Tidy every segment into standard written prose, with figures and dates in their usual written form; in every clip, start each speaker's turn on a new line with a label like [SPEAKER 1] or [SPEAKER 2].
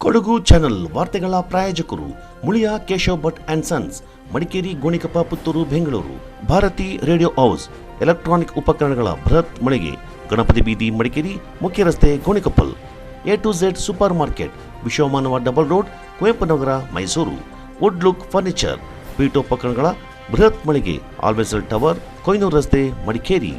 [SPEAKER 1] Kodagu channel ವಾರ್ತೆಗಳ ಪ್ರಾಯೋಜಕರು Muliya Keshav Bhat and sons, Madikeri, Gonikoppa, Puttur, Bengaluru. Bharathi radio house, electronic ಉಪಕರಣಗಳ ಬೃಹತ್ ಮಳಿಗೆ, ಗಣಪತಿ ಬೀದಿ, ಮಡಿಕೇರಿ, ಮುಖ್ಯ ರಸ್ತೆ, Gonikoppal. A to Z super market, Vishwamanava double road, Kuvempu Nagar, Mysuru. Wood look furniture, ಪೀಠೋಪಕರಣಗಳ ಬೃಹತ್ ಮಳಿಗೆ, ಆಲ್ವೆಸಲ್ ಟವರ್, ಕೊಯ್ನೂರು ರಸ್ತೆ, ಮಡಿಕೇರಿ.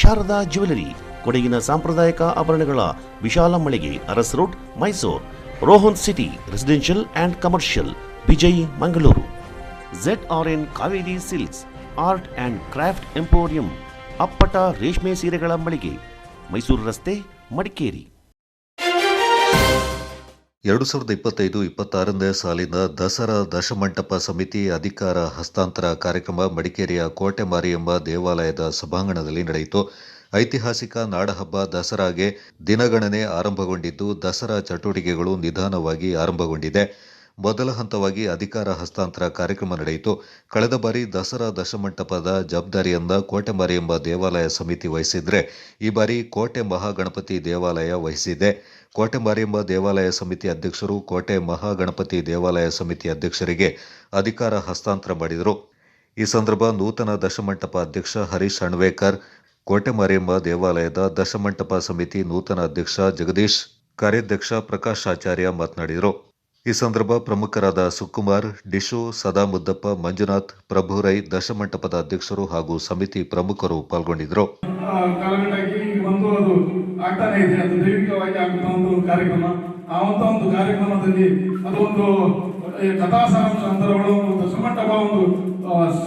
[SPEAKER 1] ಶಾರದಾ ಜ್ಯುವೆಲರಿ, ಕೊಡಗಿನ ಸಾಂಪ್ರದಾಯಿಕ ಆಭರಣಗಳ ವಿಶಾಲ ಮಳಿಗೆ, Aras road, Mysuru. Rohan city residential and commercial, Vijay, Mangaluru. ZRN Kaveri silks, art and craft emporium, ಅಪ್ಪಟ ರೇಷ್ಮೆ ಸೀರೆಗಳ ಮಳಿಗೆ, ಮೈಸೂರು ರಸ್ತೆ, ಮಡಿಕೇರಿ.
[SPEAKER 2] 2025-26ನೇ ಸಾಲಿನ ದಸರಾ ದಶಮಂಟಪ ಸಮಿತಿ ಅಧಿಕಾರ ಹಸ್ತಾಂತರ ಕಾರ್ಯಕ್ರಮ ಮಡಿಕೇರಿಯ ಕೋಟೆ ಮಾರಿಯಮ್ಮ ದೇವಾಲಯದ ಸಭಾಂಗಣದಲ್ಲಿ ನಡೆಯಿತು. ಐತಿಹಾಸಿಕ ನಾಡಹಬ್ಬ ದಸರಾಗೆ ದಿನಗಣನೆ ಆರಂಭಗೊಂಡಿದ್ದು, ದಸರಾ ಚಟುವಟಿಕೆಗಳು ನಿಧಾನವಾಗಿ ಆರಂಭಗೊಂಡಿದೆ. ಮೊದಲ ಹಂತವಾಗಿ ಅಧಿಕಾರ ಹಸ್ತಾಂತರ ಕಾರ್ಯಕ್ರಮ ನಡೆಯಿತು. ಕಳೆದ ಬಾರಿ ದಸರಾ ದಶಮಂಟಪದ ಜವಾಬ್ದಾರಿಯನ್ನ ಕೋಟೆ ಮಾರಿಯಮ್ಮ ದೇವಾಲಯ ಸಮಿತಿ ವಹಿಸಿದ್ರೆ, ಈ ಬಾರಿ ಕೋಟೆ ಮಹಾಗಣಪತಿ ದೇವಾಲಯ ವಹಿಸಿದೆ. ಕೋಟೆ ಮಾರಿಯಮ್ಮ ದೇವಾಲಯ ಸಮಿತಿ ಅಧ್ಯಕ್ಷರು ಕೋಟೆ ಮಹಾಗಣಪತಿ ದೇವಾಲಯ ಸಮಿತಿ ಅಧ್ಯಕ್ಷರಿಗೆ ಅಧಿಕಾರ ಹಸ್ತಾಂತರ ಮಾಡಿದರು. ಈ ಸಂದರ್ಭ ನೂತನ ದಶಮಂಟಪ ಅಧ್ಯಕ್ಷ ಹರೀಶ್ ಅಣ್ವೇಕರ್, ಕೋಟೆ ಮಾರಿಯಮ್ಮ ದೇವಾಲಯದ ದಶಮಂಟಪ ಸಮಿತಿ ನೂತನ ಅಧ್ಯಕ್ಷ ಜಗದೀಶ್, ಕಾರ್ಯಾಧ್ಯಕ್ಷ ಪ್ರಕಾಶ್ ಆಚಾರ್ಯ ಮಾತನಾಡಿದರು. ಈ ಸಂದರ್ಭ ಪ್ರಮುಖರಾದ ಸುಕುಮಾರ್, ಡಿಶು, ಸದಾ ಮುದ್ದಪ್ಪ, ಮಂಜುನಾಥ್, ಪ್ರಭುರೈ, ದಶಮಂಟಪದ ಅಧ್ಯಕ್ಷರು ಹಾಗೂ ಸಮಿತಿ ಪ್ರಮುಖರು ಪಾಲ್ಗೊಂಡಿದ್ದರು.
[SPEAKER 3] ಆಗ್ತಾನೆ ಇದೆ, ಅದು ದೈವಿಕವಾಗಿ ಆಗುತ್ತಾ ಒಂದು ಕಾರ್ಯಕ್ರಮ. ಆ ಒಂದು ಕಾರ್ಯಕ್ರಮದಲ್ಲಿ ಅದೊಂದು ಕಥಾ ಸಂದರ್ಭಗಳು ದಶಮಂಟಪ ಒಂದು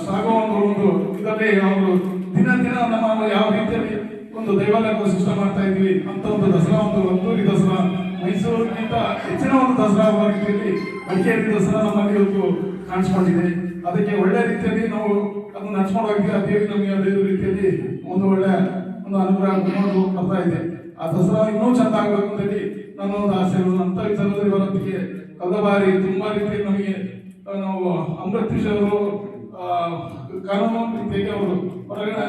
[SPEAKER 3] ಸಾಗುವ ಒಂದು ಇದರಲ್ಲಿ ಅವರು ದಿನ ನಮ್ಮ ಯಾವ ರೀತಿಯಲ್ಲಿ ಒಂದು ದೇವಾಲಯ ಸಿಸ್ಟಮ್ ಮಾಡ್ತಾ ಇದ್ವಿ ಅಂತ ಒಂದು ದಸರಾ, ಒಂದು ಅದ್ದೂರಿ ದಸರಾ, ಮೈಸೂರಿಗಿಂತ ಹೆಚ್ಚಿನ ಒಂದು ದಸರಾ ರೀತಿಯಲ್ಲಿ ಮಡಿಕೇರಿ ದಸರಾ ನಮ್ಮಲ್ಲಿ ಇವತ್ತು ಕಾಣಿಸ್ಕೊಂಡಿದೆ. ಅದಕ್ಕೆ ಒಳ್ಳೆ ರೀತಿಯಲ್ಲಿ ನಾವು ಅದನ್ನು ನಡ್ಸ್ಕೊಂಡು ಹೋಗಿದ್ವಿ. ಅದೇ ನಮಗೆ ಅದೇ ರೀತಿಯಲ್ಲಿ ಒಂದು ಒಳ್ಳೆ ಒಂದು ಅನುಗ್ರಹ ಬರ್ತಾ ಇದೆ. ಆ ದಸರಾ ಇನ್ನೂ ಚಂದ ಆಗಬೇಕು ಅಂತೇಳಿ ನನ್ನ ಒಂದು ಆಸೆ. ಅಂತ ವಿಚಾರದಲ್ಲಿ ಬರೋದಕ್ಕೆ ಕಳೆದ ಬಾರಿ ತುಂಬಾ ರೀತಿಯಲ್ಲಿ ನಮಗೆ ನಾವು ಅಮೃತ್ ಅವರು ಕಾನೂನು ರೀತಿಯಾಗಿ ಅವರು ಹೊರಗಡೆ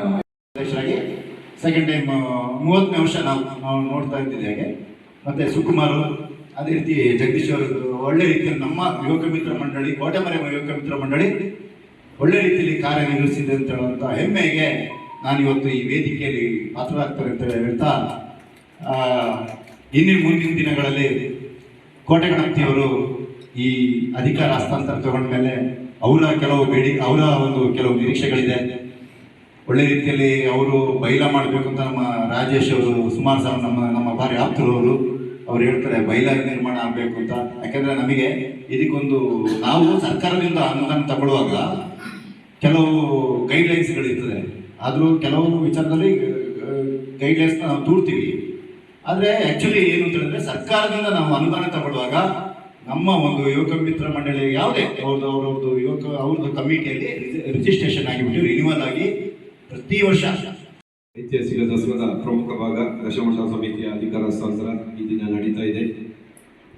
[SPEAKER 4] ಅಧ್ಯಕ್ಷರಾಗಿ ಸೆಕೆಂಡ್ ಟೈಮ್ 30ನೇ ವರ್ಷ ನಾವು ನೋಡ್ತಾ ಇದ್ದಿದ್ದೆ ಹಾಗೆ. ಮತ್ತೆ ಸುಕುಮಾರ್, ಅದೇ ರೀತಿ ಜಗದೀಶ್ ಅವರು ಒಳ್ಳೆ ರೀತಿಯಲ್ಲಿ ನಮ್ಮ ಯುವಕ ಮಿತ್ರ ಮಂಡಳಿ, ಕೋಟೆ ಮಾರಿಯಮ್ಮ ಯುವಕ ಮಿತ್ರ ಮಂಡಳಿ ಒಳ್ಳೆ ರೀತಿಯಲ್ಲಿ ಕಾರ್ಯನಿರ್ವಹಿಸಿದೆ ಅಂತ ಹೇಳುವಂಥ ಹೆಮ್ಮೆಗೆ ನಾನು ಇವತ್ತು ಈ ವೇದಿಕೆಯಲ್ಲಿ ಪಾತ್ರರಾಗ್ತಾರೆ ಅಂತ ಹೇಳ್ತಾ, ಮುಂದಿನ ದಿನಗಳಲ್ಲಿ ಕೋಟೆ ಗಣಪತಿಯವರು ಈ ಅಧಿಕಾರ ಹಸ್ತಾಂತರ ತಗೊಂಡ ಮೇಲೆ ಅವರ ಕೆಲವು ನಿರೀಕ್ಷೆಗಳಿದೆ. ಒಳ್ಳೆ ರೀತಿಯಲ್ಲಿ ಅವರು ಬೈಲ ಮಾಡಬೇಕು ಅಂತ ನಮ್ಮ ರಾಜೇಶ್ ಅವರು ಸುಮಾರು ಸಲ ನಮ್ಮ ಭಾರಿ ಆಪ್ತರು ಅವ್ರು ಹೇಳ್ತಾರೆ ಬೈಲ ನಿರ್ಮಾಣ ಆಗಬೇಕು ಅಂತ. ಯಾಕೆಂದ್ರೆ ನಮಗೆ ಇದಕ್ಕೊಂದು ನಾವು ಸರ್ಕಾರದಿಂದ ಅನುದಾನ ತಗೊಳ್ಳುವಾಗ ಕೆಲವು ಗೈಡ್ಲೈನ್ಸ್ಗಳಿರ್ತದೆ. ಆದರೂ ಕೆಲವು ವಿಚಾರದಲ್ಲಿ ಗೈಡ್ಲೈನ್ಸ್ನ ನಾವು ತೂರ್ತೀವಿ. ಆದರೆ ಆ್ಯಕ್ಚುಲಿ ಏನು ಅಂತ ಹೇಳಿದ್ರೆ, ಸರ್ಕಾರದಿಂದ ನಾವು ಅನುದಾನ ತಗೊಳ್ಳುವಾಗ ನಮ್ಮ ಒಂದು ಯುವಕ ಮಿತ್ರ ಮಂಡಳಿ ಯಾವುದೇ ಅವ್ರದ್ದು ಕಮಿಟಿಯಲ್ಲಿ ರಿಜಿಸ್ಟ್ರೇಷನ್ ಆಗಿಬಿಟ್ಟು ರಿನ್ಯೂವಲ್ ಆಗಿ ಪ್ರತಿ ವರ್ಷ
[SPEAKER 5] ಐತಿಹಾಸಿಕ ದಸರಾದ ಪ್ರಮುಖ ಭಾಗ ದಶಮಂಟಪ ಸಮಿತಿಯ ಅಧಿಕಾರ ಹಸ್ತಾಂತರ ಈ ದಿನ ನಡೀತಾ ಇದೆ.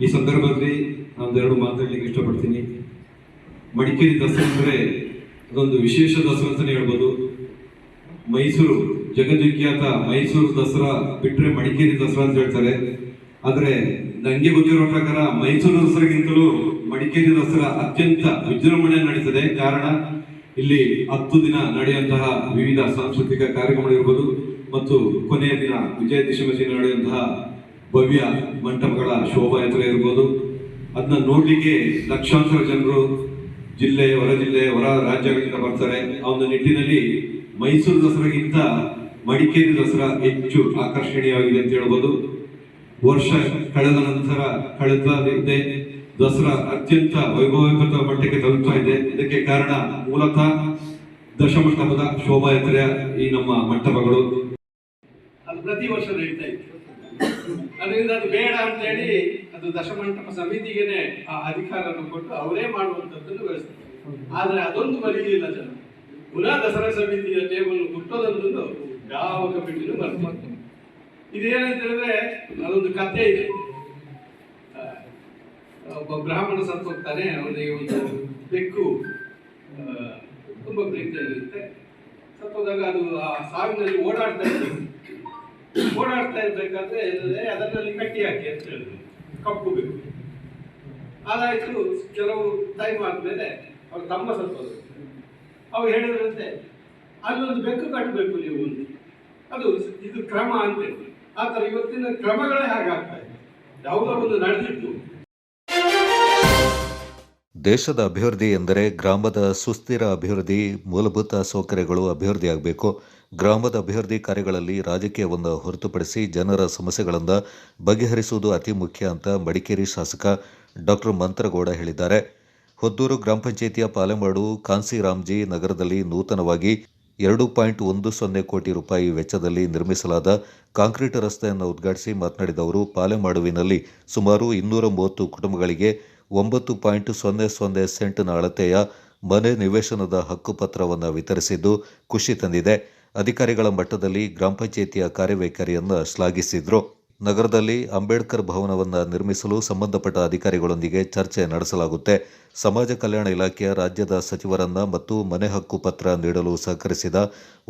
[SPEAKER 5] ಈ ಸಂದರ್ಭದಲ್ಲಿ ನಾನೊಂದೆರಡು ಮಾತಾಡಲಿಕ್ಕೆ ಇಷ್ಟಪಡ್ತೀನಿ. ಮಡಿಕೇರಿ ದಸರಾ ಅಂದರೆ ಅದೊಂದು ವಿಶೇಷ ದಸರಾ ಅಂತಲೇ ಹೇಳ್ಬೋದು. ಮೈಸೂರು ಜಗದ್ವಿಖ್ಯಾತ ಮೈಸೂರು ದಸರಾ ಬಿಟ್ಟರೆ ಮಡಿಕೇರಿ ದಸರಾ ಅಂತ ಹೇಳ್ತಾರೆ. ಆದರೆ ನನಗೆ ಗೊತ್ತಿರೋ ಪ್ರಕಾರ ಮೈಸೂರು ದಸರಾಗಿಂತಲೂ ಮಡಿಕೇರಿ ದಸರಾ ಅತ್ಯಂತ ವಿಜೃಂಭಣೆ ನಡೀತದೆ. ಕಾರಣ ಇಲ್ಲಿ 10 ದಿನ ನಡೆಯುವಂತಹ ವಿವಿಧ ಸಾಂಸ್ಕೃತಿಕ ಕಾರ್ಯಕ್ರಮಗಳಿರ್ಬೋದು ಮತ್ತು ಕೊನೆಯ ದಿನ ವಿಜಯದಶಮಿ ನಡೆಯುವಂತಹ ಭವ್ಯ ಮಂಟಪಗಳ ಶೋಭಾಯಾತ್ರೆ ಇರ್ಬೋದು. ಅದನ್ನ ನೋಡ್ಲಿಕ್ಕೆ ಲಕ್ಷಾಂತರ ಜನರು ಜಿಲ್ಲೆ, ಹೊರ ರಾಜ್ಯಗಳಿಂದ ಬರ್ತಾರೆ. ಆ ಒಂದು ನಿಟ್ಟಿನಲ್ಲಿ ಮೈಸೂರು ದಸರಾಗಿಂತ ಮಡಿಕೇರಿ ದಸರಾ ಹೆಚ್ಚು ಆಕರ್ಷಣೀಯವಾಗಿದೆ ಅಂತ ಹೇಳ್ಬೋದು. ವರ್ಷ ಕಳೆದ ನಂತರ ಕಳೆದಿದೆ ದಸರಾ ಅತ್ಯಂತ ವೈಭವಯುತ ಮಟ್ಟಕ್ಕೆ ತಲುಪ್ತಾ ಇದೆ. ಇದಕ್ಕೆ ಕಾರಣ ಮೂಲತಃ ದಶಮಂಟಪದ ಶೋಭಾಯಾತ್ರೆಯ ಈ ನಮ್ಮ ಮಂಟಪಗಳು
[SPEAKER 6] ಅದು ಪ್ರತಿ ವರ್ಷ ನಡೀತಾ ಇತ್ತು. ಅದರಿಂದ ಅದು ಬೇಡ ಅಂತ ಹೇಳಿ ಅದು ದಶಮಂಟಪ ಸಮಿತಿಗೆನೆ ಆ ಅಧಿಕಾರವನ್ನು ಕೊಟ್ಟು ಅವರೇ ಮಾಡುವಂಥದ್ದನ್ನು ವ್ಯವಸ್ಥೆ. ಆದರೆ ಅದೊಂದು ಬರೀಲಿಲ್ಲ ಜನ. ಪುನಃ ದಸರಾ ಸಮಿತಿಯ ಟೇಬಲ್ ಹುಟ್ಟೋದೊಂದು ಯಾವ ಕಮಿಟಿನೂ ಬರ್ತಾರೆ. ಇದೇನಂತ ಹೇಳಿದ್ರೆ ಅದೊಂದು ಕಥೆ ಇದೆ. ಒಬ್ಬ ಬ್ರಾಹ್ಮಣ ಸತ್ತು ಹೋಗ್ತಾನೆ. ಅವನಿಗೆ ಒಂದು ಬೆಕ್ಕು ತುಂಬ ಪ್ರೀತಿಯಾಗಿರುತ್ತೆ. ಸತ್ತೋದಾಗ ಅದು ಆ ಸಾವಿನಲ್ಲಿ ಓಡಾಡ್ತಾ ಇರಬೇಕಾದ್ರೆ ಅದರಲ್ಲಿ ಕಟ್ಟಿ ಹಾಕಿ ಅಂತ ಹೇಳಿದ್ರು. ಕಪ್ಪು ಬೇಕು. ಅದಾಯಿತು. ಕೆಲವು ಟೈಮ್ ಆದಮೇಲೆ ಅವ್ರ ತಮ್ಮ ಸ್ವಲ್ಪ ಅವ್ರು ಹೇಳಿದ್ರಂತೆ ಅಲ್ಲೊಂದು ಬೆಕ್ಕು ಕಟ್ಟಬೇಕು ನೀವು ಅಂತ. ಅದು ಇದು ಕ್ರಮ ಅಂತೇಳಿ ಆ ಥರ ಇವತ್ತಿನ ಕ್ರಮಗಳೇ ಹಾಗಾಗ್ತಾ ಇದೆ. ಯಾವುದೋ ಒಂದು ನಡೆದಿತ್ತು.
[SPEAKER 2] ದೇಶದ ಅಭಿವೃದ್ಧಿ ಎಂದರೆ ಗ್ರಾಮದ ಸುಸ್ಥಿರ ಅಭಿವೃದ್ಧಿ, ಮೂಲಭೂತ ಸೌಕರ್ಯಗಳು ಅಭಿವೃದ್ಧಿಯಾಗಬೇಕು. ಗ್ರಾಮದ ಅಭಿವೃದ್ಧಿ ಕಾರ್ಯಗಳಲ್ಲಿ ರಾಜಕೀಯವನ್ನು ಹೊರತುಪಡಿಸಿ ಜನರ ಸಮಸ್ಯೆಗಳನ್ನು ಬಗೆಹರಿಸುವುದು ಅತಿ ಮುಖ್ಯ ಅಂತ ಮಡಿಕೇರಿ ಶಾಸಕ ಡಾಕ್ಟರ್ ಮಂತ್ರಗೌಡ ಹೇಳಿದ್ದಾರೆ. ಹೊದ್ದೂರು ಗ್ರಾಮ ಪಂಚಾಯಿತಿಯ ಪಾಲೆಮಾಡು ಕಾನ್ಸಿರಾಮ್ಜಿ ನಗರದಲ್ಲಿ ನೂತನವಾಗಿ 2.10 ಕೋಟಿ ರೂಪಾಯಿ ವೆಚ್ಚದಲ್ಲಿ ನಿರ್ಮಿಸಲಾದ ಕಾಂಕ್ರೀಟ್ ರಸ್ತೆಯನ್ನು ಉದ್ಘಾಟಿಸಿ ಮಾತನಾಡಿದ ಅವರು, ಪಾಲೆಮಾಡುವಿನಲ್ಲಿ ಸುಮಾರು 230 ಕುಟುಂಬಗಳಿಗೆ 9.00 ಸೆಂಟ್ನ ಅಳತೆಯ ಮನೆ ನಿವೇಶನದ ಹಕ್ಕುಪತ್ರವನ್ನು ವಿತರಿಸಿದ್ದು ಖುಷಿ ತಂದಿದೆ. ಅಧಿಕಾರಿಗಳ ಮಟ್ಟದಲ್ಲಿ ಗ್ರಾಮ ಪಂಚಾಯಿತಿಯ ಕಾರ್ಯವೈಖರಿಯನ್ನು ಶ್ಲಾಘಿಸಿದರು. ನಗರದಲ್ಲಿ ಅಂಬೇಡ್ಕರ್ ಭವನವನ್ನು ನಿರ್ಮಿಸಲು ಸಂಬಂಧಪಟ್ಟ ಅಧಿಕಾರಿಗಳೊಂದಿಗೆ ಚರ್ಚೆ ನಡೆಸಲಾಗುತ್ತೆ. ಸಮಾಜ ಕಲ್ಯಾಣ ಇಲಾಖೆಯ ರಾಜ್ಯದ ಸಚಿವರನ್ನ ಮತ್ತು ಮನೆ ಹಕ್ಕು ಪತ್ರ ನೀಡಲು ಸಹಕರಿಸಿದ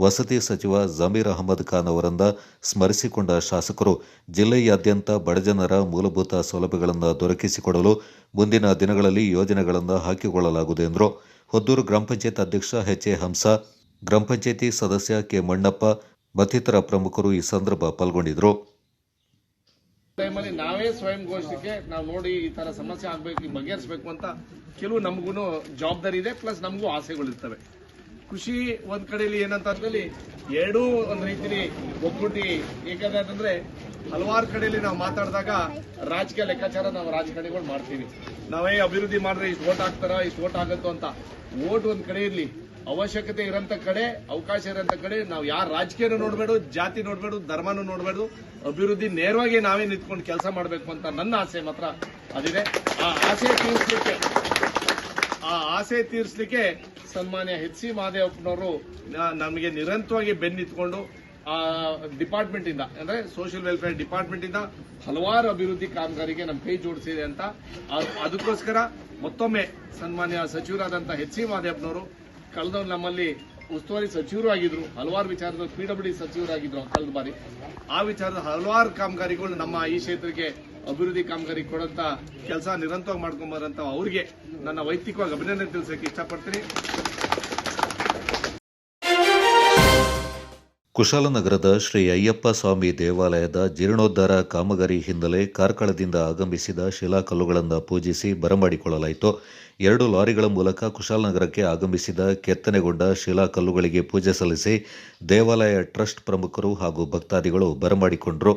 [SPEAKER 2] ವಸತಿ ಸಚಿವ ಜಮೀರ್ ಅಹಮದ್ ಖಾನ್ ಅವರನ್ನ ಸ್ಮರಿಸಿಕೊಂಡ ಶಾಸಕರು, ಜಿಲ್ಲೆಯಾದ್ಯಂತ ಬಡಜನರ ಮೂಲಭೂತ ಸೌಲಭ್ಯಗಳನ್ನು ದೊರಕಿಸಿಕೊಡಲು ಮುಂದಿನ ದಿನಗಳಲ್ಲಿ ಯೋಜನೆಗಳನ್ನು ಹಾಕಿಕೊಳ್ಳಲಾಗುವುದು ಎಂದರು. ಹೊದ್ದೂರು ಗ್ರಾಮ ಪಂಚಾಯತ್ ಅಧ್ಯಕ್ಷ ಎಚ್.ಎ. ಹಂಸ, ಗ್ರಾಮ ಪಂಚಾಯಿತಿ ಸದಸ್ಯ ಕೆ. ಮಣ್ಣಪ್ಪ ಮತ್ತಿತರ ಪ್ರಮುಖರು ಈ ಸಂದರ್ಭ ಪಾಲ್ಗೊಂಡಿದ್ದರು.
[SPEAKER 7] ಟೈಮಲ್ಲಿ ನಾವೇ ಸ್ವಯಂ ಘೋಷಿಕೆ ನಾವು ನೋಡಿ ಈ ತರ ಸಮಸ್ಯೆ ಆಗ್ಬೇಕು, ಬಗೆಹರಿಸಬೇಕು ಅಂತ ಕೆಲವು ನಮಗೂ ಜವಾಬ್ದಾರಿ ಇದೆ, ಪ್ಲಸ್ ನಮಗೂ ಆಸೆಗಳಿರ್ತವೆ. ಖುಷಿ ಒಂದ್ ಕಡೆಯಲ್ಲಿ ಏನಂತ ಅಂದ್ರೆ ಎರಡೂ ಒಂದ್ ರೀತಿಲಿ ಒಗ್ಗೂಡಿ, ಏಕಂದ್ರೆ ಹಲವಾರು ಕಡೆಯಲ್ಲಿ ನಾವು ಮಾತಾಡಿದಾಗ ರಾಜಕೀಯ ಲೆಕ್ಕಾಚಾರ ನಾವು ರಾಜಕಾರಣಿಗಳು ಮಾಡ್ತೀವಿ. ನಾವೇ ಅಭಿವೃದ್ಧಿ ಮಾಡಿದ್ರೆ ಇಷ್ಟು ಓಟ್ ಹಾಕ್ತಾರ, ಇಷ್ಟು ಓಟ್ ಆಗತ್ತೋ ಅಂತ. ಓಟ್ ಒಂದ್ ಕಡೆ ಇರ್ಲಿ, ಅವಶ್ಯಕತೆ ಇರೋಂಥ ಕಡೆ, ಅವಕಾಶ ಇರೋಂಥ ಕಡೆ ನಾವು ಯಾರು ರಾಜಕೀಯನೂ ನೋಡಬೇಡ, ಜಾತಿ ನೋಡಬೇಡ, ಧರ್ಮನೂ ನೋಡಬೇಡ, ಅಭಿವೃದ್ಧಿ ನೇರವಾಗಿ ನಾವೇ ನಿಂತ್ಕೊಂಡು ಕೆಲಸ ಮಾಡಬೇಕು ಅಂತ ನನ್ನ ಆಸೆ ಮಾತ್ರ ಅದಿದೆ. ಆ ಆಸೆ ತೀರಿಸಲಿಕ್ಕೆ ಸನ್ಮಾನ್ಯ ಎಚ್.ಸಿ. ಮಹದೇವಪ್ಪನವರು ನಮಗೆ ನಿರಂತರವಾಗಿ ಬೆನ್ನಿತ್ಕೊಂಡು ಆ ಡಿಪಾರ್ಟ್ಮೆಂಟ್ ಇಂದ, ಅಂದ್ರೆ ಸೋಷಿಯಲ್ ವೆಲ್ಫೇರ್ ಡಿಪಾರ್ಟ್ಮೆಂಟ್ ಇಂದ ಹಲವಾರು ಅಭಿವೃದ್ಧಿ ಕಾಮಗಾರಿಗೆ ನಮ್ಮ ಕೈ ಜೋಡಿಸಿದೆ ಅಂತ. ಅದಕ್ಕೋಸ್ಕರ ಮತ್ತೊಮ್ಮೆ ಸನ್ಮಾನ್ಯ ಸಚಿವರಾದಂಥ ಎಚ್.ಸಿ. ಮಹದೇವಪ್ಪನವರು ಕಳೆದ ನಮ್ಮಲ್ಲಿ ಉಸ್ತುವಾರಿ ಸಚಿವರು ಆಗಿದ್ರು, ಹಲವಾರು ವಿಚಾರದ PWD ಸಚಿವರಾಗಿದ್ರು ಕಳೆದ ಬಾರಿ. ಆ ವಿಚಾರದ ಹಲವಾರು ಕಾಮಗಾರಿಗಳು ನಮ್ಮ ಈ ಕ್ಷೇತ್ರಕ್ಕೆ ಅಭಿವೃದ್ಧಿ ಕಾಮಗಾರಿ ಕೊಡಂತ ಕೆಲಸ ನಿರಂತರವಾಗಿ ಮಾಡ್ಕೊಂಬರಂತ ಅವ್ರಿಗೆ ನನ್ನ ವೈಯಕ್ತಿಕವಾಗಿ ಅಭಿನಂದನೆ ತಿಳಿಸಕ್ಕೆ ಇಷ್ಟಪಡ್ತೀನಿ.
[SPEAKER 2] ಕುಶಾಲನಗರದ ಶ್ರೀ ಅಯ್ಯಪ್ಪ ಸ್ವಾಮಿ ದೇವಾಲಯದ ಜೀರ್ಣೋದ್ಧಾರ ಕಾಮಗಾರಿ ಹಿನ್ನೆಲೆ ಕಾರ್ಕಳದಿಂದ ಆಗಮಿಸಿದ ಶಿಲಾಕಲ್ಲುಗಳನ್ನು ಪೂಜಿಸಿ ಬರಮಾಡಿಕೊಳ್ಳಲಾಯಿತು. 2 ಲಾರಿಗಳ ಮೂಲಕ ಕುಶಾಲನಗರಕ್ಕೆ ಆಗಮಿಸಿದ ಕೆತ್ತನೆಗೊಂಡ ಶಿಲಾಕಲ್ಲುಗಳಿಗೆ ಪೂಜೆ ಸಲ್ಲಿಸಿ ದೇವಾಲಯ ಟ್ರಸ್ಟ್ ಪ್ರಮುಖರು ಹಾಗೂ ಭಕ್ತಾದಿಗಳು ಬರಮಾಡಿಕೊಂಡರು.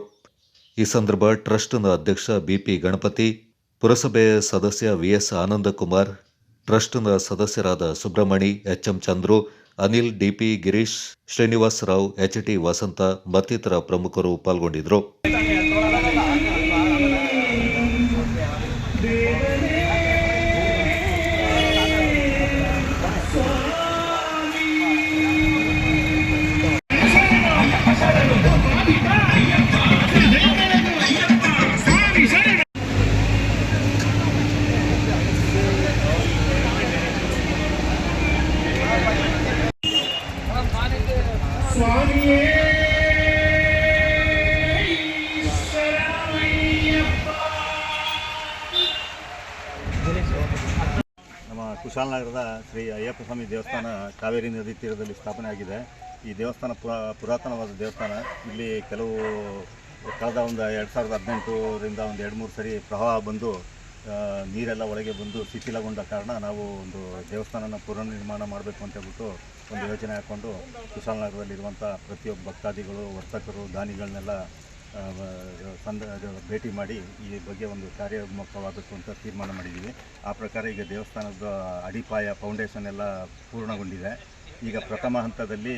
[SPEAKER 2] ಈ ಸಂದರ್ಭ ಟ್ರಸ್ಟ್ನ ಅಧ್ಯಕ್ಷ ಬಿಪಿ ಗಣಪತಿ, ಪುರಸಭೆ ಸದಸ್ಯ ವಿಎಸ್ ಆನಂದಕುಮಾರ್, ಟ್ರಸ್ಟ್ನ ಸದಸ್ಯರಾದ Subramani, HM Chandru, Anil, DP Girish, Srinivas Rao, HT Vasantha ಮತ್ತಿತರ ಪ್ರಮುಖರು ಪಾಲ್ಗೊಂಡಿದ್ದರು.
[SPEAKER 8] ನಮ್ಮ ಕುಶಾಲನಗರದ ಶ್ರೀ ಅಯ್ಯಪ್ಪ ಸ್ವಾಮಿ ದೇವಸ್ಥಾನ ಕಾವೇರಿ ನದಿ ತೀರದಲ್ಲಿ ಸ್ಥಾಪನೆ ಆಗಿದೆ. ಈ ದೇವಸ್ಥಾನ ಪುರಾತನವಾದ ದೇವಸ್ಥಾನ. ಇಲ್ಲಿ ಕೆಲವು ಕಳೆದ ಒಂದು 2018ರಿಂದ ಒಂದು 2-3 ಸರಿ ಪ್ರವಾಹ ಬಂದು ನೀರೆಲ್ಲ ಒಳಗೆ ಬಂದು ಶಿಥಿಲಗೊಂಡ ಕಾರಣ ನಾವು ಒಂದು ದೇವಸ್ಥಾನನ ಪುನರ್ನಿರ್ಮಾಣ ಮಾಡಬೇಕು ಅಂತ ಹೇಳ್ಬಿಟ್ಟು ಒಂದು ಯೋಜನೆ ಹಾಕ್ಕೊಂಡು ಕುಶಾಲನಗರದಲ್ಲಿರುವಂಥ ಪ್ರತಿಯೊಬ್ಬ ಭಕ್ತಾದಿಗಳು, ವರ್ತಕರು, ದಾನಿಗಳನ್ನೆಲ್ಲ ಭೇಟಿ ಮಾಡಿ ಈ ಬಗ್ಗೆ ಒಂದು ಕಾರ್ಯೋನ್ಮುಖವಾಗಬೇಕು ಅಂತ ತೀರ್ಮಾನ ಮಾಡಿದ್ದೀವಿ. ಆ ಪ್ರಕಾರ ಈಗ ದೇವಸ್ಥಾನದ ಅಡಿಪಾಯ ಫೌಂಡೇಶನ್ ಎಲ್ಲ ಪೂರ್ಣಗೊಂಡಿದೆ. ಈಗ ಪ್ರಥಮ ಹಂತದಲ್ಲಿ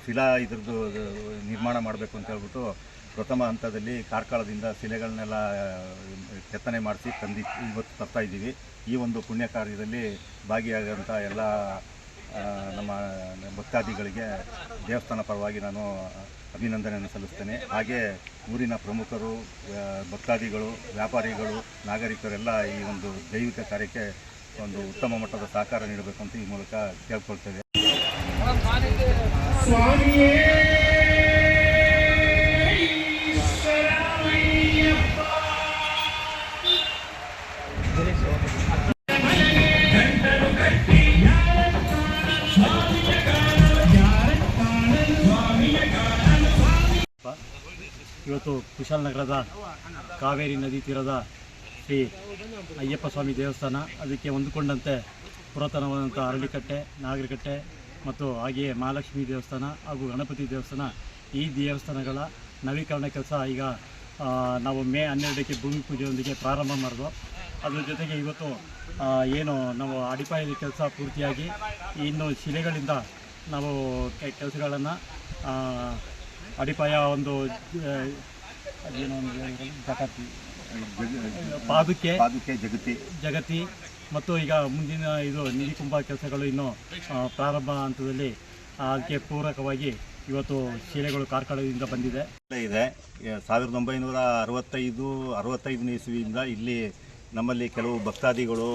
[SPEAKER 8] ಶಿಲಾ ಇದ್ರದ್ದು ನಿರ್ಮಾಣ ಮಾಡಬೇಕು ಅಂತ ಹೇಳ್ಬಿಟ್ಟು ಪ್ರಥಮ ಹಂತದಲ್ಲಿ ಕಾರ್ಕಳದಿಂದ ಶಿಲೆಗಳನ್ನೆಲ್ಲ ಕೆತ್ತನೆ ಮಾಡಿಸಿ ಇವತ್ತು ತರ್ತಾ ಇದ್ದೀವಿ. ಈ ಒಂದು ಪುಣ್ಯ ಕಾರ್ಯದಲ್ಲಿ ಭಾಗಿಯಾದಂಥ ಎಲ್ಲ ನಮ್ಮ ಭಕ್ತಾದಿಗಳಿಗೆ ದೇವಸ್ಥಾನ ಪರವಾಗಿ ನಾನು ಅಭಿನಂದನೆಯನ್ನು ಸಲ್ಲಿಸ್ತೇನೆ. ಹಾಗೆ ಊರಿನ ಪ್ರಮುಖರು, ಭಕ್ತಾದಿಗಳು, ವ್ಯಾಪಾರಿಗಳು, ನಾಗರಿಕರೆಲ್ಲ ಈ ಒಂದು ದೈವಿಕ ಕಾರ್ಯಕ್ಕೆ ಒಂದು ಉತ್ತಮ ಮಟ್ಟದ ಸಹಕಾರ ನೀಡಬೇಕು ಅಂತ ಈ ಮೂಲಕ ಕೇಳ್ಕೊಳ್ತೇವೆ.
[SPEAKER 9] ಇವತ್ತು ಕುಶಾಲನಗರದ ಕಾವೇರಿ ನದಿ ತೀರದ ಶ್ರೀ ಅಯ್ಯಪ್ಪ ಸ್ವಾಮಿ ದೇವಸ್ಥಾನ ಅದಕ್ಕೆ ಹೊಂದಿಕೊಂಡಂತೆ ಪುರಾತನವಾದಂಥ ಅರಳಿಕಟ್ಟೆ, ನಾಗರಕಟ್ಟೆ ಮತ್ತು ಹಾಗೆಯೇ ಮಹಾಲಕ್ಷ್ಮಿ ದೇವಸ್ಥಾನ ಹಾಗೂ ಗಣಪತಿ ದೇವಸ್ಥಾನ ಈ ದೇವಸ್ಥಾನಗಳ ನವೀಕರಣ ಕೆಲಸ ಈಗ ನಾವು ಮೇ 12ಕ್ಕೆ ಭೂಮಿ ಪೂಜೆಯೊಂದಿಗೆ ಪ್ರಾರಂಭ ಮಾಡಿದ್ವು. ಅದ್ರ ಜೊತೆಗೆ ಇವತ್ತು ಏನು ನಾವು ಅಡಿಪಾಯದ ಕೆಲಸ ಪೂರ್ತಿಯಾಗಿ ಇನ್ನು ಶಿಲೆಗಳಿಂದ ನಾವು ಕೆಲಸಗಳನ್ನು ಅಡಿಪಾಯ ಒಂದು ಏನೋ ಪಾದುಕೆ ಜಗತಿ ಮತ್ತು ಈಗ ಮುಂದಿನ ಇದು ನಿಧಿಕುಂಭ ಕೆಲಸಗಳು ಇನ್ನೂ ಪ್ರಾರಂಭ ಹಂತದಲ್ಲಿ ಅದಕ್ಕೆ ಪೂರಕವಾಗಿ ಇವತ್ತು ಶಿಲೆಗಳು ಕಾರ್ಕಳದಿಂದ ಬಂದಿದೆ.
[SPEAKER 8] 1965 ಇಸ್ವಿಯಿಂದ ಇಲ್ಲಿ ನಮ್ಮಲ್ಲಿ ಕೆಲವು ಭಕ್ತಾದಿಗಳು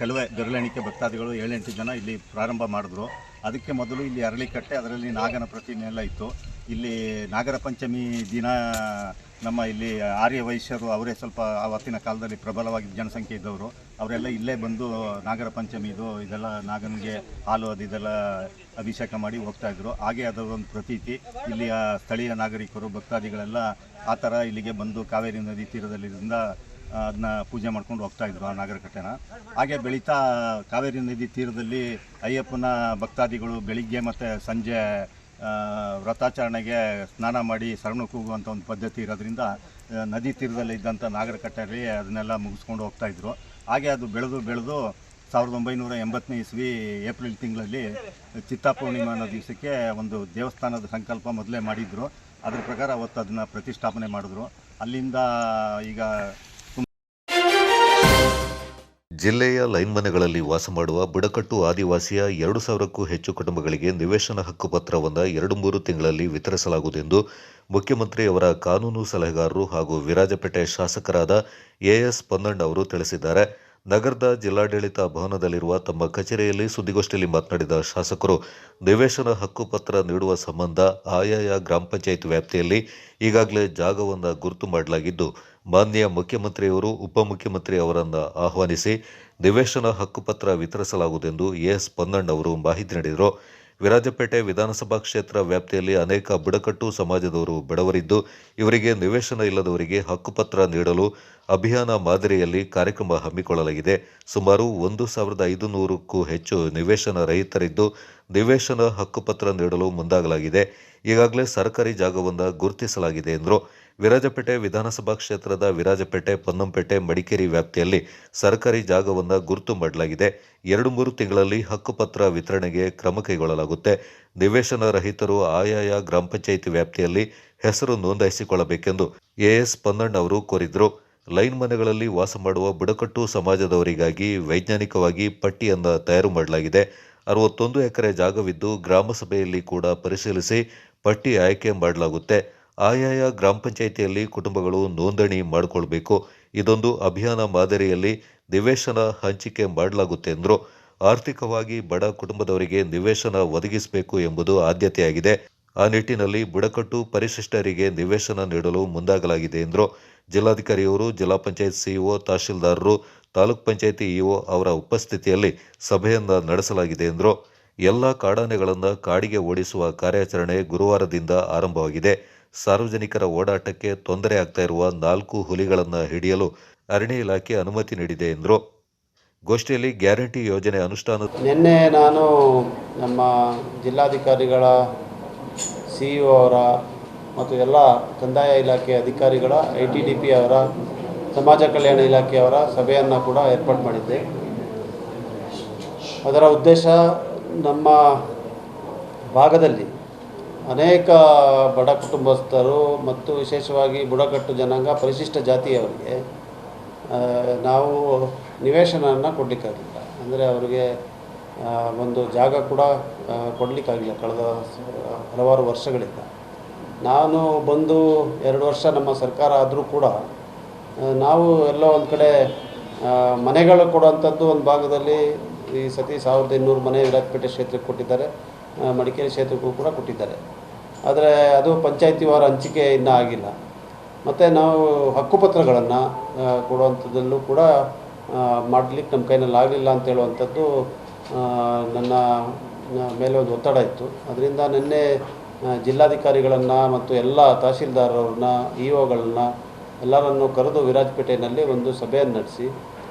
[SPEAKER 8] ಕೆಲವೇ ಬೆರಳೆಣಿಕೆ ಭಕ್ತಾದಿಗಳು 7-8 ಜನ ಇಲ್ಲಿ ಪ್ರಾರಂಭ ಮಾಡಿದ್ರು. ಅದಕ್ಕೆ ಮೊದಲು ಇಲ್ಲಿ ಅರಳಿಕಟ್ಟೆ, ಅದರಲ್ಲಿ ನಾಗನ ಪ್ರತಿಮೆ ಎಲ್ಲ ಇತ್ತು. ಇಲ್ಲಿ ನಾಗರ ಪಂಚಮಿ ದಿನ ನಮ್ಮ ಇಲ್ಲಿ ಆರ್ಯ ವೈಶ್ಯರು ಅವರೇ ಸ್ವಲ್ಪ ಆವತ್ತಿನ ಕಾಲದಲ್ಲಿ ಪ್ರಬಲವಾಗಿ ಜನಸಂಖ್ಯೆ ಇದ್ದವರು, ಅವರೆಲ್ಲ ಇಲ್ಲೇ ಬಂದು ನಾಗರ ಪಂಚಮಿದು ಇದೆಲ್ಲ ನಾಗನಿಗೆ ಹಾಲು ಇದೆಲ್ಲ ಅಭಿಷೇಕ ಮಾಡಿ ಹೋಗ್ತಾಯಿದ್ರು. ಹಾಗೆ ಅದರ ಒಂದು ಪ್ರತೀತಿ ಇಲ್ಲಿಯ ಸ್ಥಳೀಯ ನಾಗರಿಕರು ಭಕ್ತಾದಿಗಳೆಲ್ಲ ಆ ಥರ ಇಲ್ಲಿಗೆ ಬಂದು ಕಾವೇರಿ ನದಿ ತೀರದಲ್ಲಿದ್ದರಿಂದ ಅದನ್ನ ಪೂಜೆ ಮಾಡ್ಕೊಂಡು ಹೋಗ್ತಾಯಿದ್ರು ಆ ನಾಗರಕಟ್ಟೆನ. ಹಾಗೆ ಬೆಳೀತಾ ಕಾವೇರಿ ನದಿ ತೀರದಲ್ಲಿ ಅಯ್ಯಪ್ಪನ ಭಕ್ತಾದಿಗಳು ಬೆಳಿಗ್ಗೆ ಮತ್ತು ಸಂಜೆ ವ್ರತಾಚರಣೆಗೆ ಸ್ನಾನ ಮಾಡಿ ಶರಣ ಕೂಗುವಂಥ ಒಂದು ಪದ್ಧತಿ ಇರೋದ್ರಿಂದ ನದಿ ತೀರದಲ್ಲಿ ಇದ್ದಂಥ ನಾಗರಕಟ್ಟೆಯಲ್ಲಿ ಅದನ್ನೆಲ್ಲ ಮುಗಿಸ್ಕೊಂಡು ಹೋಗ್ತಾಯಿದ್ರು. ಹಾಗೆ ಅದು ಬೆಳೆದು 1980 ಇಸ್ವಿ ಏಪ್ರಿಲ್ ತಿಂಗಳಲ್ಲಿ ಚಿತ್ತಾಪೂರ್ಣಿಮಾ ಅನ್ನೋ ದಿವಸಕ್ಕೆ ಒಂದು ದೇವಸ್ಥಾನದ ಸಂಕಲ್ಪ ಮೊದಲೇ ಮಾಡಿದ್ರು. ಅದರ ಪ್ರಕಾರ ಅವತ್ತು ಅದನ್ನು ಪ್ರತಿಷ್ಠಾಪನೆ ಮಾಡಿದ್ರು. ಅಲ್ಲಿಂದ ಈಗ
[SPEAKER 2] ಜಿಲ್ಲೆಯ ಲೈನ್ ಮನೆಗಳಲ್ಲಿ ವಾಸ ಮಾಡುವ ಬುಡಕಟ್ಟು ಆದಿವಾಸಿಯ 2,000ಕ್ಕೂ ಹೆಚ್ಚು ಕುಟುಂಬಗಳಿಗೆ ನಿವೇಶನ ಹಕ್ಕುಪತ್ರವನ್ನು 2-3 ತಿಂಗಳಲ್ಲಿ ವಿತರಿಸಲಾಗುವುದೆಂದು ಮುಖ್ಯಮಂತ್ರಿ ಅವರ ಕಾನೂನು ಸಲಹೆಗಾರರು ಹಾಗೂ ವಿರಾಜಪೇಟೆ ಶಾಸಕರಾದ ಎಎಸ್ ಪೊನ್ನಣ್ಣ ಅವರು ತಿಳಿಸಿದ್ದಾರೆ. ನಗರದ ಜಿಲ್ಲಾಡಳಿತ ಭವನದಲ್ಲಿರುವ ತಮ್ಮ ಕಚೇರಿಯಲ್ಲಿ ಸುದ್ದಿಗೋಷ್ಠಿಯಲ್ಲಿ ಮಾತನಾಡಿದ ಶಾಸಕರು, ನಿವೇಶನ ಹಕ್ಕುಪತ್ರ ನೀಡುವ ಸಂಬಂಧ ಆಯಾಯ ಗ್ರಾಮ ಪಂಚಾಯತ್ ವ್ಯಾಪ್ತಿಯಲ್ಲಿ ಈಗಾಗಲೇ ಜಾಗವನ್ನು ಗುರುತು ಮಾಡಲಾಗಿದ್ದು, ಮಾನ್ಯ ಮುಖ್ಯಮಂತ್ರಿಯವರು ಉಪಮುಖ್ಯಮಂತ್ರಿ ಅವರನ್ನು ಆಹ್ವಾನಿಸಿ ನಿವೇಶನ ಹಕ್ಕುಪತ್ರ ವಿತರಿಸಲಾಗುವುದೆಂದು ಎಸ್ ಪೊನ್ನಣ್ಣ ಅವರು ಮಾಹಿತಿ ನೀಡಿದರು. ವಿರಾಜಪೇಟೆ ವಿಧಾನಸಭಾ ಕ್ಷೇತ್ರ ವ್ಯಾಪ್ತಿಯಲ್ಲಿ ಅನೇಕ ಬುಡಕಟ್ಟು ಸಮಾಜದವರು ಬಡವರಿದ್ದು, ಇವರಿಗೆ ನಿವೇಶನ ಇಲ್ಲದವರಿಗೆ ಹಕ್ಕುಪತ್ರ ನೀಡಲು ಅಭಿಯಾನ ಮಾದರಿಯಲ್ಲಿ ಕಾರ್ಯಕ್ರಮ ಹಮ್ಮಿಕೊಳ್ಳಲಾಗಿದೆ. ಸುಮಾರು 1,500ಕ್ಕೂ ಹೆಚ್ಚು ನಿವೇಶನ ರಹಿತರಿದ್ದು, ನಿವೇಶನ ಹಕ್ಕುಪತ್ರ ನೀಡಲು ಮುಂದಾಗಲಾಗಿದೆ. ಈಗಾಗಲೇ ಸರ್ಕಾರಿ ಜಾಗವನ್ನು ಗುರುತಿಸಲಾಗಿದೆ ಎಂದರು. ವಿರಾಜಪೇಟೆ ವಿಧಾನಸಭಾ ಕ್ಷೇತ್ರದ ವಿರಾಜಪೇಟೆ, ಪೊನ್ನಂಪೇಟೆ, ಮಡಿಕೇರಿ ವ್ಯಾಪ್ತಿಯಲ್ಲಿ ಸರ್ಕಾರಿ ಜಾಗವನ್ನು ಗುರುತು ಮಾಡಲಾಗಿದೆ. 2-3 ತಿಂಗಳಲ್ಲಿ ಹಕ್ಕುಪತ್ರ ವಿತರಣೆಗೆ ಕ್ರಮ ಕೈಗೊಳ್ಳಲಾಗುತ್ತೆ. ನಿವೇಶನ ರಹಿತರು ಆಯಾಯ ಗ್ರಾಮ ಪಂಚಾಯಿತಿ ವ್ಯಾಪ್ತಿಯಲ್ಲಿ ಹೆಸರು ನೋಂದಾಯಿಸಿಕೊಳ್ಳಬೇಕೆಂದು ಎಎಸ್ ಪೊನ್ನಣ್ಣ ಅವರು ಕೋರಿದರು. ಲೈನ್ ಮನೆಗಳಲ್ಲಿ ವಾಸ ಮಾಡುವ ಬುಡಕಟ್ಟು ಸಮಾಜದವರಿಗಾಗಿ ವೈಜ್ಞಾನಿಕವಾಗಿ ಪಟ್ಟಿಯನ್ನು ತಯಾರು ಮಾಡಲಾಗಿದೆ. 61 ಎಕರೆ ಜಾಗವಿದ್ದು ಗ್ರಾಮ ಸಭೆಯಲ್ಲಿ ಕೂಡ ಪರಿಶೀಲಿಸಿ ಪಟ್ಟಿ ಆಯ್ಕೆ ಮಾಡಲಾಗುತ್ತೆ. ಆಯಾಯ ಗ್ರಾಮ ಪಂಚಾಯಿತಿಯಲ್ಲಿ ಕುಟುಂಬಗಳು ನೋಂದಣಿ ಮಾಡಿಕೊಳ್ಬೇಕು. ಇದೊಂದು ಅಭಿಯಾನ ಮಾದರಿಯಲ್ಲಿ ನಿವೇಶನ ಹಂಚಿಕೆ ಮಾಡಲಾಗುತ್ತೆ ಎಂದರು. ಆರ್ಥಿಕವಾಗಿ ಬಡ ಕುಟುಂಬದವರಿಗೆ ನಿವೇಶನ ಒದಗಿಸಬೇಕು ಎಂಬುದು ಆದ್ಯತೆಯಾಗಿದೆ. ಆ ನಿಟ್ಟಿನಲ್ಲಿ ಬುಡಕಟ್ಟು ಪರಿಶಿಷ್ಟರಿಗೆ ನಿವೇಶನ ನೀಡಲು ಮುಂದಾಗಲಾಗಿದೆ ಎಂದರು. ಜಿಲ್ಲಾಧಿಕಾರಿಯವರು, ಜಿಲ್ಲಾ ಪಂಚಾಯತ್ ಸಿಇಒ, ತಹಶೀಲ್ದಾರರು, ತಾಲೂಕ್ ಪಂಚಾಯಿತಿ ಇಒ ಅವರ ಉಪಸ್ಥಿತಿಯಲ್ಲಿ ಸಭೆಯನ್ನು ನಡೆಸಲಾಗಿದೆ ಎಂದರು. ಎಲ್ಲ ಕಾಡಾನೆಗಳನ್ನು ಕಾಡಿಗೆ ಓಡಿಸುವ ಕಾರ್ಯಾಚರಣೆ ಗುರುವಾರದಿಂದ ಆರಂಭವಾಗಿದೆ. ಸಾರ್ವಜನಿಕರ ಓಡಾಟಕ್ಕೆ ತೊಂದರೆ ಆಗ್ತಾ ಇರುವ 4 ಹುಲಿಗಳನ್ನು ಹಿಡಿಯಲು ಅರಣ್ಯ ಇಲಾಖೆ ಅನುಮತಿ ನೀಡಿದೆ ಎಂದರು. ಗೋಷ್ಠಿಯಲ್ಲಿ ಗ್ಯಾರಂಟಿ ಯೋಜನೆ ಅನುಷ್ಠಾನ
[SPEAKER 10] ನಿನ್ನೆ ನಾನು ನಮ್ಮ ಜಿಲ್ಲಾಧಿಕಾರಿಗಳ ಸಿಇಒ ಅವರ ಮತ್ತು ಎಲ್ಲ ಕಂದಾಯ ಇಲಾಖೆ ಅಧಿಕಾರಿಗಳ ITDP ಅವರ ಸಮಾಜ ಕಲ್ಯಾಣ ಇಲಾಖೆಯವರ ಸಭೆಯನ್ನು ಕೂಡ ಏರ್ಪಾಡು ಮಾಡಿದ್ದೆ. ಅದರ ಉದ್ದೇಶ ನಮ್ಮ ಭಾಗದಲ್ಲಿ ಅನೇಕ ಬಡ ಕುಟುಂಬಸ್ಥರು ಮತ್ತು ವಿಶೇಷವಾಗಿ ಬುಡಕಟ್ಟು ಜನಾಂಗ ಪರಿಶಿಷ್ಟ ಜಾತಿಯವರಿಗೆ ನಾವು ನಿವೇಶನವನ್ನು ಕೊಡಲಿಕ್ಕಾಗಿಲ್ಲ. ಅಂದರೆ ಅವರಿಗೆ ಒಂದು ಜಾಗ ಕೂಡ ಕೊಡಲಿಕ್ಕಾಗಿಲ್ಲ ಕಳೆದ ಹಲವಾರು ವರ್ಷಗಳಿಂದ. ನಾನು ಬಂದು 2 ವರ್ಷ ನಮ್ಮ ಸರ್ಕಾರ ಆದರೂ ಕೂಡ ನಾವು ಎಲ್ಲೋ ಒಂದು ಕಡೆ ಮನೆಗಳು ಕೊಡುವಂಥದ್ದು ಒಂದು ಭಾಗದಲ್ಲಿ ಈ ಸತಿ 1,800 ಮನೆ ವಿರಾಜಪೇಟೆ ಕ್ಷೇತ್ರಕ್ಕೆ ಕೊಟ್ಟಿದ್ದಾರೆ, ಮಡಿಕೇರಿ ಕ್ಷೇತ್ರಕ್ಕೂ ಕೂಡ ಕೊಟ್ಟಿದ್ದಾರೆ. ಆದರೆ ಅದು ಪಂಚಾಯತಿವಾರ ಹಂಚಿಕೆ ಇನ್ನೂ ಆಗಿಲ್ಲ. ಮತ್ತು ನಾವು ಹಕ್ಕುಪತ್ರಗಳನ್ನು ಕೊಡುವಂಥದ್ದಲ್ಲೂ ಕೂಡ ಮಾಡಲಿಕ್ಕೆ ನಮ್ಮ ಕೈನಲ್ಲಿ ಆಗಲಿಲ್ಲ ಅಂತ ಹೇಳುವಂಥದ್ದು ನನ್ನ ಮೇಲೆ ಒಂದು ಒತ್ತಡ ಇತ್ತು. ಅದರಿಂದ ನಿನ್ನೆ ಜಿಲ್ಲಾಧಿಕಾರಿಗಳನ್ನು ಮತ್ತು ಎಲ್ಲ ತಹಶೀಲ್ದಾರರನ್ನ ಇಒಗಳನ್ನ ಎಲ್ಲರನ್ನು ಕರೆದು ವಿರಾಜಪೇಟೆಯಲ್ಲಿ ಒಂದು ಸಭೆಯನ್ನು ನಡೆಸಿ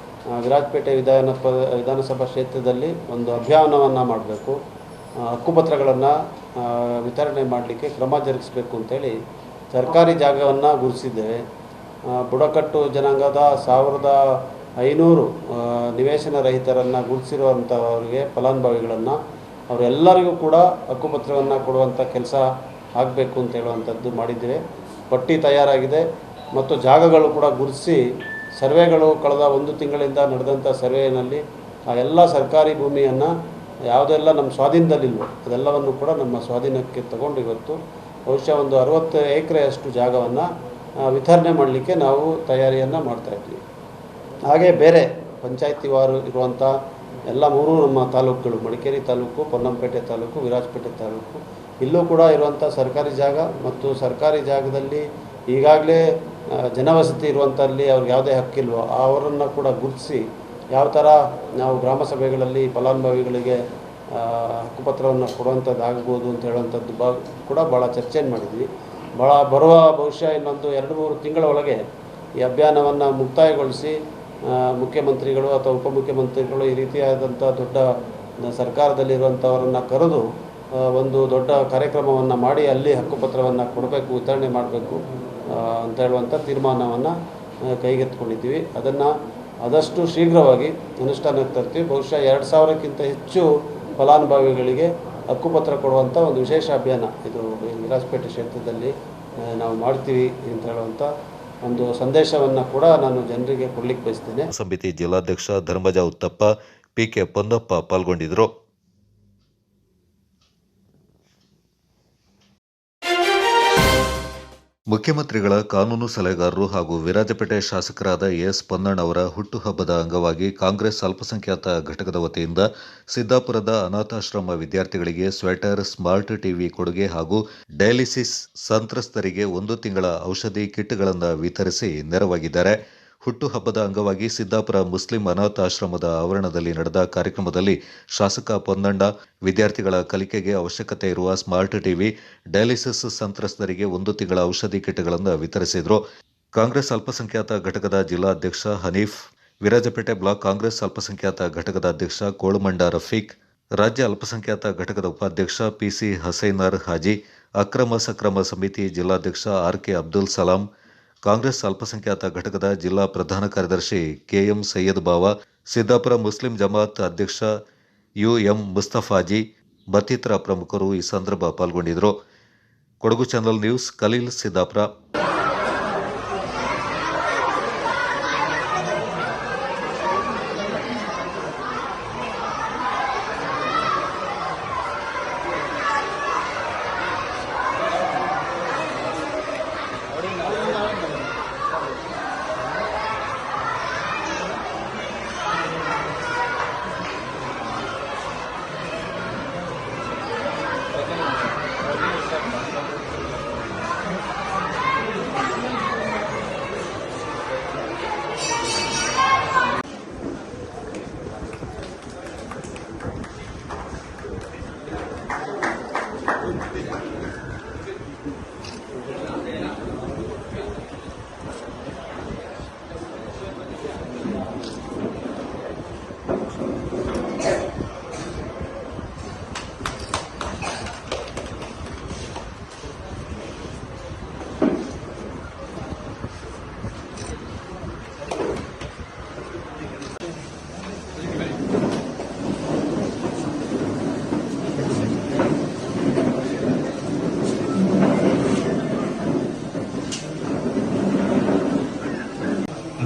[SPEAKER 10] ವಿರಾಜಪೇಟೆ ವಿಧಾನಸಭಾ ಕ್ಷೇತ್ರದಲ್ಲಿ ಒಂದು ಅಭಿಯಾನವನ್ನು ಮಾಡಬೇಕು, ಹಕ್ಕುಪತ್ರಗಳನ್ನು ವಿತರಣೆ ಮಾಡಲಿಕ್ಕೆ ಕ್ರಮ ಜರುಗಿಸಬೇಕು ಅಂತೇಳಿ ಸರ್ಕಾರಿ ಜಾಗವನ್ನು ಗುರುತಿಸಿದ್ದೇವೆ. ಬುಡಕಟ್ಟು ಜನಾಂಗದ 1500 ನಿವೇಶನ ರಹಿತರನ್ನು ಗುರುತಿಸಿರುವಂಥವರಿಗೆ ಫಲಾನುಭವಿಗಳನ್ನು ಅವರೆಲ್ಲರಿಗೂ ಕೂಡ ಹಕ್ಕುಪತ್ರವನ್ನು ಕೊಡುವಂಥ ಕೆಲಸ ಆಗಬೇಕು ಅಂತ ಹೇಳುವಂಥದ್ದು ಮಾಡಿದ್ದೇವೆ. ಪಟ್ಟಿ ತಯಾರಾಗಿದೆ ಮತ್ತು ಜಾಗಗಳು ಕೂಡ ಗುರುತಿಸಿ ಸರ್ವೆಗಳು ಕಳೆದ 1 ತಿಂಗಳಿಂದ ನಡೆದಂಥ ಸರ್ವೆಯಲ್ಲಿ ಆ ಎಲ್ಲ ಸರ್ಕಾರಿ ಭೂಮಿಯನ್ನು ಯಾವುದೆಲ್ಲ ನಮ್ಮ ಸ್ವಾಧೀನದಲ್ಲಿಲ್ವೋ ಅದೆಲ್ಲವನ್ನು ಕೂಡ ನಮ್ಮ ಸ್ವಾಧೀನಕ್ಕೆ ತಗೊಂಡು ಇವತ್ತು ಬಹುಶಃ ಒಂದು 60 ಎಕರೆಯಷ್ಟು ಜಾಗವನ್ನು ವಿತರಣೆ ಮಾಡಲಿಕ್ಕೆ ನಾವು ತಯಾರಿಯನ್ನು ಮಾಡ್ತಾಯಿದ್ವಿ. ಹಾಗೆ ಬೇರೆ ಪಂಚಾಯತಿವಾರು ಇರುವಂಥ ಎಲ್ಲ 3 ನಮ್ಮ ತಾಲೂಕುಗಳು, ಮಡಿಕೇರಿ ತಾಲೂಕು, ಪೊನ್ನಂಪೇಟೆ ತಾಲೂಕು, ವಿರಾಜಪೇಟೆ ತಾಲೂಕು, ಇಲ್ಲೂ ಕೂಡ ಇರುವಂಥ ಸರ್ಕಾರಿ ಜಾಗ ಮತ್ತು ಸರ್ಕಾರಿ ಜಾಗದಲ್ಲಿ ಈಗಾಗಲೇ ಜನವಸತಿ ಇರುವಂಥಲ್ಲಿ ಅವ್ರಿಗೆ ಯಾವುದೇ ಹಕ್ಕಿಲ್ವೋ ಅವರನ್ನು ಕೂಡ ಗುರುತಿಸಿ ಯಾವ ಥರ ನಾವು ಗ್ರಾಮ ಸಭೆಗಳಲ್ಲಿ ಫಲಾನುಭವಿಗಳಿಗೆ ಹಕ್ಕುಪತ್ರವನ್ನು ಕೊಡುವಂಥದ್ದಾಗ್ಬೋದು ಅಂತ ಹೇಳುವಂಥದ್ದು ಕೂಡ ಭಾಳ ಚರ್ಚೆಯನ್ನು ಮಾಡಿದ್ವಿ. ಬರುವ ಬಹುಶಃ ಇನ್ನೊಂದು 2-3 ತಿಂಗಳ ಒಳಗೆ ಈ ಅಭಿಯಾನವನ್ನು ಮುಕ್ತಾಯಗೊಳಿಸಿ ಮುಖ್ಯಮಂತ್ರಿಗಳು ಅಥವಾ ಉಪಮುಖ್ಯಮಂತ್ರಿಗಳು ಈ ರೀತಿಯಾದಂಥ ದೊಡ್ಡ ಸರ್ಕಾರದಲ್ಲಿರುವಂಥವರನ್ನು ಕರೆದು ಒಂದು ದೊಡ್ಡ ಕಾರ್ಯಕ್ರಮವನ್ನು ಮಾಡಿ ಅಲ್ಲಿ ಹಕ್ಕುಪತ್ರವನ್ನು ಕೊಡಬೇಕು, ವಿತರಣೆ ಮಾಡಬೇಕು ಅಂತ ಹೇಳುವಂಥ ತೀರ್ಮಾನವನ್ನು ಕೈಗೆತ್ತಿಕೊಂಡಿದ್ದೀವಿ. ಅದನ್ನು ಆದಷ್ಟು ಶೀಘ್ರವಾಗಿ ಅನುಷ್ಠಾನಕ್ಕೆ ತರ್ತೀವಿ. ಬಹುಶಃ 2000ಕ್ಕಿಂತ ಹೆಚ್ಚು ಫಲಾನುಭವಿಗಳಿಗೆ ಹಕ್ಕುಪತ್ರ ಕೊಡುವಂಥ ಒಂದು ವಿಶೇಷ ಅಭಿಯಾನ ಇದು ವಿರಾಜಪೇಟೆ ಕ್ಷೇತ್ರದಲ್ಲಿ ನಾವು ಮಾಡ್ತೀವಿ ಅಂತ ಹೇಳುವಂಥ ಒಂದು ಸಂದೇಶವನ್ನು ಕೂಡ ನಾನು ಜನರಿಗೆ ಕೊಡಲಿಕ್ಕೆ ಬಯಸ್ತೇನೆ.
[SPEAKER 2] ಸಮಿತಿ ಜಿಲ್ಲಾಧ್ಯಕ್ಷ ಧರ್ಮಜ ಉತ್ತಪ್ಪ, ಪಿಕೆ ಪೊನ್ನಪ್ಪ ಪಾಲ್ಗೊಂಡಿದ್ದರು. ಮುಖ್ಯಮಂತ್ರಿಗಳ ಕಾನೂನು ಸಲಹೆಗಾರರು ಹಾಗೂ ವಿರಾಜಪೇಟೆ ಶಾಸಕರಾದ ಎಸ್ ಪೊನ್ನಣ್ಣ ಅವರ ಹುಟ್ಟುಹಬ್ಬದ ಅಂಗವಾಗಿ ಕಾಂಗ್ರೆಸ್ ಅಲ್ಪಸಂಖ್ಯಾತ ಘಟಕದ ವತಿಯಿಂದ ಸಿದ್ದಾಪುರದ ಅನಾಥಾಶ್ರಮ ವಿದ್ಯಾರ್ಥಿಗಳಿಗೆ ಸ್ವೆಟರ್, ಸ್ಮಾರ್ಟ್ ಟಿವಿ ಕೊಡುಗೆ ಹಾಗೂ ಡಯಾಲಿಸಿಸ್ ಸಂತ್ರಸ್ತರಿಗೆ 1 ತಿಂಗಳ ಔಷಧಿ ಕಿಟ್ಗಳನ್ನು ವಿತರಿಸಿ ನೆರವಾಗಿದ್ದಾರೆ. ಹುಟ್ಟುಹಬ್ಬದ ಅಂಗವಾಗಿ ಸಿದ್ದಾಪುರ ಮುಸ್ಲಿಂ ಅನಾಥಾಶ್ರಮದ ಆವರಣದಲ್ಲಿ ನಡೆದ ಕಾರ್ಯಕ್ರಮದಲ್ಲಿ ಶಾಸಕ ಪೊನ್ನಣ್ಣ ವಿದ್ಯಾರ್ಥಿಗಳ ಕಲಿಕೆಗೆ ಅವಶ್ಯಕತೆ ಇರುವ ಸ್ಮಾರ್ಟ್ ಟಿವಿ, ಡಯಾಲಿಸಿಸ್ ಸಂತ್ರಸ್ತರಿಗೆ 1 ತಿಂಗಳ ಔಷಧಿ ಕಿಟ್ಗಳನ್ನು ವಿತರಿಸಿದರು. ಕಾಂಗ್ರೆಸ್ ಅಲ್ಪಸಂಖ್ಯಾತ ಘಟಕದ ಜಿಲ್ಲಾಧ್ಯಕ್ಷ ಹನೀಫ್, ವಿರಾಜಪೇಟೆ ಬ್ಲಾಕ್ ಕಾಂಗ್ರೆಸ್ ಅಲ್ಪಸಂಖ್ಯಾತ ಘಟಕದ ಅಧ್ಯಕ್ಷ ಕೋಳುಮಂಡ ರಫೀಕ್, ರಾಜ್ಯ ಅಲ್ಪಸಂಖ್ಯಾತ ಘಟಕದ ಉಪಾಧ್ಯಕ್ಷ ಪಿಸಿ ಹಸೈನರ್ ಹಾಜಿ, ಅಕ್ರಮ ಸಕ್ರಮ ಸಮಿತಿ ಜಿಲ್ಲಾಧ್ಯಕ್ಷ ಆರ್ಕೆ ಅಬ್ದುಲ್ ಸಲಾಂ, ಕಾಂಗ್ರೆಸ್ ಅಲ್ಪಸಂಖ್ಯಾತ ಘಟಕದ ಜಿಲ್ಲಾ ಪ್ರಧಾನ ಕಾರ್ಯದರ್ಶಿ ಕೆಎಂ ಸೈಯದ್ ಬಾವಾ, ಸಿದ್ದಾಪುರ ಮುಸ್ಲಿಂ ಜಮಾತ್ ಅಧ್ಯಕ್ಷ ಯುಎಂ ಮುಸ್ತಫಾಜಿ ಮತ್ತಿತರ ಪ್ರಮುಖರು ಈ ಸಂದರ್ಭ ಪಾಲ್ಗೊಂಡಿದ್ದರು. Kodagu channel news, Khaleel, Siddapura.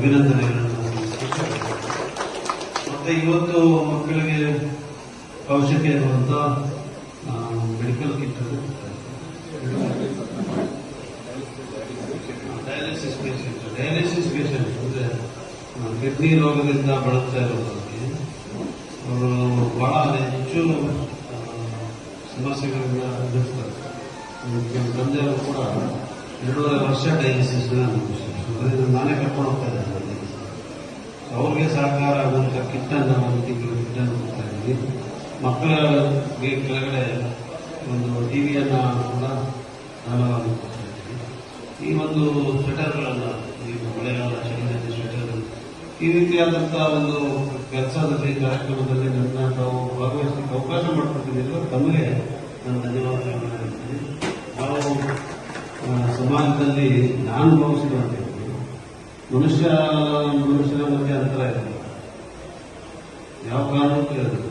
[SPEAKER 11] ಅಭಿನಂದನೆಗಳನ್ನು ಮತ್ತೆ ಇವತ್ತು ಮಕ್ಕಳಿಗೆ ಅವಶ್ಯಕ ಇರುವಂತ ಮೆಡಿಕಲ್ ಕಿಟ್ ಡಯಾಲಿಸಿಸ್ ಪೇಷಂಟ್ ಅಂದ್ರೆ ಕಿಡ್ನಿ ರೋಗದಿಂದ ಬಳಲ್ತಾ ಇರೋದಕ್ಕೆ ಅವರು ಬಹಳ ಹೆಚ್ಚು ಸಮಸ್ಯೆಗಳಿಂದ ಎದುರಿಸ್ತಾರೆ. ತಂದೆ ಕೂಡ 2.5 ವರ್ಷ ಡಯಾಲಿಸಿಸ್ ನಾನೇ ಕರ್ಕೊಂಡು ಹೋಗ್ತಾ ಇದ್ದಾರೆ. ಅವ್ರಿಗೆ ಸಹಕಾರ ಆಗುವಂಥ ಕಿಟ್ಟನ್ನು 1 ತಿಂಗಳು ಕಿಟ್ಟನ್ನು ಕೊಡ್ತಾ ಇದ್ದೀವಿ. ಮಕ್ಕಳಿಗೆ ಕೆಳಗಡೆ ಒಂದು ಟಿವಿಯನ್ನು ಕೂಡ ದಾನವಾಗಿ ಕೊಡ್ತಾಯಿದ್ದೀವಿ. ಈ ಒಂದು ಸ್ವೆಟರ್ಗಳನ್ನು, ಈ ಮಳೆಗಾಲ ಚಳಿಗಾಲದ ಸ್ವೆಟರ್, ಈ ರೀತಿಯಾದಂಥ ಒಂದು ಕೆಲಸದಲ್ಲಿ ಕಾರ್ಯಕ್ರಮದಲ್ಲಿ ನನ್ನ ತಾವು ಭಾಗವಹಿಸಲಿಕ್ಕೆ ಅವಕಾಶ ಮಾಡಿಕೊಟ್ಟಿದ್ದೀರಲ್ಲ, ತಮಗೆ ನಾನು ಧನ್ಯವಾದಗಳನ್ನು ಹೇಳ್ತೀನಿ. ನಾವು ಸಮಾಜದಲ್ಲಿ ನಾನು ಭಾವಿಸಿದಂತೆ ಮನುಷ್ಯನ ಮಧ್ಯೆ ಅಂತರ ಇದೆ, ಯಾವ ಕಾರಣಕ್ಕೂ ಇರೋದಿಲ್ಲ,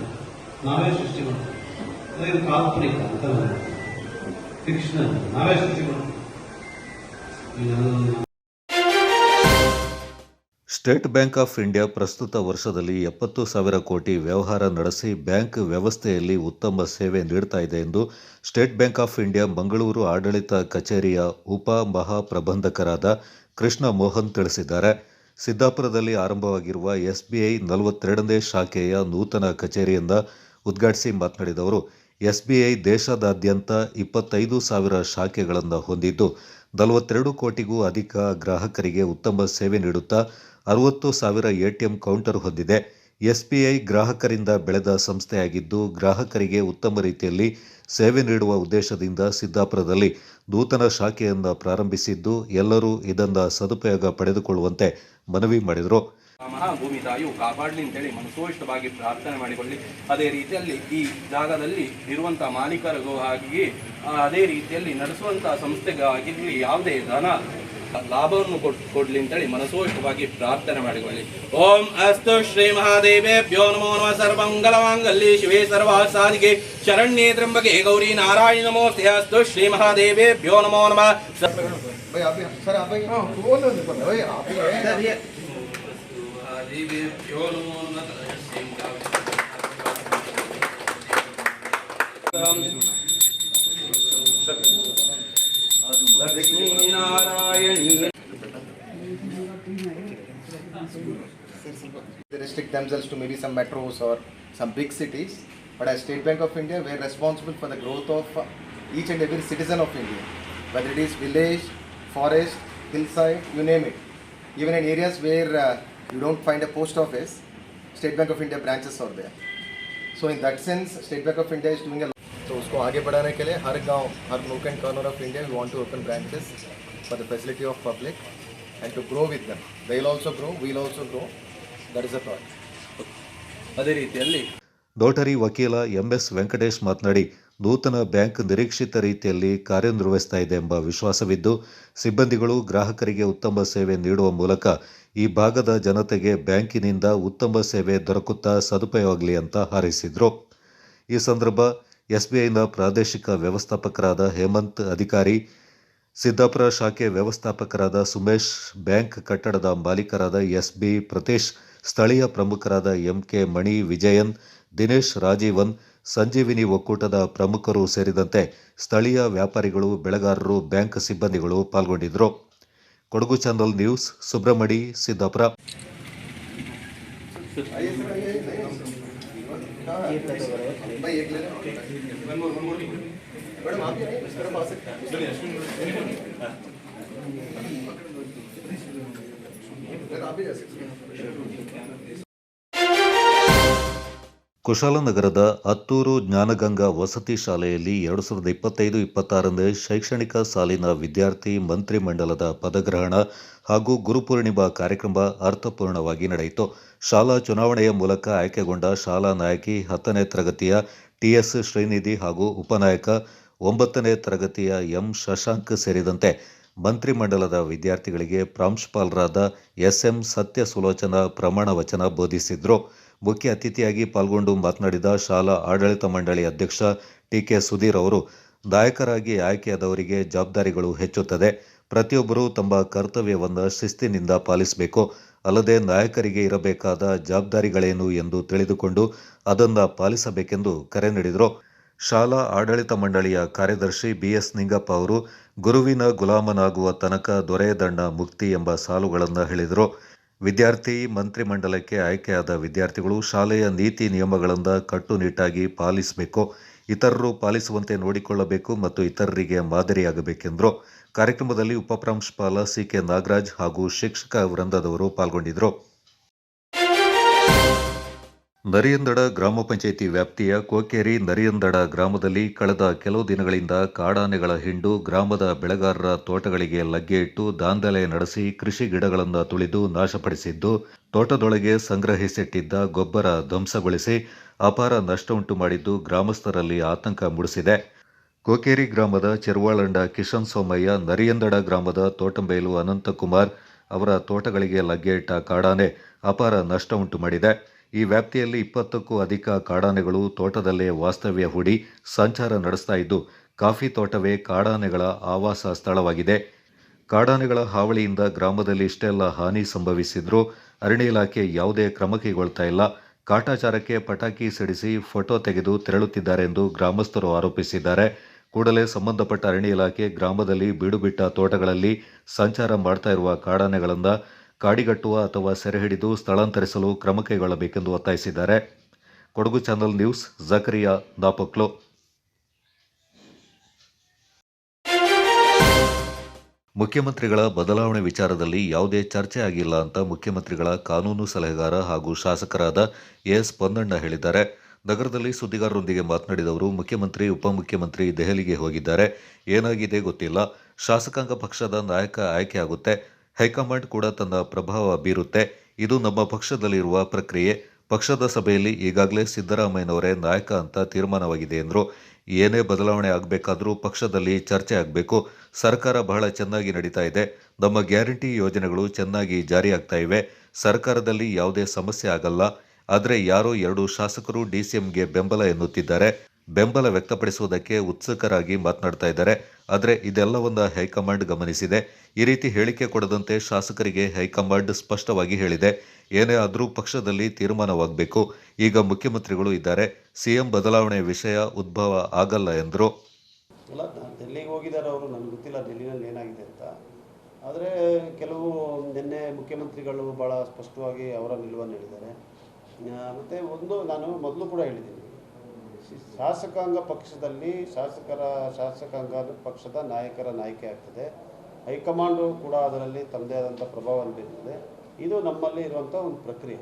[SPEAKER 11] ನಾವೇ ಸೃಷ್ಟಿ ಮಾಡ್ತೀವಿ. ಇದು ಕಾಲ್ಪನಿಕ ಅಂತರ, ಫಿಕ್ಷನಲ್, ನಾವೇ ಸೃಷ್ಟಿ ಮಾಡ್ತೀವಿ.
[SPEAKER 2] ಸ್ಟೇಟ್ ಬ್ಯಾಂಕ್ ಆಫ್ ಇಂಡಿಯಾ ಪ್ರಸ್ತುತ ವರ್ಷದಲ್ಲಿ 70,000 ಕೋಟಿ ವ್ಯವಹಾರ ನಡೆಸಿ ಬ್ಯಾಂಕ್ ವ್ಯವಸ್ಥೆಯಲ್ಲಿ ಉತ್ತಮ ಸೇವೆ ನೀಡ್ತಾ ಇದೆ ಎಂದು state bank of India Mangaluru ಆಡಳಿತ ಕಚೇರಿಯ ಉಪ ಮಹಾಪ್ರಬಂಧಕರಾದ ಕೃಷ್ಣ ಮೋಹನ್ ತಿಳಿಸಿದ್ದಾರೆ. ಸಿದ್ದಾಪುರದಲ್ಲಿ ಆರಂಭವಾಗಿರುವ SBI 42ನೇ ಶಾಖೆಯ ನೂತನ ಕಚೇರಿಯಿಂದ ಉದ್ಘಾಟಿಸಿ ಮಾತನಾಡಿದ ಅವರು, SBI ದೇಶದಾದ್ಯಂತ 25,000 ಶಾಖೆಗಳನ್ನು ಹೊಂದಿದ್ದು 42 ಕೋಟಿಗೂ ಅಧಿಕ ಗ್ರಾಹಕರಿಗೆ ಉತ್ತಮ ಸೇವೆ ನೀಡುತ್ತಾ 60,000 ATM ಕೌಂಟರ್ ಹೊಂದಿದೆ. SBI ಗ್ರಾಹಕರಿಂದ ಬೆಳೆದ ಸಂಸ್ಥೆಯಾಗಿದ್ದು ಗ್ರಾಹಕರಿಗೆ ಉತ್ತಮ ರೀತಿಯಲ್ಲಿ ಸೇವೆ ನೀಡುವ ಉದ್ದೇಶದಿಂದ ಸಿದ್ದಾಪುರದಲ್ಲಿ ನೂತನ ಶಾಖೆಯನ್ನು ಪ್ರಾರಂಭಿಸಿದ್ದು ಎಲ್ಲರೂ ಇದನ್ನು ಸದುಪಯೋಗ ಪಡೆದುಕೊಳ್ಳುವಂತೆ ಮನವಿ ಮಾಡಿದರು.
[SPEAKER 12] ಭೂಮಿ ತಾಯಿಯು ಕಾಪಾಡಲಿ ಅಂತೇಳಿ ಮನಸೋಷ್ಟವಾಗಿ ಪ್ರಾರ್ಥನೆ ಮಾಡಿಕೊಳ್ಳಿ. ಅದೇ ರೀತಿಯಲ್ಲಿ ಈ ಜಾಗದಲ್ಲಿ ಇರುವಂತಹ ಮಾಲೀಕರಿಗೂ ಆಗಿ ಅದೇ ರೀತಿಯಲ್ಲಿ ನಡೆಸುವಂತಹ ಸಂಸ್ಥೆಗಾಗಿರಲಿ ಯಾವುದೇ ಧನ ಲಾಭವನ್ನು ಕೊಡ್ಲಿ ಅಂತೇಳಿ ಮನಸೋಷ್ಟವಾಗಿ ಪ್ರಾರ್ಥನೆ ಮಾಡಿಕೊಳ್ಳಿ. ಓಂ ಅಸ್ತು ಶ್ರೀ ಮಹಾದೇವೇಭ್ಯೋ ನಮೋ ನಮಃ. ಸರ್ವಮಂಗಲ ಮಾಂಗಲ್ಯೆ ಶಿವೆ ಸರ್ವಾರ್ಥ ಸಾಧಿಕೆ ಶರಣ್ಯೇ ತ್ರ್ಯಂಬಕೆ ಗೌರಿ ನಾರಾಯಣಿ ನಮೋಸ್ತೇ. ಅಸ್ತು ಶ್ರೀ ಮಹಾದೇವೇಭ್ಯೋ ನಮೋ ನಮಃ.
[SPEAKER 13] They restrict themselves to maybe some metros or some big cities, but as State Bank of India, we are responsible for the growth of each and every citizen of India, whether it is village, forest, hillside, you name it. Even in areas where you don't find a post office, State Bank of India branches are there. So in that sense, State Bank of India is doing a lot. तो उसको आगे बढ़ाने के लिए हर गांव, हर nook and corner of India, we want to open branches for the facility of public and to grow with them. They will also grow, we will also grow. That is the thought.
[SPEAKER 12] ಅದೇ ರೀತಿಯಲ್ಲಿ
[SPEAKER 2] notary ವಕೀಲ MS Venkatesh ಮಾತನಾಡಿ, ನೂತನ bank ನಿರೀಕ್ಷಿತ ರೀತಿಯಲ್ಲಿ ಕಾರ್ಯನಿರ್ವಹಿಸ್ತಾ ಇದೆ ಎಂಬ ವಿಶ್ವಾಸವಿದ್ದು ಸಿಬ್ಬಂದಿಗಳು ಗ್ರಾಹಕರಿಗೆ ಉತ್ತಮ ಸೇವೆ ನೀಡುವ ಮೂಲಕ ಈ ಭಾಗದ ಜನತೆಗೆ ಬ್ಯಾಂಕಿನಿಂದ ಉತ್ತಮ ಸೇವೆ ದೊರಕುತ್ತಾ ಸದುಪಯೋಗಲಿ ಅಂತ ಹಾರೈಸಿದರು. ಈ ಸಂದರ್ಭ SBIನ ಪ್ರಾದೇಶಿಕ ವ್ಯವಸ್ಥಾಪಕರಾದ ಹೇಮಂತ್ ಅಧಿಕಾರಿ, ಸಿದ್ದಾಪುರ ಶಾಖೆ ವ್ಯವಸ್ಥಾಪಕರಾದ ಸುಮೇಶ್, ಬ್ಯಾಂಕ್ ಕಟ್ಟಡದ ಮಾಲೀಕರಾದ SB ಪ್ರತೇಶ್, ಸ್ಥಳೀಯ ಪ್ರಮುಖರಾದ MK ಮಣಿ, ವಿಜಯನ್, ದಿನೇಶ್, ರಾಜೀವನ್, ಸಂಜೀವಿನಿ ಒಕ್ಕೂಟದ ಪ್ರಮುಖರು ಸೇರಿದಂತೆ ಸ್ಥಳೀಯ ವ್ಯಾಪಾರಿಗಳು, ಬೆಳೆಗಾರರು, ಬ್ಯಾಂಕ್ ಸಿಬ್ಬಂದಿಗಳು ಪಾಲ್ಗೊಂಡಿದ್ದರು. Kodagu channel news, Subramani, Siddapura. ಕುಶಾಲನಗರದ ಹತ್ತೂರು ಜ್ಞಾನಗಂಗಾ ವಸತಿ ಶಾಲೆಯಲ್ಲಿ 2025-26ನೇ ಶೈಕ್ಷಣಿಕ ಸಾಲಿನ ವಿದ್ಯಾರ್ಥಿ ಮಂತ್ರಿಮಂಡಲದ ಪದಗ್ರಹಣ ಹಾಗೂ ಗುರುಪೂರ್ಣಿಮಾ ಕಾರ್ಯಕ್ರಮ ಅರ್ಥಪೂರ್ಣವಾಗಿ ನಡೆಯಿತು. ಶಾಲಾ ಚುನಾವಣೆಯ ಮೂಲಕ ಆಯ್ಕೆಗೊಂಡ ಶಾಲಾ ನಾಯಕಿ 10ನೇ ತರಗತಿಯ TS ಶ್ರೀನಿಧಿ ಹಾಗೂ ಉಪನಾಯಕ 9ನೇ ತರಗತಿಯ M ಶಶಾಂಕ್ ಸೇರಿದಂತೆ ಮಂತ್ರಿಮಂಡಲದ ವಿದ್ಯಾರ್ಥಿಗಳಿಗೆ ಪ್ರಾಂಶುಪಾಲರಾದ SM ಸತ್ಯ ಸುಲೋಚನಾ ಪ್ರಮಾಣ ವಚನ ಬೋಧಿಸಿದ್ರು. ಮುಖ್ಯ ಅತಿಥಿಯಾಗಿ ಪಾಲ್ಗೊಂಡು ಮಾತನಾಡಿದ ಶಾಲಾ ಆಡಳಿತ ಮಂಡಳಿ ಅಧ್ಯಕ್ಷ TK ಸುಧೀರ್ ಅವರು, ನಾಯಕರಾಗಿ ಆಯ್ಕೆಯಾದವರಿಗೆ ಜವಾಬ್ದಾರಿಗಳು ಹೆಚ್ಚುತ್ತದೆ. ಪ್ರತಿಯೊಬ್ಬರೂ ತಮ್ಮ ಕರ್ತವ್ಯವನ್ನು ಶಿಸ್ತಿನಿಂದ ಪಾಲಿಸಬೇಕು. ಅಲ್ಲದೆ ನಾಯಕರಿಗೆ ಇರಬೇಕಾದ ಜವಾಬ್ದಾರಿಗಳೇನು ಎಂದು ತಿಳಿದುಕೊಂಡು ಅದನ್ನು ಪಾಲಿಸಬೇಕೆಂದು ಕರೆ ನೀಡಿದರು. ಶಾಲಾ ಆಡಳಿತ ಮಂಡಳಿಯ ಕಾರ್ಯದರ್ಶಿ BS ನಿಂಗಪ್ಪ ಅವರು, ಗುರುವಿನ ಗುಲಾಮನಾಗುವ ತನಕ ದೊರೆಯದಣ್ಣ ಮುಕ್ತಿ ಎಂಬ ಸಾಲುಗಳನ್ನು ಹೇಳಿದರು. ವಿದ್ಯಾರ್ಥಿ ಮಂತ್ರಿಮಂಡಲಕ್ಕೆ ಆಯ್ಕೆಯಾದ ವಿದ್ಯಾರ್ಥಿಗಳು ಶಾಲೆಯ ನೀತಿ ನಿಯಮಗಳನ್ನು ಕಟ್ಟುನಿಟ್ಟಾಗಿ ಪಾಲಿಸಬೇಕು, ಇತರರು ಪಾಲಿಸುವಂತೆ ನೋಡಿಕೊಳ್ಳಬೇಕು ಮತ್ತು ಇತರರಿಗೆ ಮಾದರಿಯಾಗಬೇಕೆಂದರು. ಕಾರ್ಯಕ್ರಮದಲ್ಲಿ ಉಪಪ್ರಾಂಶುಪಾಲ CK ನಾಗರಾಜ್ ಹಾಗೂ ಶಿಕ್ಷಕ ವೃಂದದವರು ಪಾಲ್ಗೊಂಡಿದ್ದರು. ನರಿಯಂದಡ ಗ್ರಾಮ ಪಂಚಾಯಿತಿ ವ್ಯಾಪ್ತಿಯ ಕೋಕೇರಿ ನರಿಯಂದಡ ಗ್ರಾಮದಲ್ಲಿ ಕಳೆದ ಕೆಲವು ದಿನಗಳಿಂದ ಕಾಡಾನೆಗಳ ಹಿಂಡು ಗ್ರಾಮದ ಬೆಳೆಗಾರರ ತೋಟಗಳಿಗೆ ಲಗ್ಗೆ ಇಟ್ಟು ದಾಂಧಲೆ ನಡೆಸಿ ಕೃಷಿ ಗಿಡಗಳನ್ನು ತುಳಿದು ನಾಶಪಡಿಸಿದ್ದು, ತೋಟದೊಳಗೆ ಸಂಗ್ರಹಿಸಿಟ್ಟಿದ್ದ ಗೊಬ್ಬರ ಧ್ವಂಸಗೊಳಿಸಿ ಅಪಾರ ನಷ್ಟ ಉಂಟು ಮಾಡಿದ್ದು ಗ್ರಾಮಸ್ಥರಲ್ಲಿ ಆತಂಕ ಮೂಡಿಸಿದೆ. ಕೋಕೇರಿ ಗ್ರಾಮದ ಚೆರುವಾಳಂಡ ಕಿಶನ್ ಸೋಮಯ್ಯ, ನರಿಯಂದಡ ಗ್ರಾಮದ ತೋಟಂಬೇಲು ಅನಂತಕುಮಾರ್ ಅವರ ತೋಟಗಳಿಗೆ ಲಗ್ಗೆ ಇಟ್ಟ ಕಾಡಾನೆ ಅಪಾರ ನಷ್ಟ ಉಂಟು ಮಾಡಿದೆ. ಈ ವ್ಯಾಪ್ತಿಯಲ್ಲಿ 20ಕ್ಕೂ ಅಧಿಕ ಕಾಡಾನೆಗಳು ತೋಟದಲ್ಲೇ ವಾಸ್ತವ್ಯ ಹೂಡಿ ಸಂಚಾರ ನಡೆಸ್ತಾ ಇದ್ದು, ಕಾಫಿ ತೋಟವೇ ಕಾಡಾನೆಗಳ ಆವಾಸ ಸ್ಥಳವಾಗಿದೆ. ಕಾಡಾನೆಗಳ ಹಾವಳಿಯಿಂದ ಗ್ರಾಮದಲ್ಲಿ ಇಷ್ಟೆಲ್ಲ ಹಾನಿ ಸಂಭವಿಸಿದ್ರೂ ಅರಣ್ಯ ಇಲಾಖೆ ಯಾವುದೇ ಕ್ರಮ ಕೈಗೊಳ್ತಾ ಇಲ್ಲ. ಕಾಟಾಚಾರಕ್ಕೆ ಪಟಾಕಿ ಸಿಡಿಸಿ ಫೋಟೋ ತೆಗೆದು ತೆರಳುತ್ತಿದ್ದಾರೆ ಎಂದು ಗ್ರಾಮಸ್ಥರು ಆರೋಪಿಸಿದ್ದಾರೆ. ಕೂಡಲೇ ಸಂಬಂಧಪಟ್ಟ ಅರಣ್ಯ ಇಲಾಖೆ ಗ್ರಾಮದಲ್ಲಿ ಬೀಡುಬಿಟ್ಟ ತೋಟಗಳಲ್ಲಿ ಸಂಚಾರ ಮಾಡ್ತಾ ಇರುವ ಕಾಡಾನೆಗಳನ್ನು ಕಾಡಿಗಟ್ಟುವ ಅಥವಾ ಸೆರೆ ಹಿಡಿದು ಸ್ಥಳಾಂತರಿಸಲು ಕ್ರಮ ಕೈಗೊಳ್ಳಬೇಕೆಂದು ಒತ್ತಾಯಿಸಿದ್ದಾರೆ. ಕೊಡಗು ಚಾನಲ್ ನ್ಯೂಸ್, ಜಕರಿಯಾ ದಾಪಕ್ಲೋ. ಮುಖ್ಯಮಂತ್ರಿಗಳ ಬದಲಾವಣೆ ವಿಚಾರದಲ್ಲಿ ಯಾವುದೇ ಚರ್ಚೆ ಆಗಿಲ್ಲ ಅಂತ ಮುಖ್ಯಮಂತ್ರಿಗಳ ಕಾನೂನು ಸಲಹೆಗಾರ ಹಾಗೂ ಶಾಸಕರಾದ ಎಸ್ ಪೊನ್ನಣ್ಣ ಹೇಳಿದ್ದಾರೆ. ನಗರದಲ್ಲಿ ಸುದ್ದಿಗಾರರೊಂದಿಗೆ ಮಾತನಾಡಿದ ಅವರು, ಮುಖ್ಯಮಂತ್ರಿ, ಉಪಮುಖ್ಯಮಂತ್ರಿ ದೆಹಲಿಗೆ ಹೋಗಿದ್ದಾರೆ. ಏನಾಗಿದೆ ಗೊತ್ತಿಲ್ಲ. ಶಾಸಕಾಂಗ ಪಕ್ಷದ ನಾಯಕ ಆಯ್ಕೆಯಾಗುತ್ತೆ. ಹೈಕಮಾಂಡ್ ಕೂಡ ತನ್ನ ಪ್ರಭಾವ ಬೀರುತ್ತೆ. ಇದು ನಮ್ಮ ಪಕ್ಷದಲ್ಲಿರುವ ಪ್ರಕ್ರಿಯೆ. ಪಕ್ಷದ ಸಭೆಯಲ್ಲಿ ಈಗಾಗಲೇ ಸಿದ್ದರಾಮಯ್ಯನವರೇ ನಾಯಕ ಅಂತ ತೀರ್ಮಾನವಾಗಿದೆ ಎಂದರು. ಏನೇ ಬದಲಾವಣೆ ಆಗಬೇಕಾದ್ರೂ ಪಕ್ಷದಲ್ಲಿ ಚರ್ಚೆ ಆಗಬೇಕು. ಸರ್ಕಾರ ಬಹಳ ಚೆನ್ನಾಗಿ ನಡೀತಾ ಇದೆ. ನಮ್ಮ ಗ್ಯಾರಂಟಿ ಯೋಜನೆಗಳು ಚೆನ್ನಾಗಿ ಜಾರಿಯಾಗ್ತಾ ಇವೆ. ಸರ್ಕಾರದಲ್ಲಿ ಯಾವುದೇ ಸಮಸ್ಯೆ ಆಗಲ್ಲ. ಆದರೆ ಯಾರೋ 2 ಶಾಸಕರು ಡಿಸಿಎಂಗೆ ಬೆಂಬಲ ಎನ್ನುತ್ತಿದ್ದಾರೆ. ಬೆಂಬಲ ವ್ಯಕ್ತಪಡಿಸುವುದಕ್ಕೆ ಉತ್ಸುಕರಾಗಿ ಮಾತನಾಡ್ತಾ ಇದ್ದಾರೆ. ಆದರೆ ಇದೆಲ್ಲವನ್ನ ಹೈಕಮಾಂಡ್ ಗಮನಿಸಿದೆ. ಈ ರೀತಿ ಹೇಳಿಕೆ ಕೊಡದಂತೆ ಶಾಸಕರಿಗೆ ಹೈಕಮಾಂಡ್ ಸ್ಪಷ್ಟವಾಗಿ ಹೇಳಿದೆ. ಏನೇ ಆದರೂ ಪಕ್ಷದಲ್ಲಿ ತೀರ್ಮಾನವಾಗಬೇಕು. ಈಗ ಮುಖ್ಯಮಂತ್ರಿಗಳು ಇದ್ದಾರೆ. ಸಿಎಂ ಬದಲಾವಣೆ ವಿಷಯ ಉದ್ಭವ ಆಗಲ್ಲ ಎಂದರು.
[SPEAKER 10] ಅಲ್ಲ, ಡೆಲ್ಲಿಗೆ ಹೋಗಿದ್ದಾರೆ ಅವರು, ನನಗೆ ಗೊತ್ತಿಲ್ಲ ಡೆಲ್ಲಿನಲ್ಲಿ ಏನಾಗಿದೆ ಅಂತ. ಆದರೆ ಕೆಲವು ನಿನ್ನೆ ಮುಖ್ಯಮಂತ್ರಿಗಳು ಭಾಳ ಸ್ಪಷ್ಟವಾಗಿ ಅವರ ನಿಲುವನ್ನು ಹೇಳಿದ್ದಾರೆ. ಮತ್ತು ನಾನು ಮೊದಲು ಕೂಡ ಹೇಳಿದ್ದೀನಿ, ಶಾಸಕಾಂಗ ಪಕ್ಷದಲ್ಲಿ ಶಾಸಕಾಂಗ ಪಕ್ಷದ ನಾಯಕರ ನಾಯಕೆ ಆಗ್ತದೆ. ಹೈಕಮಾಂಡು ಕೂಡ ಅದರಲ್ಲಿ ತಮ್ಮದೇ ಆದಂಥ ಪ್ರಭಾವವನ್ನು ಬೀರುತ್ತದೆ. ಇದು ನಮ್ಮಲ್ಲಿ ಇರುವಂಥ ಒಂದು ಪ್ರಕ್ರಿಯೆ.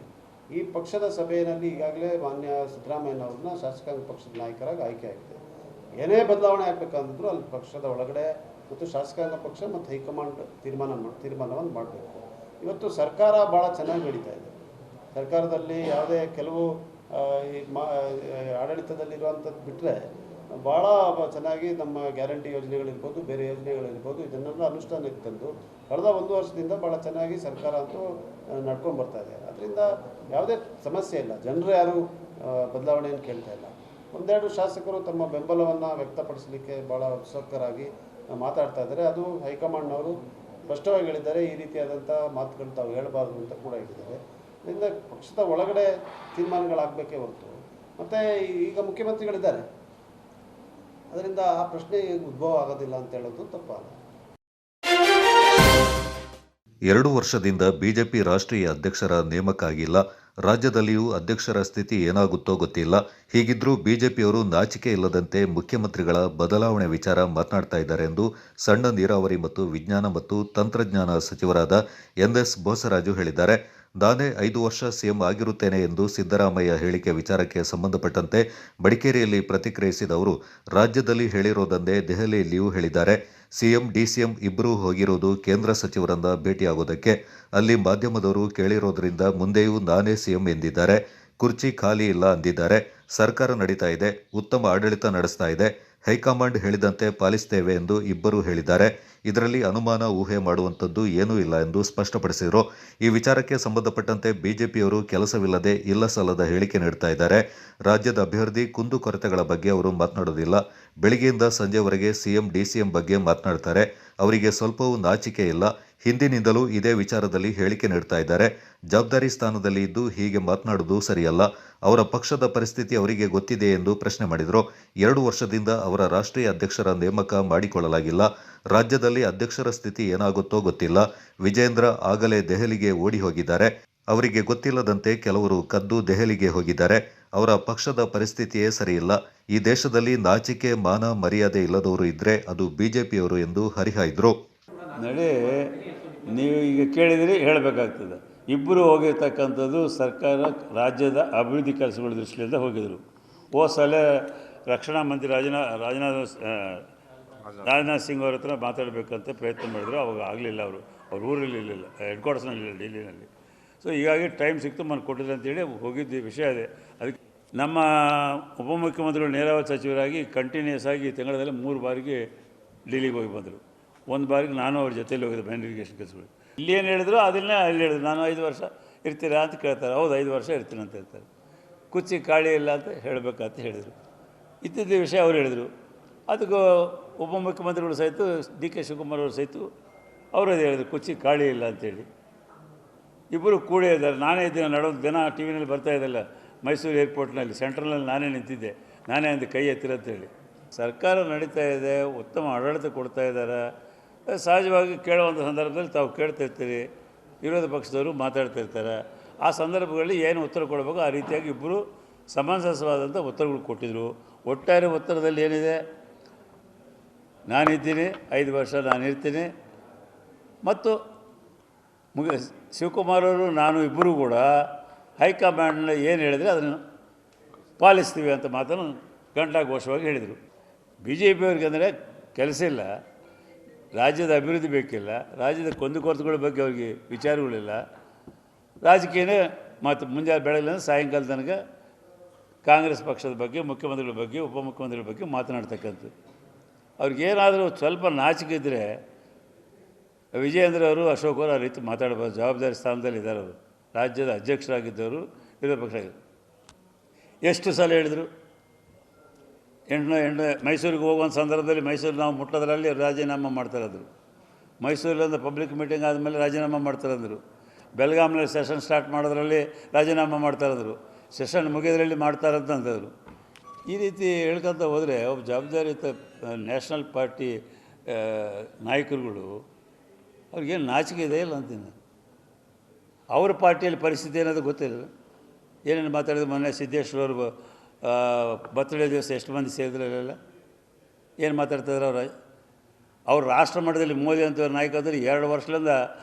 [SPEAKER 10] ಈ ಪಕ್ಷದ ಸಭೆಯಲ್ಲಿ ಈಗಾಗಲೇ ಮಾನ್ಯ ಸಿದ್ದರಾಮಯ್ಯನವ್ರನ್ನ ಶಾಸಕಾಂಗ ಪಕ್ಷದ ನಾಯಕರಾಗಿ ಆಯ್ಕೆ ಆಗಿದೆ. ಏನೇ ಬದಲಾವಣೆ ಆಗಬೇಕಂದ್ರೂ ಅಲ್ಲಿ ಪಕ್ಷದ ಒಳಗಡೆ ಮತ್ತು ಶಾಸಕಾಂಗ ಪಕ್ಷ ಮತ್ತು ಹೈಕಮಾಂಡ್ ತೀರ್ಮಾನವನ್ನು ಮಾಡಬೇಕು. ಇವತ್ತು ಸರ್ಕಾರ ಭಾಳ ಚೆನ್ನಾಗಿ ನಡೀತಾ ಇದೆ. ಸರ್ಕಾರದಲ್ಲಿ ಯಾವುದೇ ಕೆಲವು ಆಡಳಿತದಲ್ಲಿರುವಂಥದ್ದು ಬಿಟ್ಟರೆ ಭಾಳ ಚೆನ್ನಾಗಿ ನಮ್ಮ ಗ್ಯಾರಂಟಿ ಯೋಜನೆಗಳಿರ್ಬೋದು, ಬೇರೆ ಯೋಜನೆಗಳಿರ್ಬೋದು, ಇದನ್ನೆಲ್ಲ ಅನುಷ್ಠಾನಕ್ಕೆ ತಂದು ಕಳೆದ 1 ವರ್ಷದಿಂದ ಭಾಳ ಚೆನ್ನಾಗಿ ಸರ್ಕಾರ ಅಂತೂ ನಡ್ಕೊಂಡು ಬರ್ತಾ ಇದೆ. ಅದರಿಂದ ಯಾವುದೇ ಸಮಸ್ಯೆ ಇಲ್ಲ. ಜನರು ಯಾರು ಬದಲಾವಣೆಯನ್ನು ಕೇಳ್ತಾ ಇಲ್ಲ. 1-2 ಶಾಸಕರು ತಮ್ಮ ಬೆಂಬಲವನ್ನು ವ್ಯಕ್ತಪಡಿಸಲಿಕ್ಕೆ ಭಾಳ ಉತ್ಸುಕರಾಗಿ ಮಾತಾಡ್ತಾ ಇದ್ದಾರೆ. ಅದು ಹೈಕಮಾಂಡ್ನವರು ಸ್ಪಷ್ಟವಾಗಿ ಹೇಳಿದ್ದಾರೆ. ಈ ರೀತಿಯಾದಂಥ ಮಾತುಗಳು ತಾವು ಹೇಳಬಾರ್ದು ಅಂತ ಕೂಡ ಹೇಳಿದ್ದಾರೆ. ಅದರಿಂದ ಪಕ್ಷದ ಒಳಗಡೆ ತೀರ್ಮಾನಗಳಾಗಬೇಕೇ ಹೊರತು, ಮತ್ತು ಈಗ ಮುಖ್ಯಮಂತ್ರಿಗಳಿದ್ದಾರೆ, ಅದರಿಂದ ಆ ಪ್ರಶ್ನೆ ಉದ್ಭವ ಆಗೋದಿಲ್ಲ ಅಂತ ಹೇಳೋದು ತಪ್ಪಲ್ಲ.
[SPEAKER 2] 2 ವರ್ಷದಿಂದ ಬಿಜೆಪಿ ರಾಷ್ಟ್ರೀಯ ಅಧ್ಯಕ್ಷರ ನೇಮಕ ಆಗಿಲ್ಲ. ರಾಜ್ಯದಲ್ಲಿಯೂ ಅಧ್ಯಕ್ಷರ ಸ್ಥಿತಿ ಏನಾಗುತ್ತೋ ಗೊತ್ತಿಲ್ಲ. ಹೀಗಿದ್ರೂ ಬಿಜೆಪಿಯವರು ನಾಚಿಕೆ ಇಲ್ಲದಂತೆ ಮುಖ್ಯಮಂತ್ರಿಗಳ ಬದಲಾವಣೆ ವಿಚಾರ ಮಾತನಾಡ್ತಾ ಇದ್ದಾರೆ ಎಂದು ಸಣ್ಣ ನೀರಾವರಿ ಮತ್ತು ವಿಜ್ಞಾನ ಮತ್ತು ತಂತ್ರಜ್ಞಾನ ಸಚಿವರಾದ ಎನ್ಎಸ್ ಬೋಸರಾಜು ಹೇಳಿದ್ದಾರೆ. ನಾನೇ 5 ವರ್ಷ ಸಿಎಂ ಆಗಿರುತ್ತೇನೆ ಎಂದು ಸಿದ್ದರಾಮಯ್ಯ ಹೇಳಿಕೆ ವಿಚಾರಕ್ಕೆ ಸಂಬಂಧಪಟ್ಟಂತೆ ಮಡಿಕೇರಿಯಲ್ಲಿ ಪ್ರತಿಕ್ರಿಯಿಸಿದ ಅವರು, ರಾಜ್ಯದಲ್ಲಿ ಹೇಳಿರೋದನ್ನೇ ದೆಹಲಿಯಲ್ಲಿಯೂ ಹೇಳಿದ್ದಾರೆ. ಸಿಎಂ ಡಿಸಿಎಂ ಇಬ್ಬರೂ ಹೋಗಿರುವುದು ಕೇಂದ್ರ ಸಚಿವರನ್ನ ಭೇಟಿಯಾಗೋದಕ್ಕೆ. ಅಲ್ಲಿ ಮಾಧ್ಯಮದವರು ಕೇಳಿರೋದ್ರಿಂದ ಮುಂದೆಯೂ ನಾನೇ ಸಿಎಂ ಎಂದಿದ್ದಾರೆ. ಕುರ್ಚಿ ಖಾಲಿ ಇಲ್ಲ ಅಂದಿದ್ದಾರೆ. ಸರ್ಕಾರ ನಡೀತಾ ಇದೆ, ಉತ್ತಮ ಆಡಳಿತ ನಡೆಸ್ತಾ ಇದೆ, ಹೈಕಮಾಂಡ್ ಹೇಳಿದಂತೆ ಪಾಲಿಸ್ತೇವೆ ಎಂದು ಇಬ್ಬರೂ ಹೇಳಿದ್ದಾರೆ. ಇದರಲ್ಲಿ ಅನುಮಾನ ಊಹೆ ಮಾಡುವಂಥದ್ದು ಏನೂ ಇಲ್ಲ ಎಂದು ಸ್ಪಷ್ಟಪಡಿಸಿದರು. ಈ ವಿಚಾರಕ್ಕೆ ಸಂಬಂಧಪಟ್ಟಂತೆ ಬಿಜೆಪಿಯವರು ಕೆಲಸವಿಲ್ಲದೆ ಇಲ್ಲಸಲ್ಲದ ಹೇಳಿಕೆ ನೀಡ್ತಾ ಇದ್ದಾರೆ. ರಾಜ್ಯದ ಅಭಿವೃದ್ಧಿ ಕುಂದುಕೊರತೆಗಳ ಬಗ್ಗೆ ಅವರು ಮಾತನಾಡೋದಿಲ್ಲ. ಬೆಳಗ್ಗೆಯಿಂದ ಸಂಜೆವರೆಗೆ ಸಿಎಂ ಡಿಸಿಎಂ ಬಗ್ಗೆ ಮಾತನಾಡ್ತಾರೆ. ಅವರಿಗೆ ಸ್ವಲ್ಪವೂ ನಾಚಿಕೆ ಇಲ್ಲ. ಹಿಂದಿನಿಂದಲೂ ಇದೇ ವಿಚಾರದಲ್ಲಿ ಹೇಳಿಕೆ ನೀಡ್ತಾ ಇದ್ದಾರೆ. ಜವಾಬ್ದಾರಿ ಸ್ಥಾನದಲ್ಲಿ ಇದ್ದು ಹೀಗೆ ಮಾತನಾಡುವುದು ಸರಿಯಲ್ಲ. ಅವರ ಪಕ್ಷದ ಪರಿಸ್ಥಿತಿ ಅವರಿಗೆ ಗೊತ್ತಿದೆ ಎಂದು ಪ್ರಶ್ನೆ ಮಾಡಿದರು. 2 ವರ್ಷದಿಂದ ಅವರ ರಾಷ್ಟ್ರೀಯ ಅಧ್ಯಕ್ಷರ ನೇಮಕ ಮಾಡಿಕೊಳ್ಳಲಾಗಿಲ್ಲ. ರಾಜ್ಯದಲ್ಲಿ ಅಧ್ಯಕ್ಷರ ಸ್ಥಿತಿ ಏನಾಗುತ್ತೋ ಗೊತ್ತಿಲ್ಲ. ವಿಜೇಂದ್ರ ಆಗಲೇ ದೆಹಲಿಗೆ ಓಡಿ ಹೋಗಿದ್ದಾರೆ. ಅವರಿಗೆ ಗೊತ್ತಿಲ್ಲದಂತೆ ಕೆಲವರು ಕದ್ದು ದೆಹಲಿಗೆ ಹೋಗಿದ್ದಾರೆ. ಅವರ ಪಕ್ಷದ ಪರಿಸ್ಥಿತಿಯೇ ಸರಿಯಿಲ್ಲ. ಈ ದೇಶದಲ್ಲಿ ನಾಚಿಕೆ, ಮಾನ, ಮರ್ಯಾದೆ ಇಲ್ಲದವರು ಇದ್ದರೆ ಅದು ಬಿಜೆಪಿಯವರು ಎಂದು ಹರಿಹಾಯ್ದರು.
[SPEAKER 14] ನಡೆ ನೀವು ಈಗ ಕೇಳಿದರೆ ಹೇಳಬೇಕಾಗ್ತದೆ. ಇಬ್ಬರು ಹೋಗಿರ್ತಕ್ಕಂಥದ್ದು ಸರ್ಕಾರ ರಾಜ್ಯದ ಅಭಿವೃದ್ಧಿ ಕೆಲಸಗಳ ದೃಷ್ಟಿಯಿಂದ ಹೋಗಿದ್ದರು. ಹೋದ ಸಲ ರಕ್ಷಣಾ ಮಂತ್ರಿ ರಾಜನಾಥ್ ಸಿಂಗ್ ಅವ್ರ ಹತ್ರ ಮಾತಾಡಬೇಕಂತ ಪ್ರಯತ್ನ ಮಾಡಿದ್ರು. ಅವಾಗ ಆಗಲಿಲ್ಲ. ಅವ್ರ ಊರಲ್ಲಿ ಇರಲಿಲ್ಲ, ಹೆಡ್ ಕ್ವಾರ್ಟರ್ಸ್ನಲ್ಲಿಲ್ಲ, ಡೆಲ್ಲಿನಲ್ಲಿ. ಸೊ ಹೀಗಾಗಿ ಟೈಮ್ ಸಿಕ್ತು ಮನೆ ಕೊಟ್ಟಿದೆ ಅಂತೇಳಿ ಹೋಗಿದ್ದ ವಿಷಯ ಇದೆ. ಅದಕ್ಕೆ ನಮ್ಮ ಉಪಮುಖ್ಯಮಂತ್ರಿಗಳು ನೀರಾವರಿ ಸಚಿವರಾಗಿ ಕಂಟಿನ್ಯೂಸ್ ಆಗಿ ತಿಂಗಳಲ್ಲಿ 3 ಬಾರಿಗೆ ಡೆಲ್ಲಿಗೆ ಹೋಗಿ ಬಂದರು. ಒಂದು ಬಾರಿಗೆ ನಾನು ಅವ್ರ ಜೊತೆಯಲ್ಲಿ ಹೋಗಿದ್ದೆ ಮೈನ್ ಇರಿಗೇಷನ್ ಕೆಲಸಗಳು. ಇಲ್ಲಿ ಏನು ಹೇಳಿದ್ರು ಅದನ್ನೇ ಅಲ್ಲಿ ಹೇಳಿದ್ರು. ನಾನು 5 ವರ್ಷ ಇರ್ತೀರಾ ಅಂತ ಕೇಳ್ತಾರೆ. ಹೌದು 5 ವರ್ಷ ಇರ್ತೀನಿ ಅಂತ ಹೇಳ್ತಾರೆ. ಕುಚ್ಚಿ ಕಾಳಿ ಇಲ್ಲ ಅಂತ ಹೇಳಬೇಕಂತ ಹೇಳಿದರು. ಇತ್ತಿದ್ದ ವಿಷಯ ಅವ್ರು ಹೇಳಿದರು. ಅದಕ್ಕೂ ಉಪಮುಖ್ಯಮಂತ್ರಿಗಳು ಸಹಿತ ಡಿ ಕೆ ಶಿವಕುಮಾರ್ ಅವರು ಸಹಿತ ಅವರು ಅದು ಹೇಳಿದ್ರು, ಕುಚ್ಚಿ ಕಾಳಿ ಇಲ್ಲ ಅಂತೇಳಿ. ಇಬ್ಬರು ಕೂಡೇ ಇದ್ದಾರೆ. ನಾನೇ ಇದ್ದೀನಿ ನಡೆದು ದಿನ ಟಿ ವಿನಲ್ಲಿ ಬರ್ತಾಯಿದ್ದಲ್ಲ, ಮೈಸೂರು ಏರ್ಪೋರ್ಟ್ನಲ್ಲಿ ಸೆಂಟ್ರಲ್ನಲ್ಲಿ ನಾನೇ ನಿಂತಿದ್ದೆ, ನಾನೇ ಅಂದು ಕೈ ಎತ್ತಿರಂತೇಳಿ. ಸರ್ಕಾರ ನಡೀತಾ ಇದೆ, ಉತ್ತಮ ಆಡಳಿತ ಕೊಡ್ತಾ ಇದ್ದಾರೆ. ಸಹಜವಾಗಿ ಕೇಳುವಂಥ ಸಂದರ್ಭದಲ್ಲಿ ತಾವು ಕೇಳ್ತಿರ್ತೀರಿ, ವಿರೋಧ ಪಕ್ಷದವರು ಮಾತಾಡ್ತಿರ್ತಾರೆ. ಆ ಸಂದರ್ಭಗಳಲ್ಲಿ ಏನು ಉತ್ತರ ಕೊಡಬೇಕು ಆ ರೀತಿಯಾಗಿ ಇಬ್ಬರು ಸಮಂಜಸವಾದಂಥ ಉತ್ತರಗಳು ಕೊಟ್ಟಿದ್ದರು. ಒಟ್ಟಾರೆ ಉತ್ತರದಲ್ಲಿ ಏನಿದೆ, ನಾನಿದ್ದೀನಿ 5 ವರ್ಷ ನಾನು ಇರ್ತೀನಿ, ಮತ್ತು ಶಿವಕುಮಾರ್ ಅವರು ನಾನು ಇಬ್ಬರೂ ಕೂಡ ಹೈಕಮಾಂಡ್ನ ಏನು ಹೇಳಿದರೆ ಅದನ್ನು ಪಾಲಿಸ್ತೀವಿ ಅಂತ ಮಾತನ್ನು ಘಂಟಾಘೋಷವಾಗಿ ಹೇಳಿದರು. ಬಿ ಜೆ ಪಿಯವ್ರಿಗೆ ಅಂದರೆ ಕೆಲಸ ಇಲ್ಲ, ರಾಜ್ಯದ ಅಭಿವೃದ್ಧಿ ಬೇಕಿಲ್ಲ, ರಾಜ್ಯದ ಕುಂದುಕೊರತೆಗಳ ಬಗ್ಗೆ ಅವ್ರಿಗೆ ವಿಚಾರಗಳಿಲ್ಲ. ರಾಜಕೀಯನೇ ಮತ್ತು ಮುಂಜಾನೆ ಬೆಳಗ್ಗೆ ಸಾಯಂಕಾಲ ತನಕ ಕಾಂಗ್ರೆಸ್ ಪಕ್ಷದ ಬಗ್ಗೆ, ಮುಖ್ಯಮಂತ್ರಿಗಳ ಬಗ್ಗೆ, ಉಪಮುಖ್ಯಮಂತ್ರಿಗಳ ಬಗ್ಗೆ ಮಾತನಾಡ್ತಕ್ಕಂಥದ್ದು. ಅವ್ರಿಗೇನಾದರೂ ಸ್ವಲ್ಪ ನಾಚಿಕೆ ಇದ್ದರೆ ವಿಜಯೇಂದ್ರ ಅವರು, ಅಶೋಕ್ ಅವರು ಆ ರೀತಿ ಮಾತಾಡ್ಬೋದು. ಜವಾಬ್ದಾರಿ ಸ್ಥಾನದಲ್ಲಿ ಇದ್ದಾರೆ. ಅವರು ರಾಜ್ಯದ ಅಧ್ಯಕ್ಷರಾಗಿದ್ದವರು, ವಿರೋಧ ಪಕ್ಷ ಆಗಿದ್ದರು. ಎಷ್ಟು ಸಲ ಹೇಳಿದರು, ಮೈಸೂರಿಗೆ ಹೋಗುವಂಥ ಸಂದರ್ಭದಲ್ಲಿ ಮೈಸೂರು ನಾವು ಮುಟ್ಟೋದ್ರಲ್ಲಿ ರಾಜೀನಾಮೆ ಮಾಡ್ತಾರಂದರು. ಮೈಸೂರಿನಿಂದ ಪಬ್ಲಿಕ್ ಮೀಟಿಂಗ್ ಆದಮೇಲೆ ರಾಜೀನಾಮೆ ಮಾಡ್ತಾರಂದರು. ಬೆಳಗಾಂನಲ್ಲಿ ಸೆಷನ್ ಸ್ಟಾರ್ಟ್ ಮಾಡೋದ್ರಲ್ಲಿ ರಾಜೀನಾಮೆ ಮಾಡ್ತಾರಂದರು. ಸೆಷನ್ ಮುಗಿಯೋದ್ರಲ್ಲಿ ಮಾಡ್ತಾರಂತಂದರು. ಈ ರೀತಿ ಹೇಳ್ಕೊತ ಹೋದರೆ ಒಬ್ಬ ಜವಾಬ್ದಾರಿಯುತ ನ್ಯಾಷನಲ್ ಪಾರ್ಟಿ ನಾಯಕರುಗಳು ಅವ್ರಿಗೇನು ನಾಚಿಕೆ ಇದೆ ಇಲ್ಲ ಅಂತೀನಿ. ಅವ್ರ ಪಾರ್ಟಿಯಲ್ಲಿ ಪರಿಸ್ಥಿತಿ ಏನಾದರೂ ಗೊತ್ತಿಲ್ಲ. ಏನೇನು ಮಾತಾಡಿದ್ರು. ಮೊನ್ನೆ ಸಿದ್ದೇಶ್ವರ ಬರ್ತ್ಡೇ ದಿವಸ ಎಷ್ಟು ಮಂದಿ ಸೇರಿದ್ರಲ್ಲ, ಏನು ಮಾತಾಡ್ತಿದ್ರು ಅವ್ರು ರಾಷ್ಟ್ರ ಮಟ್ಟದಲ್ಲಿ ಮೋದಿ ಅಂತವ್ರ ನಾಯಕ ಅಂದರೆ 2 ವರ್ಷದಿಂದ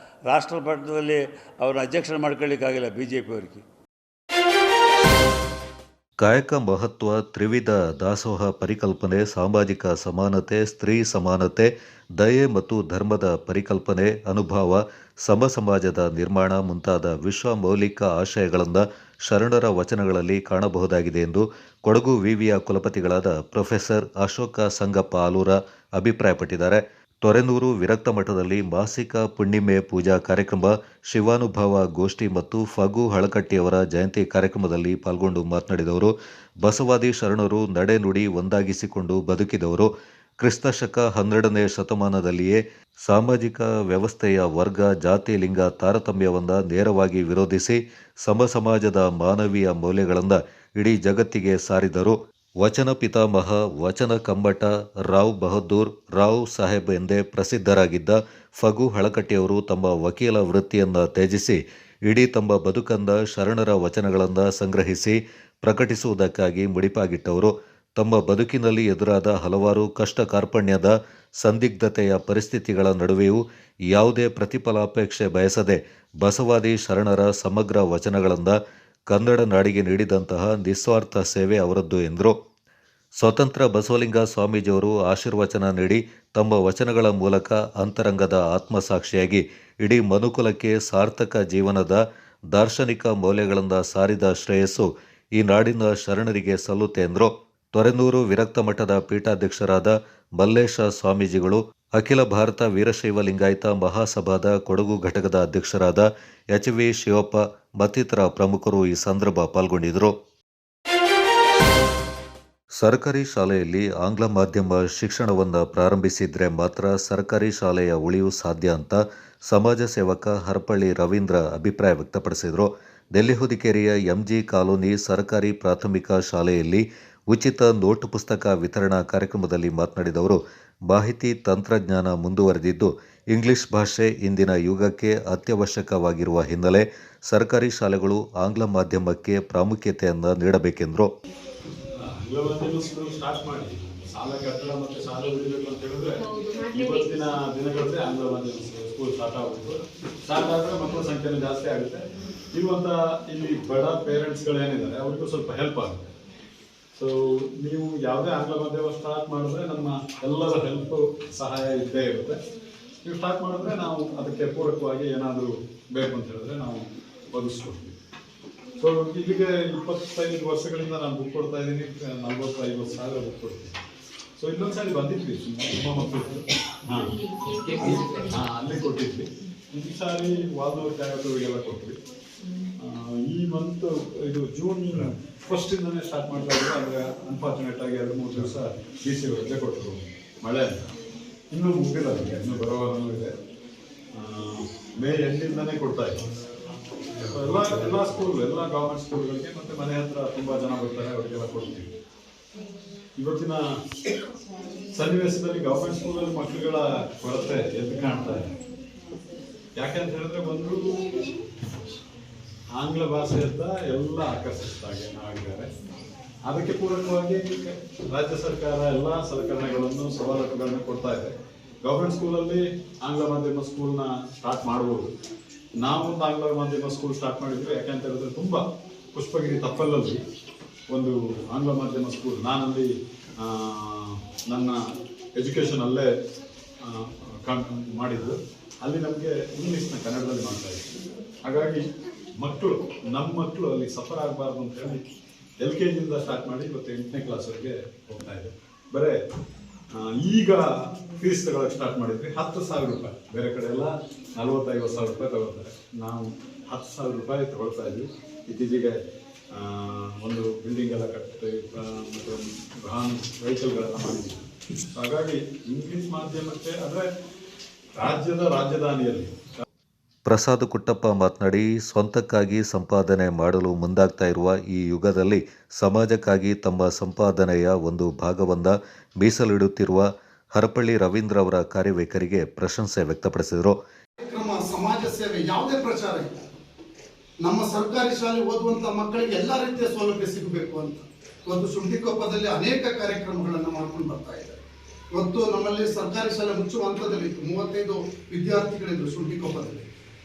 [SPEAKER 14] ರಾಷ್ಟ್ರ ಮಟ್ಟದಲ್ಲಿ ಅವ್ರನ್ನ ಅಧ್ಯಕ್ಷ ಮಾಡ್ಕೊಳ್ಳಿಕ್ಕಾಗಿಲ್ಲ ಬಿ ಜೆ ಪಿಯವ್ರಿಗೆ.
[SPEAKER 2] ಕಾಯಕ ಮಹತ್ವ, ತ್ರಿವಿಧ ದಾಸೋಹ ಪರಿಕಲ್ಪನೆ, ಸಾಮಾಜಿಕ ಸಮಾನತೆ, ಸ್ತ್ರೀ ಸಮಾನತೆ, ದಯೆ ಮತ್ತು ಧರ್ಮದ ಪರಿಕಲ್ಪನೆ, ಅನುಭವ, ಸಮಾಜದ ನಿರ್ಮಾಣ ಮುಂತಾದ ವಿಶ್ವ ಮೌಲಿಕ ಆಶಯಗಳನ್ನು ಶರಣರ ವಚನಗಳಲ್ಲಿ ಕಾಣಬಹುದಾಗಿದೆ ಎಂದು ಕೊಡಗು ವಿವಿಯ ಕುಲಪತಿಗಳಾದ ಪ್ರೊಫೆಸರ್ ಅಶೋಕ ಸಂಗಪ್ಪ ಆಲೂರ ಅಭಿಪ್ರಾಯಪಟ್ಟಿದ್ದಾರೆ. ತೊರೆನೂರು ವಿರಕ್ತ ಮಠದಲ್ಲಿ ಮಾಸಿಕ ಪುಣ್ಣಿಮೆ ಪೂಜಾ ಕಾರ್ಯಕ್ರಮ, ಶಿವಾನುಭವ ಗೋಷ್ಠಿ ಮತ್ತು ಫಗು ಹಳಕಟ್ಟಿಯವರ ಜಯಂತಿ ಕಾರ್ಯಕ್ರಮದಲ್ಲಿ ಪಾಲ್ಗೊಂಡು ಮಾತನಾಡಿದವರು, ಬಸವಾದಿ ಶರಣರು ನಡೆನುಡಿ ಒಂದಾಗಿಸಿಕೊಂಡು ಬದುಕಿದವರು. ಕ್ರಿಸ್ತಶಕ 12ನೇ ಶತಮಾನದಲ್ಲಿಯೇ ಸಾಮಾಜಿಕ ವ್ಯವಸ್ಥೆಯ ವರ್ಗ, ಜಾತಿ, ಲಿಂಗ ತಾರತಮ್ಯವನ್ನು ನೇರವಾಗಿ ವಿರೋಧಿಸಿ ಸಮಾಜದ ಮಾನವೀಯ ಮೌಲ್ಯಗಳನ್ನು ಇಡೀ ಜಗತ್ತಿಗೆ ಸಾರಿದರು. ವಚನ ಪಿತಾಮಹ, ವಚನ ಕಮ್ಮಟ ರಾವ್ ಬಹದ್ದೂರ್ ರಾವ್ ಸಾಹೇಬ್ ಎಂದೇ ಪ್ರಸಿದ್ಧರಾಗಿದ್ದ ಫಗು ಹಳಕಟ್ಟಿಯವರು ತಮ್ಮ ವಕೀಲ ವೃತ್ತಿಯನ್ನು ತ್ಯಜಿಸಿ ಇಡೀ ತಮ್ಮ ಬದುಕನ್ನು ಶರಣರ ವಚನಗಳನ್ನು ಸಂಗ್ರಹಿಸಿ ಪ್ರಕಟಿಸುವುದಕ್ಕಾಗಿ ಮುಡಿಪಾಗಿಟ್ಟವರು. ತಮ್ಮ ಬದುಕಿನಲ್ಲಿ ಎದುರಾದ ಹಲವಾರು ಕಷ್ಟ ಕಾರ್ಪಣ್ಯದ ಸಂದಿಗ್ಧತೆಯ ಪರಿಸ್ಥಿತಿಗಳ ನಡುವೆಯೂ ಯಾವುದೇ ಪ್ರತಿಫಲಾಪೇಕ್ಷೆ ಬಯಸದೆ ಬಸವಾದಿ ಶರಣರ ಸಮಗ್ರ ವಚನಗಳನ್ನು ಕನ್ನಡ ನಾಡಿಗೆ ನೀಡಿದಂತಹ ನಿಸ್ವಾರ್ಥ ಸೇವೆ ಅವರದ್ದು ಎಂದರು. ಸ್ವತಂತ್ರ ಬಸವಲಿಂಗ ಸ್ವಾಮೀಜಿಯವರು ಆಶೀರ್ವಚನ ನೀಡಿ ತಮ್ಮ ವಚನಗಳ ಮೂಲಕ ಅಂತರಂಗದ ಆತ್ಮಸಾಕ್ಷಿಯಾಗಿ ಇಡೀ ಮನುಕುಲಕ್ಕೆ ಸಾರ್ಥಕ ಜೀವನದ ದಾರ್ಶನಿಕ ಮೌಲ್ಯಗಳನ್ನು ಸಾರಿದ ಶ್ರೇಯಸ್ಸು ಈ ನಾಡಿನ ಶರಣರಿಗೆ ಸಲ್ಲುತ್ತೆ ಎಂದರು. ತೊರೆನೂರು ವಿರಕ್ತ ಮಠದ ಪೀಠಾಧ್ಯಕ್ಷರಾದ ಮಲ್ಲೇಶ ಸ್ವಾಮೀಜಿಗಳು, ಅಖಿಲ ಭಾರತ ವೀರಶೈವ ಲಿಂಗಾಯತ ಮಹಾಸಭಾದ ಕೊಡಗು ಘಟಕದ ಅಧ್ಯಕ್ಷರಾದ ಎಚ್.ವಿ. ಶಿವಪ್ಪ ಮತ್ತಿತರ ಪ್ರಮುಖರು ಈ ಸಂದರ್ಭ ಪಾಲ್ಗೊಂಡಿದ್ದರು. ಸರ್ಕಾರಿ ಶಾಲೆಯಲ್ಲಿ ಆಂಗ್ಲ ಮಾಧ್ಯಮ ಶಿಕ್ಷಣವನ್ನು ಪ್ರಾರಂಭಿಸಿದ್ರೆ ಮಾತ್ರ ಸರ್ಕಾರಿ ಶಾಲೆಯ ಉಳಿವು ಸಾಧ್ಯ ಅಂತ ಸಮಾಜ ಸೇವಕ ಹರಪಳ್ಳಿ ರವೀಂದ್ರ ಅಭಿಪ್ರಾಯ ವ್ಯಕ್ತಪಡಿಸಿದರು. ನೆಲ್ಲಿ ಹುದಿಕೇರಿಯ ಎಂಜಿ ಕಾಲೋನಿ ಸರ್ಕಾರಿ ಪ್ರಾಥಮಿಕ ಶಾಲೆಯಲ್ಲಿ ಉಚಿತ ನೋಟ್ ಪುಸ್ತಕ ವಿತರಣಾ ಕಾರ್ಯಕ್ರಮದಲ್ಲಿ ಮಾತನಾಡಿದವರು, ಮಾಹಿತಿ ತಂತ್ರಜ್ಞಾನ ಮುಂದುವರೆದಿದ್ದು ಇಂಗ್ಲಿಷ್ ಭಾಷೆ ಇಂದಿನ ಯುಗಕ್ಕೆ ಅತ್ಯವಶ್ಯಕವಾಗಿರುವ ಹಿನ್ನೆಲೆ ಸರ್ಕಾರಿ ಶಾಲೆಗಳು ಆಂಗ್ಲ ಮಾಧ್ಯಮಕ್ಕೆ ಪ್ರಾಮುಖ್ಯತೆಯನ್ನು ನೀಡಬೇಕೆಂದರು.
[SPEAKER 3] ಆಂಗ್ಲ ಮಾಧ್ಯಮ ಸ್ಕೂಲ್ ಸ್ಟಾರ್ಟ್ ಮಾಡಿ ಶಾಲಾ ಕಟ್ಟಡ ಮತ್ತು ಶಾಲೆ ಉಳಿಬೇಕು ಅಂತ ಹೇಳಿದ್ರೆ ಇವತ್ತಿನ ದಿನಗಳಲ್ಲಿ ಆಂಗ್ಲ ಮಾಧ್ಯಮ
[SPEAKER 15] ಸ್ಕೂಲ್ ಸ್ಟಾರ್ಟ್ ಆಗ್ಬೋದು. ಸ್ಟಾರ್ಟ್ ಆದರೆ ಮಕ್ಕಳ ಸಂಖ್ಯೆನೂ ಜಾಸ್ತಿ ಆಗುತ್ತೆ. ಇರುವಂಥ ಇಲ್ಲಿ ಬಡ ಪೇರೆಂಟ್ಸ್ಗಳೇನಿದ್ದಾರೆ ಅವ್ರಿಗೂ ಸ್ವಲ್ಪ ಹೆಲ್ಪ್ ಆಗುತ್ತೆ. ಸೊ ನೀವು ಯಾವುದೇ ಆಂಗ್ಲ ಮಾಧ್ಯಮ ಸ್ಟಾರ್ಟ್ ಮಾಡಿದ್ರೆ ನಮ್ಮ ಎಲ್ಲರ ಹೆಲ್ಪ್ ಸಹಾಯ ಇದ್ದೇ ಇರುತ್ತೆ. ನೀವು ಸ್ಟಾರ್ಟ್ ಮಾಡಿದ್ರೆ ನಾವು ಅದಕ್ಕೆ ಪೂರಕವಾಗಿ ಏನಾದರೂ ಬೇಕು ಅಂತ ಹೇಳಿದ್ರೆ ನಾವು ಒದಗಿಸ್ಕೊಡ್ತೀವಿ. ಸೊ ಇಲ್ಲಿಗೆ 25 ವರ್ಷಗಳಿಂದ ನಾನು ಬುಕ್ ಕೊಡ್ತಾ ಇದ್ದೀನಿ. 40-50 ಸಾವಿರ ಬುಕ್ ಕೊಡ್ತೀನಿ. ಸೊ ಇನ್ನೊಂದು ಸಾರಿ ಬಂದಿದ್ವಿ ತುಂಬ ಮಕ್ಕಳು ಅಲ್ಲಿ ಕೊಟ್ಟಿದ್ವಿ. ಈ ಸಾರಿ ವಾಲ್ನೂರು ಕಾಯಕರಿಗೆಲ್ಲ ಕೊಟ್ವಿ. ಈ ಮಂತ್ ಇದು ಜೂನ್ 1 ಸ್ಟಾರ್ಟ್ ಮಾಡ್ತಾ ಇದ್ರು. ಆದರೆ ಅನ್ಫಾರ್ಚುನೇಟ್ ಆಗಿ 2-3 ದಿವಸ DC ರಜೆ ಕೊಟ್ಟರು ಮಳೆ ಅಂತ. ಇನ್ನೂ ಮುಗಿಲ್ಲ, ಅದಕ್ಕೆ ಇನ್ನೂ ಬರೋವರೆಗೂ ಇದೆ. ಮೇ ಎಂಡಿಂದನೇ ಕೊಡ್ತಾ ಇದ್ದೀವಿ. ಎಲ್ಲ ಸ್ಕೂಲ್, ಎಲ್ಲ ಗೌರ್ಮೆಂಟ್ ಸ್ಕೂಲ್ಗಳಿಗೆ ಮತ್ತು ಮನೆ ಹತ್ರ ತುಂಬ ಜನ ಬರ್ತಾರೆ, ಅವರಿಗೆಲ್ಲ ಕೊಡ್ತೀವಿ. ಇವತ್ತಿನ ಸನ್ನಿವೇಶದಲ್ಲಿ ಗೌರ್ಮೆಂಟ್ ಸ್ಕೂಲಲ್ಲಿ ಮಕ್ಕಳುಗಳ ಕೊರತೆ ಎದ್ದು ಕಾಣ್ತಾ ಇದೆ. ಯಾಕೆಂತ ಹೇಳಿದ್ರೆ ಒಂದು ಆಂಗ್ಲ ಭಾಷೆಯತ್ತ ಎಲ್ಲ ಆಗಿದ್ದಾರೆ. ಅದಕ್ಕೆ ಪೂರಕವಾಗಿ ರಾಜ್ಯ ಸರ್ಕಾರ ಎಲ್ಲ ಸಲಕರಣೆಗಳನ್ನು ಸವಲತ್ತುಗಳನ್ನು ಕೊಡ್ತಾ ಇದೆ. ಗೌರ್ಮೆಂಟ್ ಸ್ಕೂಲಲ್ಲಿ ಆಂಗ್ಲ ಮಾಧ್ಯಮ ಸ್ಕೂಲ್ನ ಸ್ಟಾರ್ಟ್ ಮಾಡ್ಬೋದು. ನಾವೊಂದು ಆಂಗ್ಲ ಮಾಧ್ಯಮ ಸ್ಕೂಲ್ ಸ್ಟಾರ್ಟ್ ಮಾಡಿದ್ವಿ. ಯಾಕೆಂತ ಹೇಳಿದ್ರೆ ತುಂಬ ಪುಷ್ಪಗಿರಿ ತಪ್ಪಲಲ್ಲಿ ಒಂದು ಆಂಗ್ಲ ಮಾಧ್ಯಮ ಸ್ಕೂಲ್, ನಾನಲ್ಲಿ ನನ್ನ ಎಜುಕೇಷನ್ ಅಲ್ಲೇ ಮಾಡಿದ್ದು. ಅಲ್ಲಿ ನಮಗೆ ಇಂಗ್ಲೀಷ್ನ ಕನ್ನಡದಲ್ಲಿ ಮಾಡ್ತಾ ಇದ್ವಿ. ಹಾಗಾಗಿ ನಮ್ಮ ಮಕ್ಕಳು ಅಲ್ಲಿ ಸಫರ್ ಆಗಬಾರ್ದು ಅಂತ ಹೇಳಿ LKG ಸ್ಟಾರ್ಟ್ ಮಾಡಿ ಇವತ್ತು 8ನೇ ಕ್ಲಾಸ್ವರೆಗೆ ಹೋಗ್ತಾ ಇದೆ. ಬರೇ ಈಗ ಫೀಸ್ ತಗೊಳಕ್ಕೆ ಸ್ಟಾರ್ಟ್ ಮಾಡಿದ್ವಿ. 10,000 ರೂಪಾಯಿ. ಬೇರೆ ಕಡೆ ಎಲ್ಲ 40-50 ಸಾವಿರ ರೂಪಾಯಿ ತಗೊಳ್ತಾರೆ. ನಾವು 10,000 ರೂಪಾಯಿ ತಗೊಳ್ತಾ ಇದ್ವಿ. ಇತ್ತೀಚೆಗೆ ಒಂದು ಬಿಲ್ಡಿಂಗ್ ಎಲ್ಲ ಕಟ್ಟಿ ಮತ್ತು ವಾಹನ ವೆಹಿಕಲ್ಗಳೆಲ್ಲ ಮಾಡಿದ್ವಿ. ಹಾಗಾಗಿ ಇಂಗ್ಲೀಷ್ ಮಾಧ್ಯಮಕ್ಕೆ ಅಂದರೆ ರಾಜ್ಯದ ರಾಜಧಾನಿಯಲ್ಲಿ
[SPEAKER 2] ಪ್ರಸಾದ್ ಕುಟ್ಟಪ್ಪ ಮಾತನಾಡಿ, ಸ್ವಂತಕ್ಕಾಗಿ ಸಂಪಾದನೆ ಮಾಡಲು ಮುಂದಾಗ್ತಾ ಇರುವ ಈ ಯುಗದಲ್ಲಿ ಸಮಾಜಕ್ಕಾಗಿ ತಮ್ಮ ಸಂಪಾದನೆಯ ಒಂದು ಭಾಗವನ್ನ ಮೀಸಲಿಡುತ್ತಿರುವ ಹರಪಳ್ಳಿ ರವೀಂದ್ರ ಅವರ ಕಾರ್ಯವೈಖರಿಗೆ ಪ್ರಶಂಸೆ ವ್ಯಕ್ತಪಡಿಸಿದರು.
[SPEAKER 16] ಸಮಾಜ ಸೇವೆ ಯಾವುದೇ ಪ್ರಚಾರ ಇಲ್ಲ. ನಮ್ಮ ಸರ್ಕಾರಿ ಶಾಲೆ ಓದುವಂತ ಮಕ್ಕಳಿಗೆ ಎಲ್ಲ ರೀತಿಯ ಸೌಲಭ್ಯ ಸಿಗಬೇಕು ಅಂತ ಇವತ್ತು ಶುಂಠಿಕೊಪ್ಪದಲ್ಲಿ ಅನೇಕ ಕಾರ್ಯಕ್ರಮಗಳನ್ನು ಮಾಡ್ಕೊಂಡು ಬರ್ತಾ ಇದ್ದಾರೆ. ಇವತ್ತು ನಮ್ಮಲ್ಲಿ ಸರ್ಕಾರಿ ಶಾಲೆ ಮುಚ್ಚುವ ಹಂತದಲ್ಲಿ 35 ವಿದ್ಯಾರ್ಥಿಗಳಿದ್ರು ಶುಂಠಿಕೊಪ್ಪದಲ್ಲಿ.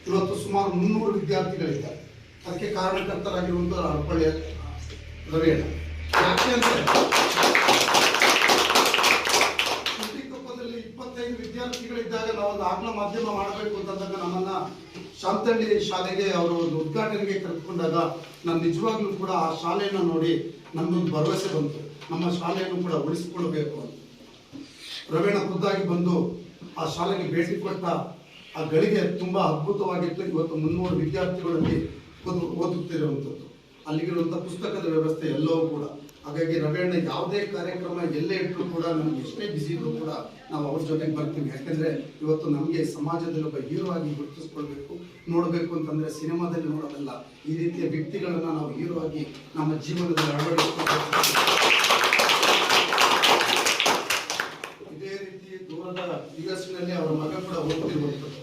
[SPEAKER 16] ಇವತ್ತು ಸುಮಾರು 300 ವಿದ್ಯಾರ್ಥಿಗಳಿದ್ದಾರೆ. ಅದಕ್ಕೆ ಕಾರಣಕರ್ತರಾಗಿರುವಂತಹ ಹರಪಳ್ಳಿ ರವೀಣ. ಯಾಕೆ ಅಂದ್ರೆ ಶುಂಠಿಕೊಪ್ಪದಲ್ಲಿ 25 ವಿದ್ಯಾರ್ಥಿಗಳಿದ್ದಾಗ ನಾವೊಂದು ಆಂಗ್ಲ ಮಾಧ್ಯಮ ಮಾಡಬೇಕು ಅಂತಂದಾಗ ನಮ್ಮನ್ನ ಶಾಂತಳ್ಳಿ ಶಾಲೆಗೆ ಅವರು ಒಂದು ಉದ್ಘಾಟನೆಗೆ ಕರೆದುಕೊಂಡಾಗ ನಾನು ನಿಜವಾಗ್ಲೂ ಕೂಡ ಆ ಶಾಲೆಯನ್ನು ನೋಡಿ ನಮ್ಮೊಂದು ಭರವಸೆ ಬಂತು, ನಮ್ಮ ಶಾಲೆಯನ್ನು ಕೂಡ ಉಳಿಸಿಕೊಳ್ಬೇಕು ಅಂತ. ರವೀಣ ಖುದ್ದಾಗಿ ಬಂದು ಆ ಶಾಲೆಗೆ ಭೇಟಿ ಕೊಟ್ಟ ಆ ಗಳಿಗೆ ತುಂಬಾ ಅದ್ಭುತವಾಗಿತ್ತು. ಇವತ್ತು 300 ವಿದ್ಯಾರ್ಥಿಗಳಲ್ಲಿ ಓದುತ್ತಿರುವಂಥದ್ದು, ಅಲ್ಲಿಗಿರುವಂಥ ಪುಸ್ತಕದ ವ್ಯವಸ್ಥೆ ಎಲ್ಲವೂ ಕೂಡ. ಹಾಗಾಗಿ ರವೀಣ ಯಾವುದೇ ಕಾರ್ಯಕ್ರಮ ಎಲ್ಲೇ ಇಟ್ಟರು ಕೂಡ ನಮ್ಗೆ ಎಷ್ಟೇ ಬಿಸಿ ಇದ್ರು ಕೂಡ ನಾವು ಅವ್ರ ಜೊತೆಗೆ ಬರ್ತೀವಿ. ಯಾಕಂದ್ರೆ ಇವತ್ತು ನಮಗೆ ಸಮಾಜದಲ್ಲಿ ಒಬ್ಬ ಹೀರೋ ಆಗಿ ಗುರುತಿಸ್ಕೊಳ್ಬೇಕು, ನೋಡಬೇಕು ಅಂತಂದ್ರೆ ಸಿನಿಮಾದಲ್ಲಿ ನೋಡೋದಲ್ಲ, ಈ ರೀತಿಯ ವ್ಯಕ್ತಿಗಳನ್ನ ನಾವು ಹೀರೋ ಆಗಿ ನಮ್ಮ ಜೀವನದಲ್ಲಿ ಅಳವಡಿಸಿಕೊಳ್ಳಬೇಕು. ಇದೇ ರೀತಿ ದೂರದ ಯುಎಸ್ನಲ್ಲಿ ಅವರ ಮಗ ಕೂಡ ಓದ್ತಿರುವಂಥದ್ದು.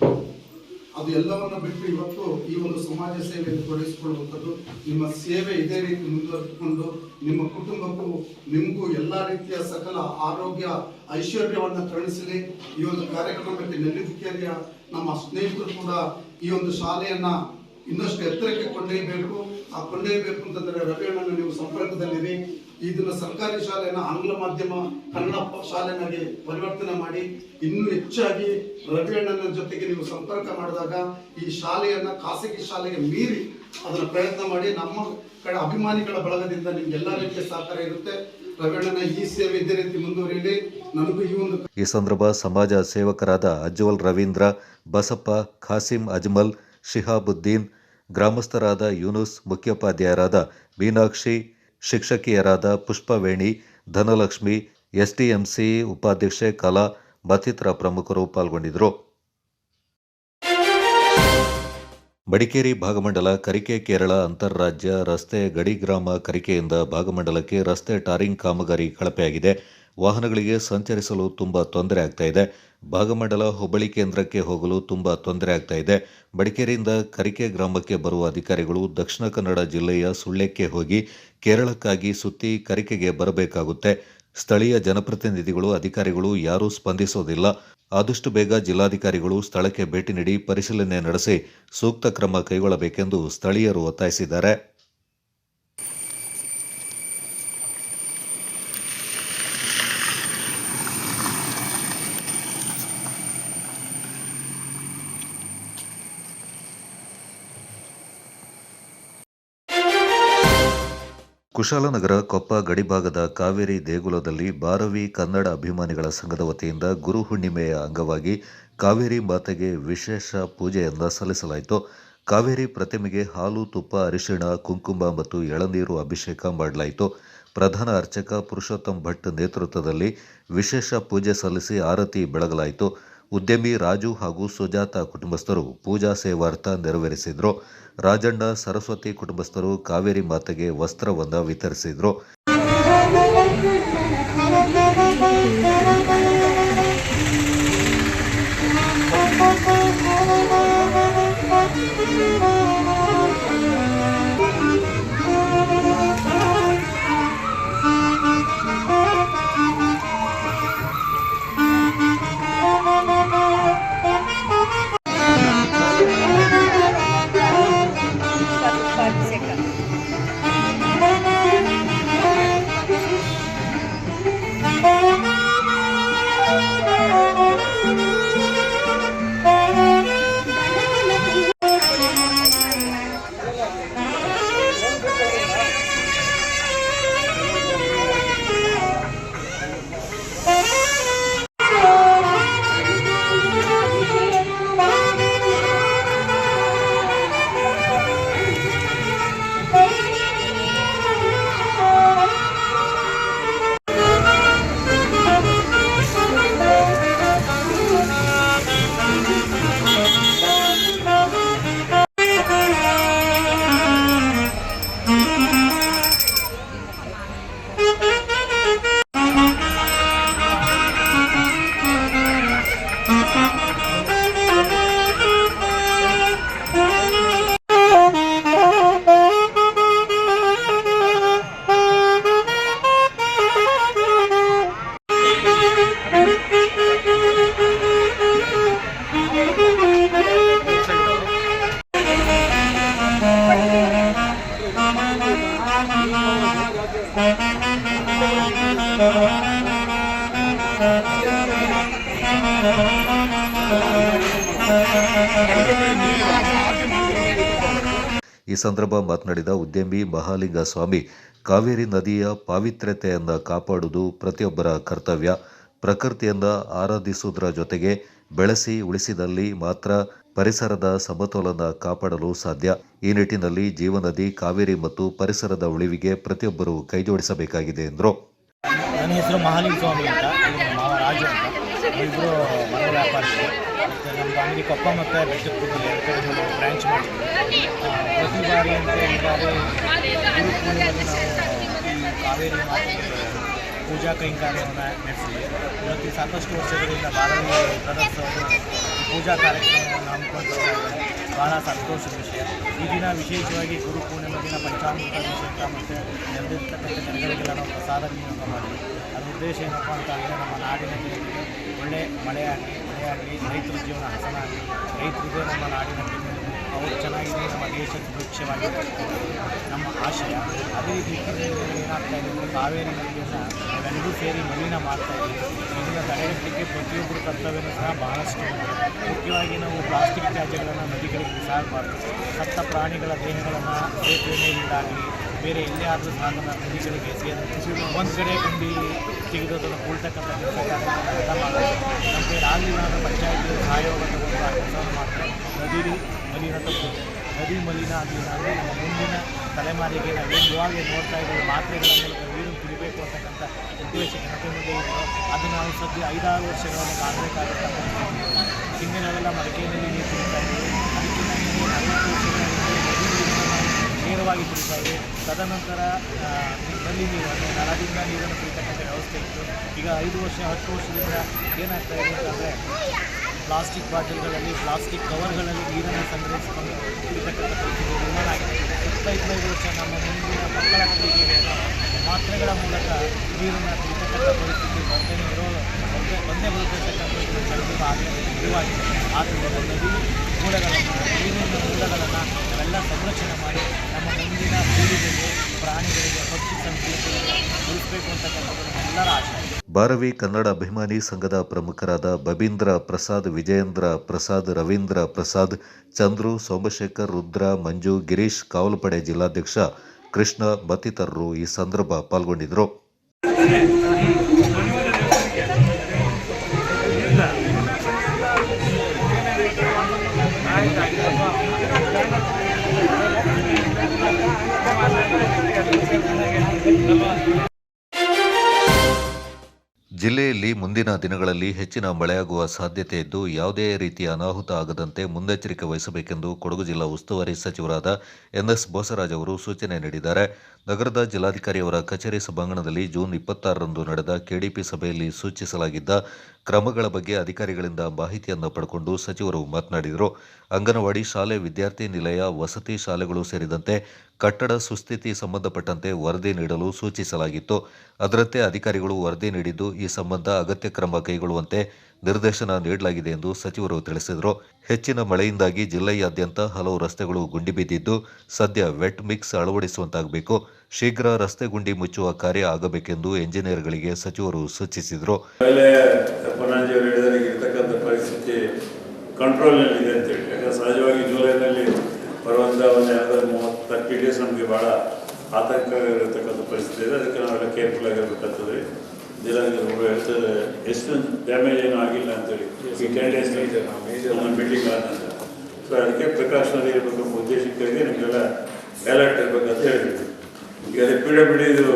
[SPEAKER 16] ಅದು ಎಲ್ಲವನ್ನ ಬಿಟ್ಟು ಇವತ್ತು ಈ ಒಂದು ಸಮಾಜ ಸೇವೆಯನ್ನು ತೊಡಗಿಸಿಕೊಳ್ಳುವಂಥದ್ದು. ನಿಮ್ಮ ಸೇವೆ ಇದೇ ರೀತಿ ಮುಂದುವರೆದುಕೊಂಡು ನಿಮ್ಮ ಕುಟುಂಬಕ್ಕೂ ನಿಮಗೂ ಎಲ್ಲ ರೀತಿಯ ಸಕಲ ಆರೋಗ್ಯ ಐಶ್ವರ್ಯವನ್ನು ಕರುಣಿಸಲಿ. ಈ ಒಂದು ಕಾರ್ಯಕ್ರಮಕ್ಕೆ ನೆಲ್ಲಿಕೆರೆಯ ನಮ್ಮ ಸ್ನೇಹಿತರು ಕೂಡ ಈ ಒಂದು ಶಾಲೆಯನ್ನ ಇನ್ನಷ್ಟು ಎತ್ತರಕ್ಕೆ ಕೊಂಡೊಯ್ಯಬೇಕು. ಆ ಕೊಂಡೊಯ್ಯಬೇಕು ಅಂತಂದ್ರೆ ರವೀಣನ ನೀವು ಸಂಪರ್ಕದಲ್ಲಿರಿ. ಇದನ್ನ ಸರ್ಕಾರಿ ಶಾಲೆಯನ್ನ ಆಂಗ್ಲ ಮಾಧ್ಯಮ ಕನ್ನಡ ಶಾಲೆನಾಗಿ ಪರಿವರ್ತನೆ ಮಾಡಿ ಇನ್ನೂ ಹೆಚ್ಚಾಗಿ ರವೀಣನ ಜೊತೆಗೆ ನೀವು ಸಂಪರ್ಕ ಮಾಡಿದಾಗ ಈ ಶಾಲೆಯನ್ನ ಖಾಸಗಿ ಶಾಲೆಗೆ ಮೀರಿ ಅದರ ಪ್ರಯತ್ನ ಮಾಡಿ ನಮ್ಮ ಕಡೆ ಅಭಿಮಾನಿಗಳ ಬಳಗದಿಂದ ನಿಮ್ಗೆ ಎಲ್ಲಾ ರೀತಿಯ ಸಹಕಾರ ಇರುತ್ತೆ. ರವೀಣನ ಈ ಸೇವೆ ಇದೇ ರೀತಿ ಮುಂದುವರಿಯಲಿ. ನನಗೂ ಈ ಒಂದು
[SPEAKER 2] ಈ ಸಂದರ್ಭ ಸಮಾಜ ಸೇವಕರಾದ ಅಜ್ವಲ್ ರವೀಂದ್ರ, ಬಸಪ್ಪ, ಖಾಸಿಂ ಅಜ್ಮಲ್, ಶಿಹಾಬುದ್ದೀನ್, ಗ್ರಾಮಸ್ಥರಾದ ಯೂನುಸ್, ಮುಖ್ಯೋಪಾಧ್ಯಾಯರಾದ ಮೀನಾಕ್ಷಿ, ಶಿಕ್ಷಕಿಯರಾದ ಪುಷ್ಪವೇಣಿ, ಧನಲಕ್ಷ್ಮಿ, SDMC ಉಪಾಧ್ಯಕ್ಷೆ ಕಲಾ ಮತ್ತಿತರ ಪ್ರಮುಖರು ಪಾಲ್ಗೊಂಡಿದ್ದರು. ಮಡಿಕೇರಿ ಭಾಗಮಂಡಲ ಕರಿಕೆ ಕೇರಳ ಅಂತಾರಾಜ್ಯ ರಸ್ತೆ ಗಡಿ ಗ್ರಾಮ ಕರಿಕೆಯಿಂದ ಭಾಗಮಂಡಲಕ್ಕೆ ರಸ್ತೆ ಟಾರಿಂಗ್ ಕಾಮಗಾರಿ ಕಳಪೆಯಾಗಿದೆ. ವಾಹನಗಳಿಗೆ ಸಂಚರಿಸಲು ತುಂಬ ತೊಂದರೆ ಆಗ್ತಾ ಇದೆ. ಭಾಗಮಂಡಲ ಹುಬ್ಬಳ್ಳಿ ಕೇಂದ್ರಕ್ಕೆ ಹೋಗಲು ತುಂಬ ತೊಂದರೆ ಆಗ್ತಾ ಇದೆ. ಮಡಿಕೇರಿಯಿಂದ ಕರಿಕೆ ಗ್ರಾಮಕ್ಕೆ ಬರುವ ಅಧಿಕಾರಿಗಳು ದಕ್ಷಿಣ ಕನ್ನಡ ಜಿಲ್ಲೆಯ ಸುಳ್ಯಕ್ಕೆ ಹೋಗಿ ಕೇರಳಕ್ಕಾಗಿ ಸುತ್ತಿ ಕರಿಕೆಗೆ ಬರಬೇಕಾಗುತ್ತೆ. ಸ್ಥಳೀಯ ಜನಪ್ರತಿನಿಧಿಗಳು, ಅಧಿಕಾರಿಗಳು ಯಾರೂ ಸ್ಪಂದಿಸೋದಿಲ್ಲ. ಆದಷ್ಟು ಬೇಗ ಜಿಲ್ಲಾಧಿಕಾರಿಗಳು ಸ್ಥಳಕ್ಕೆ ಭೇಟಿ ನೀಡಿ ಪರಿಶೀಲನೆ ನಡೆಸಿ ಸೂಕ್ತ ಕ್ರಮ ಕೈಗೊಳ್ಳಬೇಕೆಂದು ಸ್ಥಳೀಯರು ಒತ್ತಾಯಿಸಿದ್ದಾರೆ. ಕುಶಾಲನಗರ ಕೊಪ್ಪ ಗಡಿಭಾಗದ ಕಾವೇರಿ ದೇಗುಲದಲ್ಲಿ ಬಾರವಿ ಕನ್ನಡ ಅಭಿಮಾನಿಗಳ ಸಂಘದ ವತಿಯಿಂದ ಗುರು ಹುಣ್ಣಿಮೆಯ ಅಂಗವಾಗಿ ಕಾವೇರಿ ಮಾತೆಗೆ ವಿಶೇಷ ಪೂಜೆಯಿಂದ ಸಲ್ಲಿಸಲಾಯಿತು. ಕಾವೇರಿ ಪ್ರತಿಮೆಗೆ ಹಾಲು, ತುಪ್ಪ, ಅರಿಶಿಣ, ಕುಂಕುಮ ಮತ್ತು ಎಳನೀರು ಅಭಿಷೇಕ ಮಾಡಲಾಯಿತು. ಪ್ರಧಾನ ಅರ್ಚಕ ಪುರುಷೋತ್ತಮ್ ಭಟ್ ನೇತೃತ್ವದಲ್ಲಿ ವಿಶೇಷ ಪೂಜೆ ಸಲ್ಲಿಸಿ ಆರತಿ ಬೆಳಗಲಾಯಿತು. ಉದ್ಯಮಿ ರಾಜು ಹಾಗೂ ಸುಜಾತ ಕುಟುಂಬಸ್ಥರು ಪೂಜಾ ಸೇವಾರ್ಥ ನೆರವೇರಿಸಿದರು. ರಾಜಣ್ಣ, ಸರಸ್ವತಿ ಕುಟುಂಬಸ್ಥರು ಕಾವೇರಿ ಮಾತೆಗೆ ವಸ್ತ್ರವನ್ನು ವಿತರಿಸಿದರು. ಈ ಸಂದರ್ಭ ಮಾತನಾಡಿದ ಉದ್ಯಮಿ ಮಹಾಲಿಂಗ ಸ್ವಾಮಿ, ಕಾವೇರಿ ನದಿಯ ಪಾವಿತ್ರ್ಯತೆಯನ್ನು ಕಾಪಾಡುವುದು ಪ್ರತಿಯೊಬ್ಬರ ಕರ್ತವ್ಯ. ಪ್ರಕೃತಿಯನ್ನು ಆರಾಧಿಸುವುದರ ಜೊತೆಗೆ ಬೆಳೆಸಿ ಉಳಿಸಿದಲ್ಲಿ ಮಾತ್ರ ಪರಿಸರದ ಸಮತೋಲನ ಕಾಪಾಡಲು ಸಾಧ್ಯ. ಈ ನಿಟ್ಟಿನಲ್ಲಿ ಜೀವನದಿ ಕಾವೇರಿ ಮತ್ತು ಪರಿಸರದ ಉಳಿವಿಗೆ ಪ್ರತಿಯೊಬ್ಬರು ಕೈಜೋಡಿಸಬೇಕಾಗಿದೆ ಎಂದರು.
[SPEAKER 9] ನನ್ನ ಹೆಸರು ಮಹಾಲಿಂಗ ಸ್ವಾಮಿ ಅಂತ, ಮಾವ ರಾಜು ಅಂತ. ಇಬ್ಬರು ಮನೆ ವ್ಯಾಪಾರಿಗಳು. ನಮ್ಮದು ಅಂಗಡಿ ಕೊಪ್ಪ ಮತ್ತು ಬೆಟ್ಟದ ಎರಡು ಕಡೆ ಬ್ರ್ಯಾಂಚ್ ಮಾಡಿದ್ವಿ. ಪ್ರತಿ ಬಾರಿ ಅಂತ ಈ ಬಾರಿ ಗುರು ಪೂರ್ಣಿಮೆಯಲ್ಲಿ ನಾವು ಈ ಕಾವೇರಿ ಮಾತೆಗೆ ಪೂಜಾ ಕೈಂಕರ್ಯವನ್ನು ನಡೆಸಿದ್ವಿ. ಇವತ್ತು ಸಾಕಷ್ಟು ವರ್ಷಗಳಿಂದ ಬಾರವಿ ಬ್ರದರ್ಸ್ ಪೂಜಾ ಕಾರ್ಯಕ್ರಮವನ್ನು ಹಮ್ಮಿಕೊಂಡು ಭಾಳ ಸಂತೋಷದ ವಿಷಯ. ಈ ದಿನ ವಿಶೇಷವಾಗಿ ಗುರು ಪೂರ್ಣಿಮೆ ದಿನ ಪಂಚಾಮೃತ ಅಭಿಷೇಕ ಮತ್ತು ನೆರೆದಿರ್ತಕ್ಕಂಥ ಜನಗಳಿಗೆಲ್ಲ ನಾವು ಪ್ರಸಾದ ವಿನಿಯೋಗ ಮಾಡಿದ್ವಿ. ಅದರ ಉದ್ದೇಶ ಏನಪ್ಪ ಅಂತ ಅಂದರೆ ನಮ್ಮ ನಾಡಿನ ಜನರಿಗೆ ಒಳ್ಳೆ ಮಳೆಯಾಗಲಿ ರೈತರ ಜೀವನ ಹಸನಾಗಲಿ, ರೈತರಿಗೆ ನಮ್ಮ ನಾಡಿನ ಜನರಿಗೆ ಅವರು ಚೆನ್ನಾಗಿದೆ, ನಮ್ಮ ದೇಶ ಸುಭಿಕ್ಷವಾಗಿ ನಮ್ಮ ಆಶಯ. ಅದೇ ರೀತಿ ಏನಾಗ್ತಾ ಇದೆ ಅಂದರೆ ಕಾವೇರಿ ನದಿಯನ್ನು ನಾವೆಲ್ಲರೂ ಸೇರಿ ಮಲಿನ ಮಾಡ್ತಾಯಿದ್ದೀವಿ. ಇದನ್ನು ತಡೆಗಟ್ಟಲಿಕ್ಕೆ ಪ್ರತಿಯೊಬ್ಬರ ಕರ್ತವ್ಯನೂ ಸಹ ಬಹಳಷ್ಟು ಇದೆ. ಮುಖ್ಯವಾಗಿ ನಾವು ಪ್ಲಾಸ್ಟಿಕ್ ತ್ಯಾಜ್ಯಗಳನ್ನು ನದಿಗಳಿಗೆ ಬಿಸಾಡಬಾರ್ದು. ಸತ್ತ ಪ್ರಾಣಿಗಳ ದೇಹಗಳನ್ನು ಸೇತುವೆ ಮೇಲಿಂದಾಗಲಿ ಬೇರೆ ಎಲ್ಲೇ ಆದರೂ ಸಹ ನದಿಗಳಿಗೆ ಎಸೆಯೋದು, ಒಂದು ಕಡೆ ಗುಂಡಿ ತೆಗೆದೋದನ್ನು ಕೂಳ್ತಕ್ಕಂಥ ಕೆಲಸ ಕಾರ್ಯಗಳನ್ನು ಮಾಡಬೇಕು. ನಮ್ಮ ಕೈ ಆಗಲಿಲ್ಲ ಅಂದರೆ ಪಂಚಾಯತಿ ಸಹಯೋಗ ತಗೊಂಡು ಆ ಕೆಲಸವನ್ನು ಮಾಡ್ತಾರೆ. ನದಿ ಮಲಿನ ತಪ್ಪುತ್ತೆ. ನದಿ ಮಲಿನ ಆಗಲಿಲ್ಲ ಅಂದರೆ ನಮ್ಮ ಮುಂದಿನ ತಲೆಮಾರಿಗೆ ನಾವೇನು ಇವಾಗ ನೋಡ್ತಾ ಇದ್ದೀವಿ ಮಾತ್ರೆಗಳ ಮೂಲಕ ನೀರು ಕುಡಿಬೇಕು ಅಂತಕ್ಕಂಥ ಉದ್ದೇಶ ಜನತೆಗೆ ಇತ್ತು. ಅದು ನಾವು ಸದ್ಯ 5-6 ವರ್ಷಗಳನ್ನು ಕಾಣಬೇಕಾಗುತ್ತೆ. ಹಿಂದಿನವೆಲ್ಲ ಮಡಿಕೆಯಲ್ಲಿ ನೀರು ಕುಡಿತಾ ಇದ್ದೀವಿ. ಅದಕ್ಕಿಂತ ಹಿಂದೆ 40 ವರ್ಷಗಳ ಹಿಂದೆ ನದಿ ನೀರನ್ನು ನಾವು ನೇರವಾಗಿ ಕುಡಿತಾ ಇದ್ದೀವಿ. ತದನಂತರ ನಲ್ಲಿ ನೀರು ಅಂದರೆ ನಳದಿಂದ ನೀರನ್ನು ಕುಡಿತಕ್ಕಂಥ ವ್ಯವಸ್ಥೆ ಇತ್ತು. ಈಗ 5 ವರ್ಷ 10 ವರ್ಷದಿಂದ ಏನಾಗ್ತಾ ಇದೆ ಅಂತಂದರೆ ಪ್ಲಾಸ್ಟಿಕ್ ಬಾಟಲ್ಗಳಲ್ಲಿ, ಪ್ಲಾಸ್ಟಿಕ್ ಕವರ್ಗಳಲ್ಲಿ ನೀರನ್ನು ಸಂಗ್ರಹಿಸಿಕೊಂಡು ಕುಡಿತಕ್ಕಂಥ ಪರಿಸ್ಥಿತಿ ನಿರ್ಮಾಣ ಆಗಿದೆ. 25 ವರ್ಷ ನಮ್ಮ ಮುಂದಿನ ಮಕ್ಕಳ ಪೀಳಿಗೆಗೆ ಮಾತ್ರೆಗಳ ಮೂಲಕ ನೀರನ್ನು ಕುಡಿತಕ್ಕಂಥ ಪರಿಸ್ಥಿತಿ ಬಂದೇ ಬರುತ್ತಿರ್ತಕ್ಕಂಥ ಆದ್ದರಿಂದ ನದಿ ಮೂಲಗಳನ್ನು ನೀರಿನ ಮೂಲಗಳನ್ನು ನಾವೆಲ್ಲ ಸಂರಕ್ಷಣೆ ಮಾಡಿ ನಮ್ಮ ಮುಂದಿನ ಪೀಳಿಗೆಗೆ ಪ್ರಾಣಿಗಳಿಗೆ ಪಕ್ಷಿ ಸಂಸ್ಕೃತಿಯನ್ನು ಉಳಿಸಬೇಕು ಅಂತಕ್ಕಂಥದ್ದು ನಮ್ಮೆಲ್ಲರ ಆಶೆ.
[SPEAKER 2] ಬಾರವಿ ಕನ್ನಡ ಅಭಿಮಾನಿ ಸಂಘದ ಪ್ರಮುಖರಾದ ಬಬೀಂದ್ರ ಪ್ರಸಾದ್, ವಿಜಯೇಂದ್ರ ಪ್ರಸಾದ್, ರವೀಂದ್ರ ಪ್ರಸಾದ್, ಚಂದ್ರು, ಸೋಮಶೇಖರ್, ರುದ್ರ, ಮಂಜು, ಗಿರೀಶ್, ಕಾವಲುಪಡೆ ಜಿಲ್ಲಾಧ್ಯಕ್ಷ ಕೃಷ್ಣ ಮತ್ತಿತರರು ಈ ಸಂದರ್ಭ ಪಾಲ್ಗೊಂಡಿದ್ದರು. ಜಿಲ್ಲೆಯಲ್ಲಿ ಮುಂದಿನ ದಿನಗಳಲ್ಲಿ ಹೆಚ್ಚಿನ ಮಳೆಯಾಗುವ ಸಾಧ್ಯತೆ ಇದ್ದು ಯಾವುದೇ ರೀತಿಯ ಅನಾಹುತ ಆಗದಂತೆ ಮುನ್ನೆಚ್ಚರಿಕೆ ವಹಿಸಬೇಕೆಂದು ಕೊಡಗು ಜಿಲ್ಲಾ ಉಸ್ತುವಾರಿ ಸಚಿವರಾದ ಎನ್ಎಸ್ ಬೋಸರಾಜ್ ಅವರು ಸೂಚನೆ ನೀಡಿದ್ದಾರೆ. ನಗರದ ಜಿಲ್ಲಾಧಿಕಾರಿಯವರ ಕಚೇರಿ ಸಭಾಂಗಣದಲ್ಲಿ ಜೂನ್ 26ರಂದು ನಡೆದ ಕೆಡಿಪಿ ಸಭೆಯಲ್ಲಿ ಸೂಚಿಸಲಾಗಿದ್ದ ಕ್ರಮಗಳ ಬಗ್ಗೆ ಅಧಿಕಾರಿಗಳಿಂದ ಮಾಹಿತಿಯನ್ನು ಪಡೆದುಕೊಂಡು ಸಚಿವರು ಮಾತನಾಡಿದರು. ಅಂಗನವಾಡಿ ಶಾಲೆ, ವಿದ್ಯಾರ್ಥಿ ನಿಲಯ, ವಸತಿ ಶಾಲೆಗಳು ಸೇರಿದಂತೆ ಕಟ್ಟಡ ಸುಸ್ಥಿತಿ ಸಂಬಂಧಪಟ್ಟಂತೆ ವರದಿ ನೀಡಲು ಸೂಚಿಸಲಾಗಿತ್ತು. ಅದರಂತೆ ಅಧಿಕಾರಿಗಳು ವರದಿ ನೀಡಿದ್ದು ಈ ಸಂಬಂಧ ಅಗತ್ಯ ಕ್ರಮ ಕೈಗೊಳ್ಳುವಂತೆ ನಿರ್ದೇಶನ ನೀಡಲಾಗಿದೆ ಎಂದು ಸಚಿವರು ತಿಳಿಸಿದರು. ಹೆಚ್ಚಿನ ಮಳೆಯಿಂದಾಗಿ ಜಿಲ್ಲೆಯಾದ್ಯಂತ ಹಲವು ರಸ್ತೆಗಳು ಗುಂಡಿ ಬಿದ್ದಿದ್ದು ಸದ್ಯ ವೆಟ್ ಮಿಕ್ಸ್ ಅಳವಡಿಸುವಂತಾಗಬೇಕು. ಶೀಘ್ರ ರಸ್ತೆ ಗುಂಡಿ ಮುಚ್ಚುವ ಕಾರ್ಯ ಆಗಬೇಕೆಂದು ಎಂಜಿನಿಯರ್ಗಳಿಗೆ ಸಚಿವರು ಸೂಚಿಸಿದರು.
[SPEAKER 14] ಪರಿಸ್ಥಿತಿ ಕಂಟ್ರೋಲ್ನಲ್ಲಿದೆ ಅಂತೇಳಿ, ಯಾಕಂದ್ರೆ ಸಹಜವಾಗಿ ಜುಲೈನಲ್ಲಿ ಬರುವಂಥ ಒಂದು 30 ಡೇಸ್ ನಮಗೆ ಭಾಳ ಆತಂಕ ಇರತಕ್ಕಂಥ ಪರಿಸ್ಥಿತಿ ಇದೆ. ಅದಕ್ಕೆ ನಾವೆಲ್ಲ ಕೇರ್ಫುಲ್ ಆಗಿರಬೇಕಾಗ್ತದೆ. ಜಿಲ್ಲಾಧಿಕಾರಿಗಳು ಹೇಳ್ತಾರೆ ಎಷ್ಟು ಡ್ಯಾಮೇಜ್ ಏನೂ ಆಗಿಲ್ಲ ಅಂತೇಳಿ ಈ 10 ಡೇಸ್ ನಮ್ಮ ಬಿಲ್ಡಿಂಗ್ ಆದಂತ. ಸೊ ಅದಕ್ಕೆ ಪ್ರಿಕಾಷನರಿ ಇರಬೇಕು ಎಂಬ ಉದ್ದೇಶಕ್ಕಾಗಿ ನಿಮಗೆಲ್ಲ ಅಲರ್ಟ್ ಇರಬೇಕಂತ ಹೇಳಿದ್ರು. ಈಗ ಅದೇ PWD ಇದು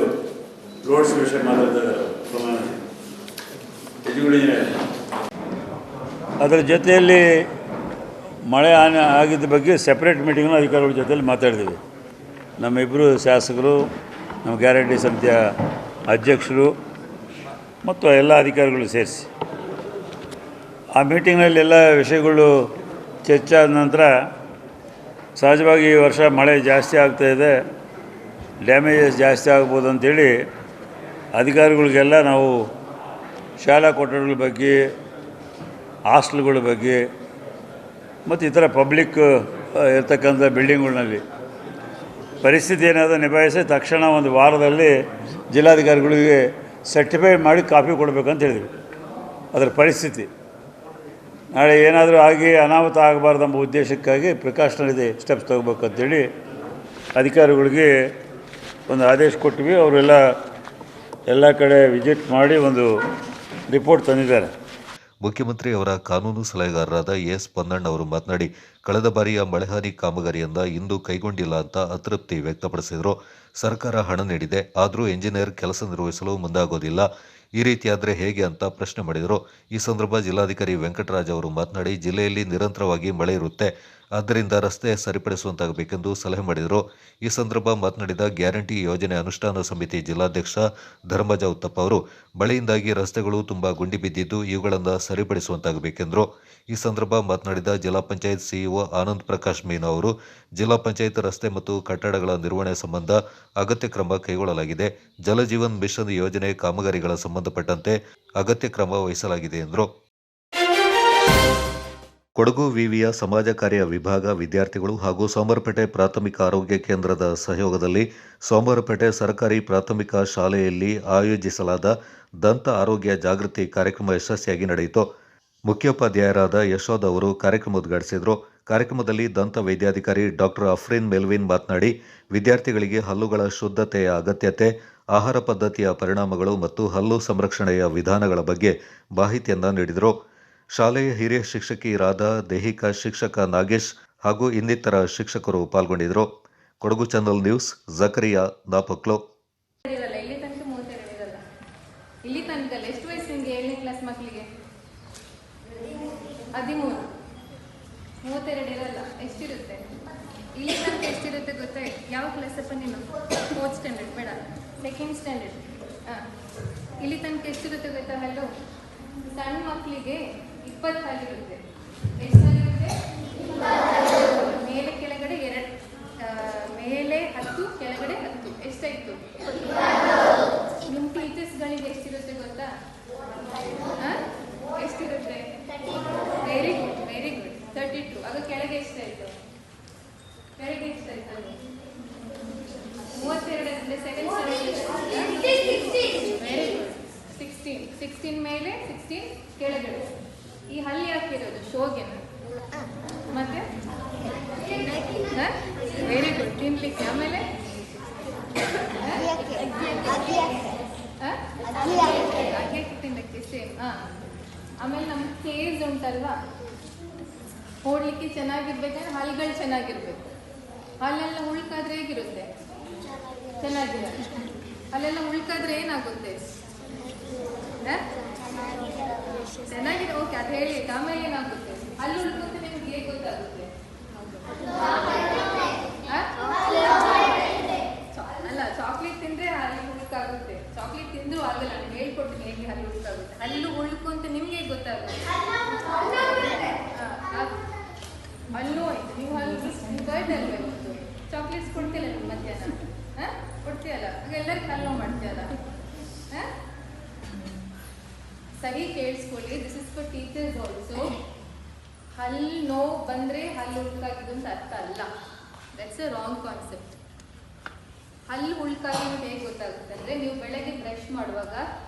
[SPEAKER 14] ರೋಡ್ಸ್ ವಿಷಯ ಮಾತಾಡ್ತಾ ಇದ್ದಾರೆ ಪ್ರಮಾಣ ಅದರ ಜೊತೆಯಲ್ಲಿ ಮಳೆ ಆಗಿದ್ದ ಬಗ್ಗೆ ಸೆಪ್ರೇಟ್ ಮೀಟಿಂಗ್ನ ಅಧಿಕಾರಿಗಳ ಜೊತೆಯಲ್ಲಿ ಮಾತಾಡಿದ್ದೀವಿ. ನಮ್ಮಿಬ್ಬರು ಶಾಸಕರು, ನಮ್ಮ ಗ್ಯಾರಂಟಿ ಸಮಿತಿಯ ಅಧ್ಯಕ್ಷರು ಮತ್ತು ಎಲ್ಲ ಅಧಿಕಾರಿಗಳು ಸೇರಿಸಿ ಆ ಮೀಟಿಂಗ್ನಲ್ಲಿ ಎಲ್ಲ ವಿಷಯಗಳು ಚರ್ಚೆ ಆದ ನಂತರ ಸಹಜವಾಗಿ ಈ ವರ್ಷ ಮಳೆ ಜಾಸ್ತಿ ಆಗ್ತಾಯಿದೆ, ಡ್ಯಾಮೇಜಸ್ ಜಾಸ್ತಿ ಆಗ್ಬೋದು ಅಂಥೇಳಿ ಅಧಿಕಾರಿಗಳಿಗೆಲ್ಲ ನಾವು ಶಾಲಾ ಕೊಠಡಿಗಳ ಬಗ್ಗೆ, ಹಾಸ್ಟೆಲ್ಗಳ ಬಗ್ಗೆ ಮತ್ತು ಇತರ ಪಬ್ಲಿಕ್ ಇರ್ತಕ್ಕಂಥ ಬಿಲ್ಡಿಂಗ್ಗಳಲ್ಲಿ ಪರಿಸ್ಥಿತಿ ಏನಾದರೂ ನಿಭಾಯಿಸಿ ತಕ್ಷಣ ಒಂದು ವಾರದಲ್ಲಿ ಜಿಲ್ಲಾಧಿಕಾರಿಗಳಿಗೆ ಸರ್ಟಿಫೈ ಮಾಡಿ ಕಾಪಿ ಕೊಡಬೇಕಂತ ಹೇಳಿದ್ವಿ. ಅದರ ಪರಿಸ್ಥಿತಿ ನಾಳೆ ಏನಾದರೂ ಆಗಿ ಅನಾಹುತ ಆಗಬಾರ್ದೆಂಬ ಉದ್ದೇಶಕ್ಕಾಗಿ ಪ್ರಿಕಾಷನರಿ ಸ್ಟೆಪ್ಸ್ ತೊಗೋಬೇಕಂತೇಳಿ ಅಧಿಕಾರಿಗಳಿಗೆ ಒಂದು ಆದೇಶ ಕೊಟ್ಟಿವಿ. ಅವರೆಲ್ಲ ಎಲ್ಲ ಕಡೆ ವಿಸಿಟ್ ಮಾಡಿ ಒಂದು ರಿಪೋರ್ಟ್ ತಂದಿದ್ದಾರೆ.
[SPEAKER 2] ಮುಖ್ಯಮಂತ್ರಿ ಅವರ ಕಾನೂನು ಸಲಹೆಗಾರರಾದ ಎಸ್ ಪೊನ್ನಣ್ಣ ಅವರು ಮಾತನಾಡಿ, ಕಳೆದ ಬಾರಿಯ ಮಳೆಹಾನಿ ಕಾಮಗಾರಿಯಿಂದ ಇಂದು ಕೈಗೊಂಡಿಲ್ಲ ಅಂತ ಅತೃಪ್ತಿ ವ್ಯಕ್ತಪಡಿಸಿದರು. ಸರ್ಕಾರ ಹಣ ನೀಡಿದೆ, ಆದರೂ ಎಂಜಿನಿಯರ್ ಕೆಲಸ ನಿರ್ವಹಿಸಲು ಮುಂದಾಗೋದಿಲ್ಲ. ಈ ರೀತಿಯಾದರೆ ಹೇಗೆ ಅಂತ ಪ್ರಶ್ನೆ ಮಾಡಿದರು. ಈ ಸಂದರ್ಭ ಜಿಲ್ಲಾಧಿಕಾರಿ ವೆಂಕಟರಾಜ್ ಅವರು ಮಾತನಾಡಿ, ಜಿಲ್ಲೆಯಲ್ಲಿ ನಿರಂತರವಾಗಿ ಮಳೆ ಇರುತ್ತೆ, ಆದ್ದರಿಂದ ರಸ್ತೆ ಸರಿಪಡಿಸುವಂತಾಗಬೇಕೆಂದು ಸಲಹೆ ಮಾಡಿದರು. ಈ ಸಂದರ್ಭ ಮಾತನಾಡಿದ ಗ್ಯಾರಂಟಿ ಯೋಜನೆ ಅನುಷ್ಠಾನ ಸಮಿತಿ ಜಿಲ್ಲಾಧ್ಯಕ್ಷ ಧರ್ಮಜ ಉತ್ತಪ್ಪ ಅವರು, ಮಳೆಯಿಂದಾಗಿ ರಸ್ತೆಗಳು ತುಂಬ ಗುಂಡಿ ಬಿದ್ದಿದ್ದು ಇವುಗಳನ್ನು ಸರಿಪಡಿಸುವಂತಾಗಬೇಕೆಂದರು. ಈ ಸಂದರ್ಭ ಮಾತನಾಡಿದ ಜಿಲ್ಲಾ ಪಂಚಾಯತ್ ಸಿಇಒ ಆನಂದ್ ಪ್ರಕಾಶ್ ಮೀನಾ ಅವರು, ಜಿಲ್ಲಾ ಪಂಚಾಯತ್ ರಸ್ತೆ ಮತ್ತು ಕಟ್ಟಡಗಳ ನಿರ್ವಹಣೆ ಸಂಬಂಧ ಅಗತ್ಯ ಕ್ರಮ ಕೈಗೊಳ್ಳಲಾಗಿದೆ. ಜಲಜೀವನ್ ಮಿಷನ್ ಯೋಜನೆ ಕಾಮಗಾರಿಗಳ ಸಂಬಂಧಪಟ್ಟಂತೆ ಅಗತ್ಯ ಕ್ರಮ ವಹಿಸಲಾಗಿದೆ ಎಂದರು. ಕೊಡಗು ವಿವಿಯ ಸಮಾಜ ಕಾರ್ಯ ವಿಭಾಗ ವಿದ್ಯಾರ್ಥಿಗಳು ಹಾಗೂ ಸೋಮವಾರಪೇಟೆ ಪ್ರಾಥಮಿಕ ಆರೋಗ್ಯ ಕೇಂದ್ರದ ಸಹಯೋಗದಲ್ಲಿ ಸೋಮವಾರಪೇಟೆ ಸರ್ಕಾರಿ ಪ್ರಾಥಮಿಕ ಶಾಲೆಯಲ್ಲಿ ಆಯೋಜಿಸಲಾದ ದಂತ ಆರೋಗ್ಯ ಜಾಗೃತಿ ಕಾರ್ಯಕ್ರಮ ಯಶಸ್ವಿಯಾಗಿ ನಡೆಯಿತು. ಮುಖ್ಯೋಪಾಧ್ಯಾಯರಾದ ಯಶೋಧ ಅವರು ಕಾರ್ಯಕ್ರಮ ಉದ್ಘಾಟಿಸಿದರು. ಕಾರ್ಯಕ್ರಮದಲ್ಲಿ ದಂತ ವೈದ್ಯಾಧಿಕಾರಿ ಡಾಕ್ಟರ್ ಅಫ್ರೀನ್ ಮೆಲ್ವಿನ್ ಮಾತನಾಡಿ, ವಿದ್ಯಾರ್ಥಿಗಳಿಗೆ ಹಲ್ಲುಗಳ ಶುದ್ಧತೆಯ ಅಗತ್ಯತೆ, ಆಹಾರ ಪದ್ಧತಿಯ ಪರಿಣಾಮಗಳು ಮತ್ತು ಹಲ್ಲು ಸಂರಕ್ಷಣೆಯ ವಿಧಾನಗಳ ಬಗ್ಗೆ ಮಾಹಿತಿಯನ್ನು ನೀಡಿದರು. ಶಾಲೆಯ ಹಿರಿಯ ಶಿಕ್ಷಕಿಯರಾದ ದೈಹಿಕ ಶಿಕ್ಷಕ ನಾಗೇಶ್ ಹಾಗೂ ಇನ್ನಿತರ ಶಿಕ್ಷಕರು ಪಾಲ್ಗೊಂಡಿದ್ದರು. Kodagu channel news, Zakariya ನಾಪಕ್ಲೋ.
[SPEAKER 17] ಇಲ್ಲಿ ತನಕ ಎಷ್ಟು ವಯಸ್ಸು ನಿಮಗೆ 7ನೇ ಕ್ಲಾಸ್ ಮಕ್ಕಳಿಗೆ? 13, 32 ಇರಲ್ಲ. ಎಷ್ಟಿರುತ್ತೆ ಇಲ್ಲಿ ತನಕ? ಎಷ್ಟಿರುತ್ತೆ ಗೊತ್ತಾ? ಯಾವ ಕ್ಲಾಸ್ ಅಪ್ಪ ನೀನು? 4th ಸ್ಟ್ಯಾಂಡರ್ಡ್ ಬೇಡ, 2nd ಸ್ಟ್ಯಾಂಡರ್ಡ್. ಇಲ್ಲಿ ತನಕ ಎಷ್ಟಿರುತ್ತೆ ಗೊತ್ತಾ ಹಲ್ಲು? ಸಣ್ಣ ಮಕ್ಕಳಿಗೆ 20 ಹಲ್ಲಿರುತ್ತೆ. ಎಷ್ಟು ಹಲ್ಲಿರುತ್ತೆ? ಮೇಲೆ ಕೆಳಗಡೆ 2, ಮೇಲೆ 10, ಕೆಳಗಡೆ 10. ಎಷ್ಟಾಯ್ತು? ನಿಮ್ಮ ಟೀಚರ್ಸ್ಗಳಿಗೆ ಎಷ್ಟಿರುತ್ತೆ ಗೊತ್ತಾ? ಎಷ್ಟಿರುತ್ತೆ? Very good, very good. ಅಂದರೆ 7 ವೆರಿ ಗುಡ್. 16 ಮೇಲೆ 16 ಕೆಳಗಡೆ. ಈ ಹಲ್ಲಿ ಹಾಕಿರೋದು ಶೋಗೆ ಮತ್ತೆ ವೆರಿ ಗುಡ್ ತಿನ್ಲಿಕ್ಕೆ. ಆಮೇಲೆ ಅಗ್ಗಕ್ಕೆ ತಿನ್ನಕ್ಕೆ ಸೇಮ್. ಆಮೇಲೆ ನಮ್ಮ ಕೇಸ್ ಉಂಟಲ್ವಾ, ಓಡ್ಲಿಕ್ಕೆ ಚೆನ್ನಾಗಿರ್ಬೇಕಂದ್ರೆ ಹಲ್ಗಳು ಚೆನ್ನಾಗಿರ್ಬೇಕು. ಹಲ್ಲೆಲ್ಲ ಉಳ್ಕಾದ್ರೆ ಹೇಗಿರುತ್ತೆ? ಚೆನ್ನಾಗಿಲ್ಲ. ಅಲ್ಲೆಲ್ಲ ಉಳ್ಕಾದ್ರೆ ಏನಾಗುತ್ತೆ? ಚೆನ್ನಾಗಿದೆ, ಓಕೆ, ಅದು ಹೇಳಿ. ಆಮೇಲೆ ಏನಾಗುತ್ತೆ? ಅಲ್ಲಿ ಉಳ್ಕೊಂತ ನಿಮ್ಗೆ ಹೇಗೆ ಗೊತ್ತಾಗುತ್ತೆ? ಅಲ್ಲ, ಚಾಕ್ಲೇಟ್ ತಿಂದ್ರೆ ಹಲ್ಲು ಉಳ್ಕಾಗುತ್ತೆ. ಚಾಕ್ಲೇಟ್ ತಿಂದ್ರೂ ಆಗಲ್ಲ. ನಾನು ಹೇಳ್ಕೊಡ್ತೀನಿ ಹೇಗೆ ಹಲ್ಲು ಉಳ್ಕಾಗುತ್ತೆ. ಹಲ್ಲು ಉಳ್ಕೊಂತ ನಿಮ್ಗೆ ಹೇಗೆ ಗೊತ್ತಾಗುತ್ತೆ? ಹಲ್ಲು ಆಯ್ತು. ನೀವು ಹಲ್ಲು ಕರ್ಡ್ ಅಲ್ವೇ ಗೊತ್ತು. ಚಾಕ್ಲೇಟ್ಸ್ ಕೊಡ್ತಿಲ್ಲ ನೀವು ಮಧ್ಯಾಹ್ನ? ಕೊಡ್ತೀಯಲ್ಲ, ಎಲ್ಲರಿಗೂ ಹಲ್ಲು ಮಾಡ್ತೀಯಲ್ಲ. ಸರಿ ಕೇಳಿಸ್ಕೊಳ್ಳಿ, this is for teachers also. ಹಲ್ಲು ನೋವು ಬಂದರೆ ಹಲ್ಲು ಉಳ್ಕಾಗಿದ್ದು ಅಂತ ಅರ್ಥ ಅಲ್ಲ. That's a wrong concept. ಹಲ್ಲು ಉಳ್ಕಾಗಿದ್ದು ಹೇಗೆ ಗೊತ್ತಾಗುತ್ತೆ ಅಂದರೆ, ನೀವು ಬೆಳಗ್ಗೆ ಬ್ರಷ್ ಮಾಡುವಾಗ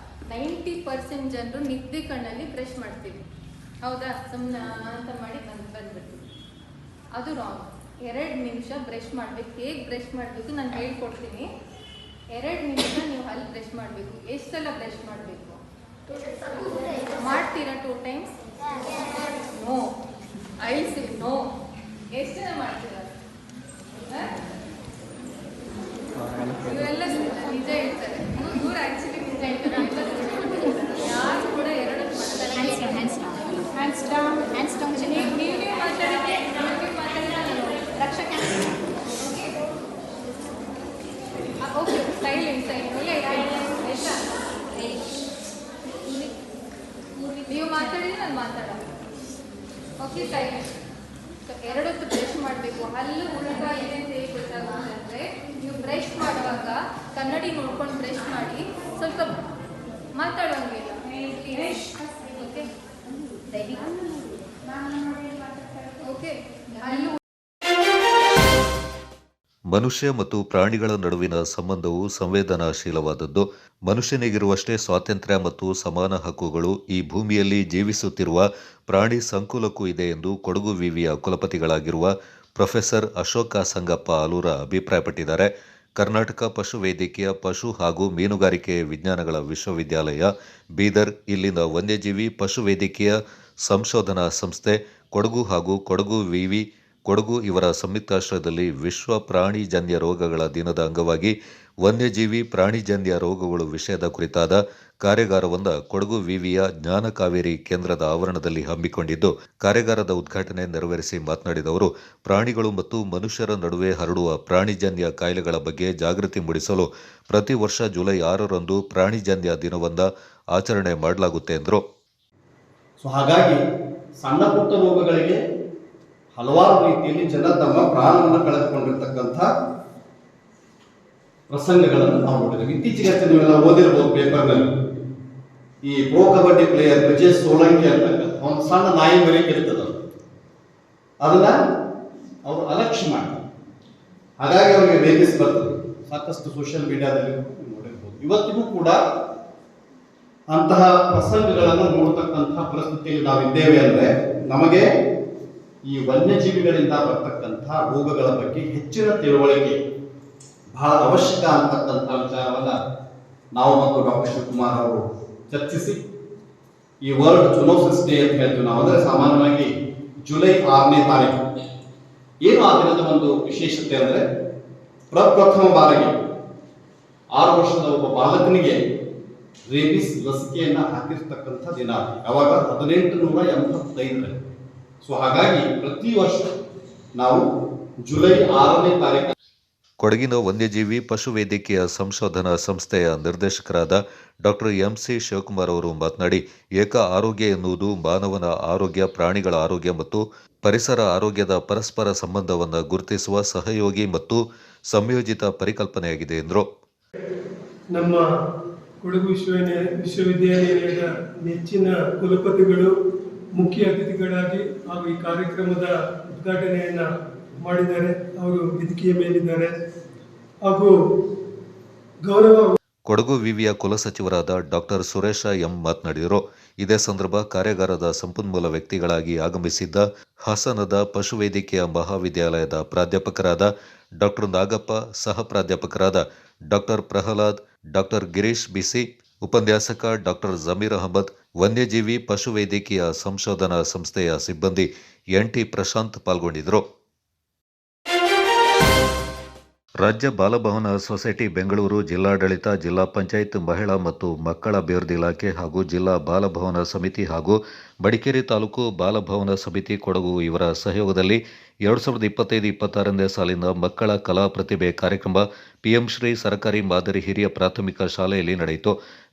[SPEAKER 17] 90% ಜನರು ನಿದ್ದೆ ಕಣ್ಣಲ್ಲಿ ಬ್ರಷ್ ಮಾಡ್ತೀವಿ, ಹೌದಾ? ಸುಮ್ಮನೆ ಅಂತ ಮಾಡಿ ಬಂದ್ಬಿಡ್ತೀವಿ. ಅದು ರಾಂಗ್. 2 ನಿಮಿಷ ಬ್ರಷ್ ಮಾಡಬೇಕು. ಹೇಗೆ ಬ್ರಷ್ ಮಾಡಬೇಕು ನಾನು ಹೇಳ್ಕೊಡ್ತೀನಿ. 2 ನಿಮಿಷ ನೀವು ಹಲ್ಲು ಬ್ರಷ್ ಮಾಡಬೇಕು. ಎಷ್ಟು ಸಲ ಬ್ರಷ್ ಮಾಡಬೇಕು? ಮಾಡ್ತೀರಾ 2 times? ನೋ. IC no. ಎಷ್ಟು ಜನ ಮಾಡ್ತೀರಾ? ಇವೆಲ್ಲ ನಿಜ ಹೇಳ್ತಾರೆ. ಇವ್ರು ಆ್ಯಕ್ಚುಲಿ ನಿಜ ಹೇಳ್ತಾರೆ. ಯಾರು ಕೂಡ 2 ನೀವೇ ಮಾತಾಡಿದ್ರೆ ರಕ್ಷಕ. ಓಕೆ, ಸೈಲೆಂಟ್ ನೀವು ಮಾತಾಡಿದ್ರೆ ನಾನು ಮಾತಾಡೋಣ. Okay, silent. 2 ಹೊತ್ತು ಬ್ರಷ್ ಮಾಡಬೇಕು. ಹಲ್ಲು ಉಳ್ಕಾ ಇದೆ ಅಂತ ಹೇಗೆ ಗೊತ್ತಾಗುತ್ತೆ ಅಂದರೆ, ನೀವು ಬ್ರಷ್ ಮಾಡುವಾಗ ಕನ್ನಡಿ ನೋಡ್ಕೊಂಡು ಬ್ರಷ್ ಮಾಡಿ. ಸ್ವಲ್ಪ ಮಾತಾಡೋಂಗಿಲ್ಲ. ಓಕೆ. ಹಲ್ಲು
[SPEAKER 2] ಮನುಷ್ಯ ಮತ್ತು ಪ್ರಾಣಿಗಳ ನಡುವಿನ ಸಂಬಂಧವು ಸಂವೇದನಾಶೀಲವಾದದ್ದು. ಮನುಷ್ಯನಿಗಿರುವಷ್ಟೇ ಸ್ವಾತಂತ್ರ್ಯ ಮತ್ತು ಸಮಾನ ಹಕ್ಕುಗಳು ಈ ಭೂಮಿಯಲ್ಲಿ ಜೀವಿಸುತ್ತಿರುವ ಪ್ರಾಣಿ ಸಂಕುಲಕ್ಕೂ ಇದೆ ಎಂದು ಕೊಡಗು ವಿವಿಯ ಕುಲಪತಿಗಳಾಗಿರುವ ಪ್ರೊಫೆಸರ್ ಅಶೋಕ ಸಂಗಪ್ಪ ಆಲೂರ ಅಭಿಪ್ರಾಯಪಟ್ಟಿದ್ದಾರೆ. ಕರ್ನಾಟಕ ಪಶು ವೈದ್ಯಕೀಯ ಪಶು ಹಾಗೂ ಮೀನುಗಾರಿಕೆ ವಿಜ್ಞಾನಗಳ ವಿಶ್ವವಿದ್ಯಾಲಯ ಬೀದರ್, ಇಲ್ಲಿನ ವನ್ಯಜೀವಿ ಪಶು ವೈದ್ಯಕೀಯ ಸಂಶೋಧನಾ ಸಂಸ್ಥೆ ಕೊಡಗು ಹಾಗೂ ಕೊಡಗು ವಿವಿ ಕೊಡಗು ಇವರ ಸಂಯುಕ್ತಾಶ್ರಯದಲ್ಲಿ ವಿಶ್ವ ಪ್ರಾಣಿಜನ್ಯ ರೋಗಗಳ ದಿನದ ಅಂಗವಾಗಿ ವನ್ಯಜೀವಿ ಪ್ರಾಣಿಜನ್ಯ ರೋಗಗಳು ವಿಷಯದ ಕುರಿತಾದ ಕಾರ್ಯಾಗಾರವನ್ನು ಕೊಡಗು ವಿವಿಯ ಜ್ಞಾನ ಕಾವೇರಿ ಕೇಂದ್ರದ ಆವರಣದಲ್ಲಿ ಹಮ್ಮಿಕೊಂಡಿದ್ದು, ಕಾರ್ಯಾಗಾರದ ಉದ್ಘಾಟನೆ ನೆರವೇರಿಸಿ ಮಾತನಾಡಿದ ಅವರು, ಪ್ರಾಣಿಗಳು ಮತ್ತು ಮನುಷ್ಯರ ನಡುವೆ ಹರಡುವ ಪ್ರಾಣಿಜನ್ಯ ಕಾಯಿಲೆಗಳ ಬಗ್ಗೆ ಜಾಗೃತಿ ಮೂಡಿಸಲು ಪ್ರತಿ ವರ್ಷ ಜುಲೈ 6ರಂದು ಪ್ರಾಣಿಜನ್ಯ ದಿನವನ್ನು ಆಚರಣೆ ಮಾಡಲಾಗುತ್ತೆ ಎಂದರು.
[SPEAKER 18] ಹಾಗಾಗಿ ಸಣ್ಣ ಪುಟ್ಟ ರೋಗಗಳಿಗೆ ಹಲವಾರು ರೀತಿಯಲ್ಲಿ ಜನ ತಮ್ಮ ಪ್ರಾಣವನ್ನು ಕಳೆದುಕೊಂಡಿರ್ತಕ್ಕಂಥ ಪ್ರಸಂಗಗಳನ್ನು ನಾವು ನೋಡಿದ್ದೇವೆ. ಇತ್ತೀಚೆಗೆ ನೀವೆಲ್ಲ ಓದಿರಬಹುದು ಪೇಪರ್ನಲ್ಲಿ, ಈ ಪ್ರೋ ಕಬಡ್ಡಿ ಪ್ಲೇಯರ್ ವಿಜಯ್ ಸೋಲಂಕಿ ಅಂತಕ್ಕಂಥ ಒಂದು ಸಣ್ಣ ನಾಯಿ ಮರಿ ಕರೀತದ, ಅದನ್ನ ಅವರು ಅಲಕ್ಷ್ಯ ಮಾಡ್ತಾರೆ. ಹಾಗಾಗಿ ಅವರಿಗೆ ರೇಬಿಸ್ ಬರ್ತದೆ. ಸಾಕಷ್ಟು ಸೋಷಿಯಲ್ ಮೀಡಿಯಾದಲ್ಲಿ ನೋಡಿರ್ಬೋದು. ಇವತ್ತಿಗೂ ಕೂಡ ಅಂತಹ ಪ್ರಸಂಗಗಳನ್ನು ನೋಡ್ತಕ್ಕಂಥ ಪರಿಸ್ಥಿತಿಯಲ್ಲಿ ನಾವಿದ್ದೇವೆ ಅಂದರೆ, ನಮಗೆ ಈ ವನ್ಯಜೀವಿಗಳಿಂದ ಬರ್ತಕ್ಕಂಥ ರೋಗಗಳ ಬಗ್ಗೆ ಹೆಚ್ಚಿನ ತಿಳುವಳಿಕೆ ಬಹಳ ಅವಶ್ಯಕ ಅಂತಕ್ಕಂಥ ವಿಚಾರವನ್ನ ನಾವು ಮತ್ತು ಡಾಕ್ಟರ್ ಶಿವಕುಮಾರ್ ಅವರು ಚರ್ಚಿಸಿ, ಈ ವರ್ಲ್ಡ್ ಜೂನೋಸಿಸ್ ಡೇ ಅಂತ ಹೇಳ್ತೀವಿ ನಾವು, ಅಂದರೆ ಸಾಮಾನ್ಯವಾಗಿ ಜುಲೈ 6ನೇ ತಾರೀಕು. ಏನು ಆ ದಿನದ ಒಂದು ವಿಶೇಷತೆ ಅಂದರೆ, ಪ್ರಪ್ರಥಮ ಬಾರಿಗೆ 6 ವರ್ಷದ ಒಬ್ಬ ಬಾಲಕನಿಗೆ ರೇಬಿಸ್ ಲಸಿಕೆಯನ್ನ ಹಾಕಿರ್ತಕ್ಕಂಥ ದಿನ. ಅವಾಗ 1885ರಲ್ಲಿ. ಸೊ ಹಾಗಾಗಿ ಪ್ರತಿ ವರ್ಷ ನಾವು ಜುಲೈ 6ನೇ ತಾರೀಕು
[SPEAKER 2] ಕೊಡಗಿನ ವನ್ಯಜೀವಿ ಪಶುವೈದ್ಯಕೀಯ ಸಂಶೋಧನಾ ಸಂಸ್ಥೆಯ ನಿರ್ದೇಶಕರಾದ ಡಾಕ್ಟರ್ ಎಂಸಿ ಶಿವಕುಮಾರ್ ಅವರು ಮಾತನಾಡಿ, ಏಕ ಆರೋಗ್ಯ ಎನ್ನುವುದು ಮಾನವನ ಆರೋಗ್ಯ, ಪ್ರಾಣಿಗಳ ಆರೋಗ್ಯ ಮತ್ತು ಪರಿಸರ ಆರೋಗ್ಯದ ಪರಸ್ಪರ ಸಂಬಂಧವನ್ನು ಗುರುತಿಸುವ ಸಹಯೋಗಿ ಮತ್ತು ಸಂಯೋಜಿತ ಪರಿಕಲ್ಪನೆಯಾಗಿದೆ ಎಂದರು.
[SPEAKER 19] ನಮ್ಮ ಕೊಡಗು ವಿಶ್ವವಿದ್ಯಾನಿಲಯದ ನೆಚ್ಚಿನ ಕುಲಪತಿಗಳು ಮುಖ್ಯ ಅತಿಥಿಗಳಾಗಿ ಹಾಗೂ ಈ ಕಾರ್ಯಕ್ರಮದ ಉದ್ಘಾಟನೆಯನ್ನು ಮಾಡಿದ್ದಾರೆ. ಅವರು ವೇದಿಕೆಯ ಮೇಲಿದ್ದಾರೆ. ಹಾಗೂ ಗೌರವ.
[SPEAKER 2] ಕೊಡಗು ವಿವಿಯ ಕುಲಸಚಿವರಾದ ಡಾಕ್ಟರ್ ಸುರೇಶ ಎಂ ಮಾತನಾಡಿದರು. ಇದೇ ಸಂದರ್ಭ ಕಾರ್ಯಾಗಾರದ ಸಂಪನ್ಮೂಲ ವ್ಯಕ್ತಿಗಳಾಗಿ ಆಗಮಿಸಿದ್ದ ಹಾಸನದ ಪಶುವೈದ್ಯಕೀಯ ಮಹಾವಿದ್ಯಾಲಯದ ಪ್ರಾಧ್ಯಾಪಕರಾದ ಡಾಕ್ಟರ್ ನಾಗಪ್ಪ, ಸಹ ಪ್ರಾಧ್ಯಾಪಕರಾದ ಡಾಕ್ಟರ್ ಪ್ರಹ್ಲಾದ್, ಡಾಕ್ಟರ್ ಗಿರೀಶ್ ಬಿಸಿ, ಉಪನ್ಯಾಸಕ ಡಾಕ್ಟರ್ ಜಮೀರ್ ಅಹಮದ್, ವನ್ಯಜೀವಿ ಪಶುವೈದ್ಯಕೀಯ ಸಂಶೋಧನಾ ಸಂಸ್ಥೆಯ ಸಿಬ್ಬಂದಿ NT ಪ್ರಶಾಂತ್ ಪಾಲ್ಗೊಂಡಿದ್ದರು. ರಾಜ್ಯ ಬಾಲಭವನ ಸೊಸೈಟಿ ಬೆಂಗಳೂರು, ಜಿಲ್ಲಾಡಳಿತ, ಜಿಲ್ಲಾ ಪಂಚಾಯತ್, ಮಹಿಳಾ ಮತ್ತು ಮಕ್ಕಳ ಅಭಿವೃದ್ಧಿ ಇಲಾಖೆ ಹಾಗೂ ಜಿಲ್ಲಾ ಬಾಲಭವನ ಸಮಿತಿ ಹಾಗೂ ಮಡಿಕೇರಿ ತಾಲೂಕು ಬಾಲಭವನ ಸಮಿತಿ ಕೊಡಗು ಇವರ ಸಹಯೋಗದಲ್ಲಿ 2025-26ನೇ ಸಾಲಿನ ಮಕ್ಕಳ ಕಲಾ ಪ್ರತಿಭೆ ಕಾರ್ಯಕ್ರಮ PM ಶ್ರೀ ಸರ್ಕಾರಿ ಮಾದರಿ ಹಿರಿಯ ಪ್ರಾಥಮಿಕ ಶಾಲೆಯಲ್ಲಿ ನಡೆಯಿತು.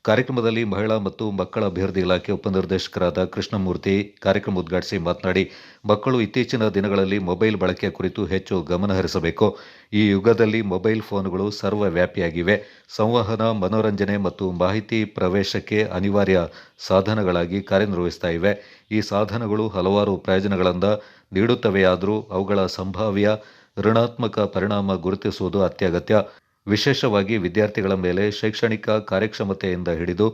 [SPEAKER 2] ಕಾರ್ಯಕ್ರಮದಲ್ಲಿ ಮಹಿಳಾ ಮತ್ತು ಮಕ್ಕಳ ಅಭಿವೃದ್ಧಿ ಇಲಾಖೆ ಉಪನಿರ್ದೇಶಕರಾದ ಕೃಷ್ಣಮೂರ್ತಿ ಕಾರ್ಯಕ್ರಮ ಉದ್ಘಾಟಿಸಿ ಮಾತನಾಡಿ, ಮಕ್ಕಳು ಇತ್ತೀಚಿನ ದಿನಗಳಲ್ಲಿ ಮೊಬೈಲ್ ಬಳಕೆ ಕುರಿತು ಹೆಚ್ಚು ಗಮನ ಹರಿಸಬೇಕು. ಈ ಯುಗದಲ್ಲಿ ಮೊಬೈಲ್ ಫೋನ್ಗಳು ಸರ್ವವ್ಯಾಪಿಯಾಗಿವೆ. ಸಂವಹನ, ಮನೋರಂಜನೆ ಮತ್ತು ಮಾಹಿತಿ ಪ್ರವೇಶಕ್ಕೆ ಅನಿವಾರ್ಯ ಸಾಧನಗಳಾಗಿ ಕಾರ್ಯನಿರ್ವಹಿಸ್ತಾ ಇವೆ. ಈ ಸಾಧನಗಳು ಹಲವಾರು ಪ್ರಯೋಜನಗಳನ್ನು ನೀಡುತ್ತವೆಯಾದರೂ ಅವುಗಳ ಸಂಭಾವ್ಯ ಋಣಾತ್ಮಕ ಪರಿಣಾಮ ಗುರುತಿಸುವುದು ಅತ್ಯಗತ್ಯ. ವಿಶೇಷವಾಗಿ ವಿದ್ಯಾರ್ಥಿಗಳ ಮೇಲೆ ಶೈಕ್ಷಣಿಕ ಕಾರ್ಯಕ್ಷಮತೆಯಿಂದ ಹಿಡಿದು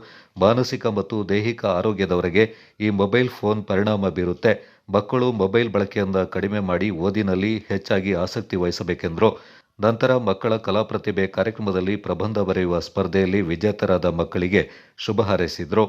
[SPEAKER 2] ಮಾನಸಿಕ ಮತ್ತು ದೈಹಿಕ ಆರೋಗ್ಯದವರೆಗೆ ಈ ಮೊಬೈಲ್ ಫೋನ್ ಪರಿಣಾಮ ಬೀರುತ್ತೆ. ಮಕ್ಕಳು ಮೊಬೈಲ್ ಬಳಕೆಯಿಂದ ಕಡಿಮೆ ಮಾಡಿ ಓದಿನಲ್ಲಿ ಹೆಚ್ಚಾಗಿ ಆಸಕ್ತಿ ವಹಿಸಬೇಕೆಂದರು. ನಂತರ ಮಕ್ಕಳ ಕಲಾ ಪ್ರತಿಭೆ ಕಾರ್ಯಕ್ರಮದಲ್ಲಿ ಪ್ರಬಂಧ ಬರೆಯುವ ಸ್ಪರ್ಧೆಯಲ್ಲಿ ವಿಜೇತರಾದ ಮಕ್ಕಳಿಗೆ ಶುಭ ಹಾರೈಸಿದರು.